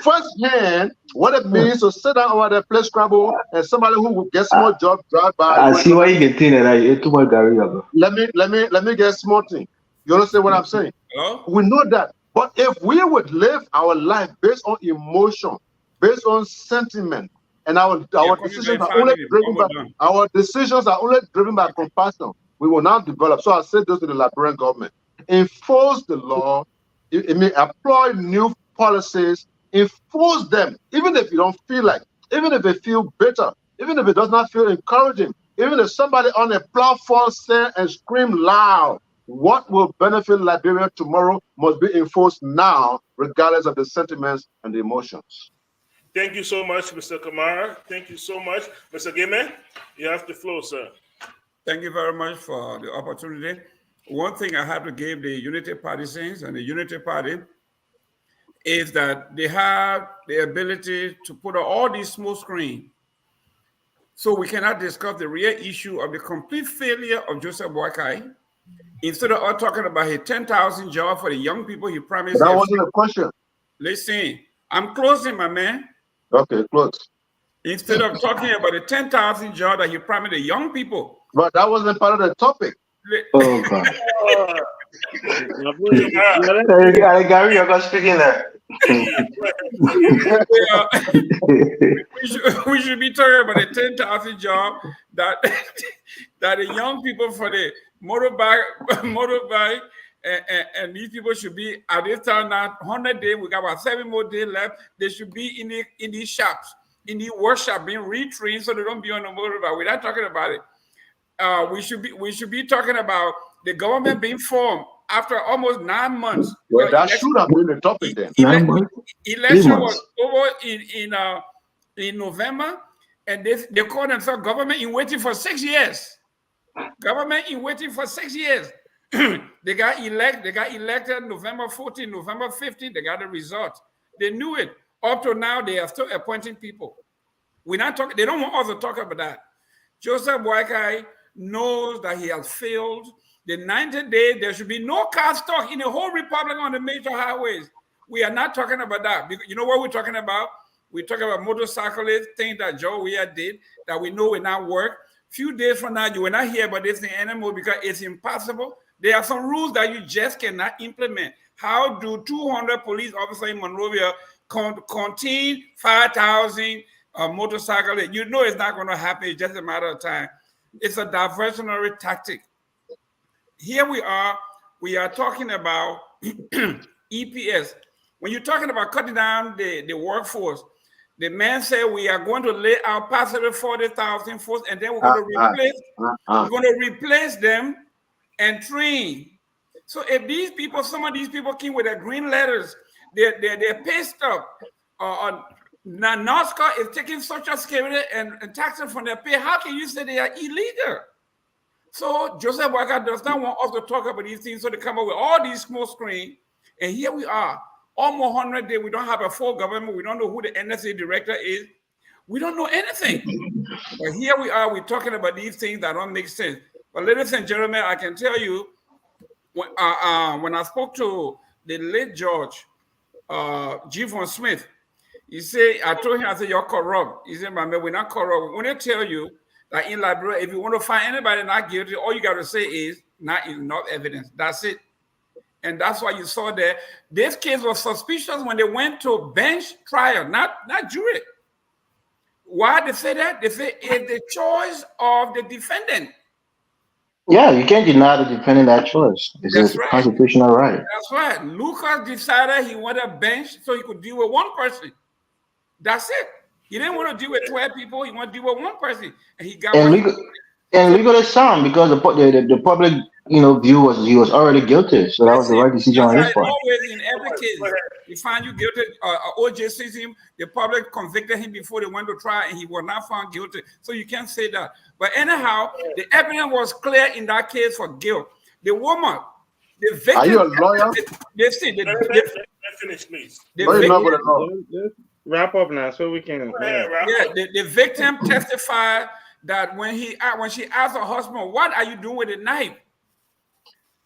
firsthand what it means to sit down over there, play Scrabble, and somebody who will get small job drive by. I see why you get thin and I ate too much Gariyoko. Let me get small thing. You understand what I'm saying? Hello? We know that. But if we would live our life based on emotion, based on sentiment, and our decisions are only driven by compassion, we will not develop. So I said this to the Liberian government. Enforce the law, employ new policies, enforce them, even if you don't feel like, even if it feels bitter, even if it does not feel encouraging, even if somebody on a platform say and scream loud, what will benefit Liberia tomorrow must be enforced now, regardless of the sentiments and the emotions. Thank you so much, Mr. Kamara. Thank you so much. Mr. Gayman, you have the floor, sir. Thank you very much for the opportunity. One thing I have to give the Unity Partisans and the Unity Party, is that they have the ability to put on all these small screens. So we cannot discuss the real issue of the complete failure of Joseph Boakai. Instead of us talking about his 10,000 jobs for the young people he promised. That wasn't a question. Listen, I'm closing, my man. Okay, close. Instead of talking about the 10,000 jobs that he promised the young people. But that wasn't part of the topic. Oh, God. Gary, you're going to speak in there. we should be talking about the 10,000 job that that the young people for the motorbike and these people should be at this time now 100 days. We got about 7 more days left. They should be in these shops, in the workshop, being retrained so they don't be on the motorbike. We're not talking about it. We should be talking about the government being formed after almost 9 months. Well, that should have been the topic then. Election was over in November, and they call themselves government in waiting for 6 years. Government in waiting for 6 years. They got elected November 14, November 15. They got the result. They knew it. Up to now, they are still appointing people. We're not talking. They don't want us to talk about that. Joseph Boakai knows that he has failed. The 90 days, there should be no car stock in the whole republic on the major highways. We are not talking about that. You know what we're talking about? We're talking about motorcyclists, things that Joe Weir did that we know will not work. Few days from now, you will not hear about this thing anymore because it's impossible. There are some rules that you just cannot implement. How do 200 police officers in Monrovia contain 5,000 motorcyclists? You know it's not going to happen. It's just a matter of time. It's a diversionary tactic. Here we are talking about EPS. When you're talking about cutting down the workforce, the man said we are going to lay out possibly 40,000 folks, and then we're going to replace them and train. So if these people, some of these people came with their green letters, they're pay stub. Now NASCAR is taking Social Security and taxing from their pay. How can you say they are illegal? So Joseph Boakai does not want us to talk about these things, so they come up with all these small screens. And here we are, almost 100 days. We don't have a full government. We don't know who the NSA director is. We don't know anything. But here we are, we're talking about these things that don't make sense. But ladies and gentlemen, I can tell you, when I spoke to the late George, G. Von Smith, I told him, I said, you're corrupt. He said, my man, we're not corrupt. We want to tell you that in Liberia, if you want to find anybody not guilty, all you got to say is not enough evidence. That's it. And that's why you saw that this case was suspicious when they went to bench trial, not jury. Why they say that? They say it's the choice of the defendant. Yeah, you can't deny the defendant that choice. It's a constitutional right. That's right. Lucas decided he wanted a bench so he could deal with one person. That's it. He didn't want to deal with 12 people. He wanted to deal with one person, and he got. And legally sound because the public, view was he was already guilty, so that was the right decision on his part. Always in every case, he find you guilty. OJ sees him. The public convicted him before they went to trial, and he was not found guilty. So you can't say that. But anyhow, the evidence was clear in that case for guilt. The woman, the victim. Are you a lawyer? Let's finish, please. Wrap up now, so we can. The victim testified that when she asked her husband, "What are you doing with the knife?"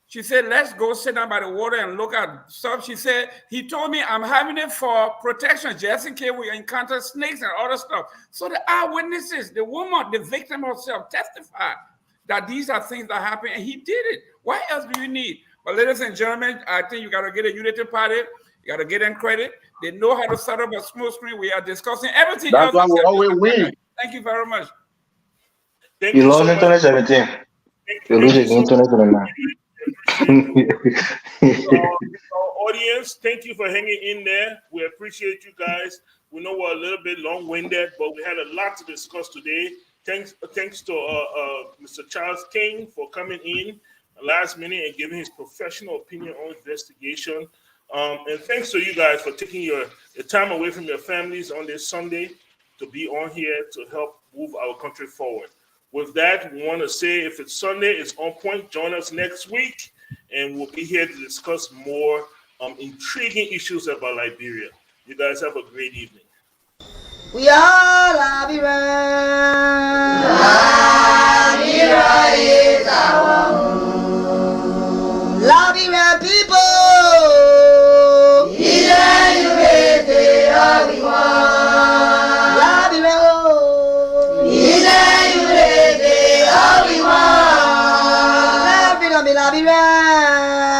She said, "Let's go sit down by the water and look at stuff." She said, "He told me I'm having it for protection, just in case we encounter snakes and other stuff." So the eyewitnesses, the woman, the victim herself, testified that these are things that happen, and he did it. What else do you need? But ladies and gentlemen, I think you got to get a unity party. You got to get them credit. They know how to set up a small screen. We are discussing everything. That's why we always win. Thank you very much. You lost internet 17. You lose it internet 9. Audience, thank you for hanging in there. We appreciate you guys. We know we're a little bit long-winded, but we had a lot to discuss today. Thanks to Mr. Charles King for coming in last minute and giving his professional opinion on investigation. And thanks to you guys for taking your time away from your families on this Sunday to be on here to help move our country forward. With that, we want to say if it's Sunday, it's on point. Join us next week, and we'll be here to discuss more intriguing issues about Liberia. You guys have a great evening. We are Liberia. Liberia is our home. Liberia people. Liberia.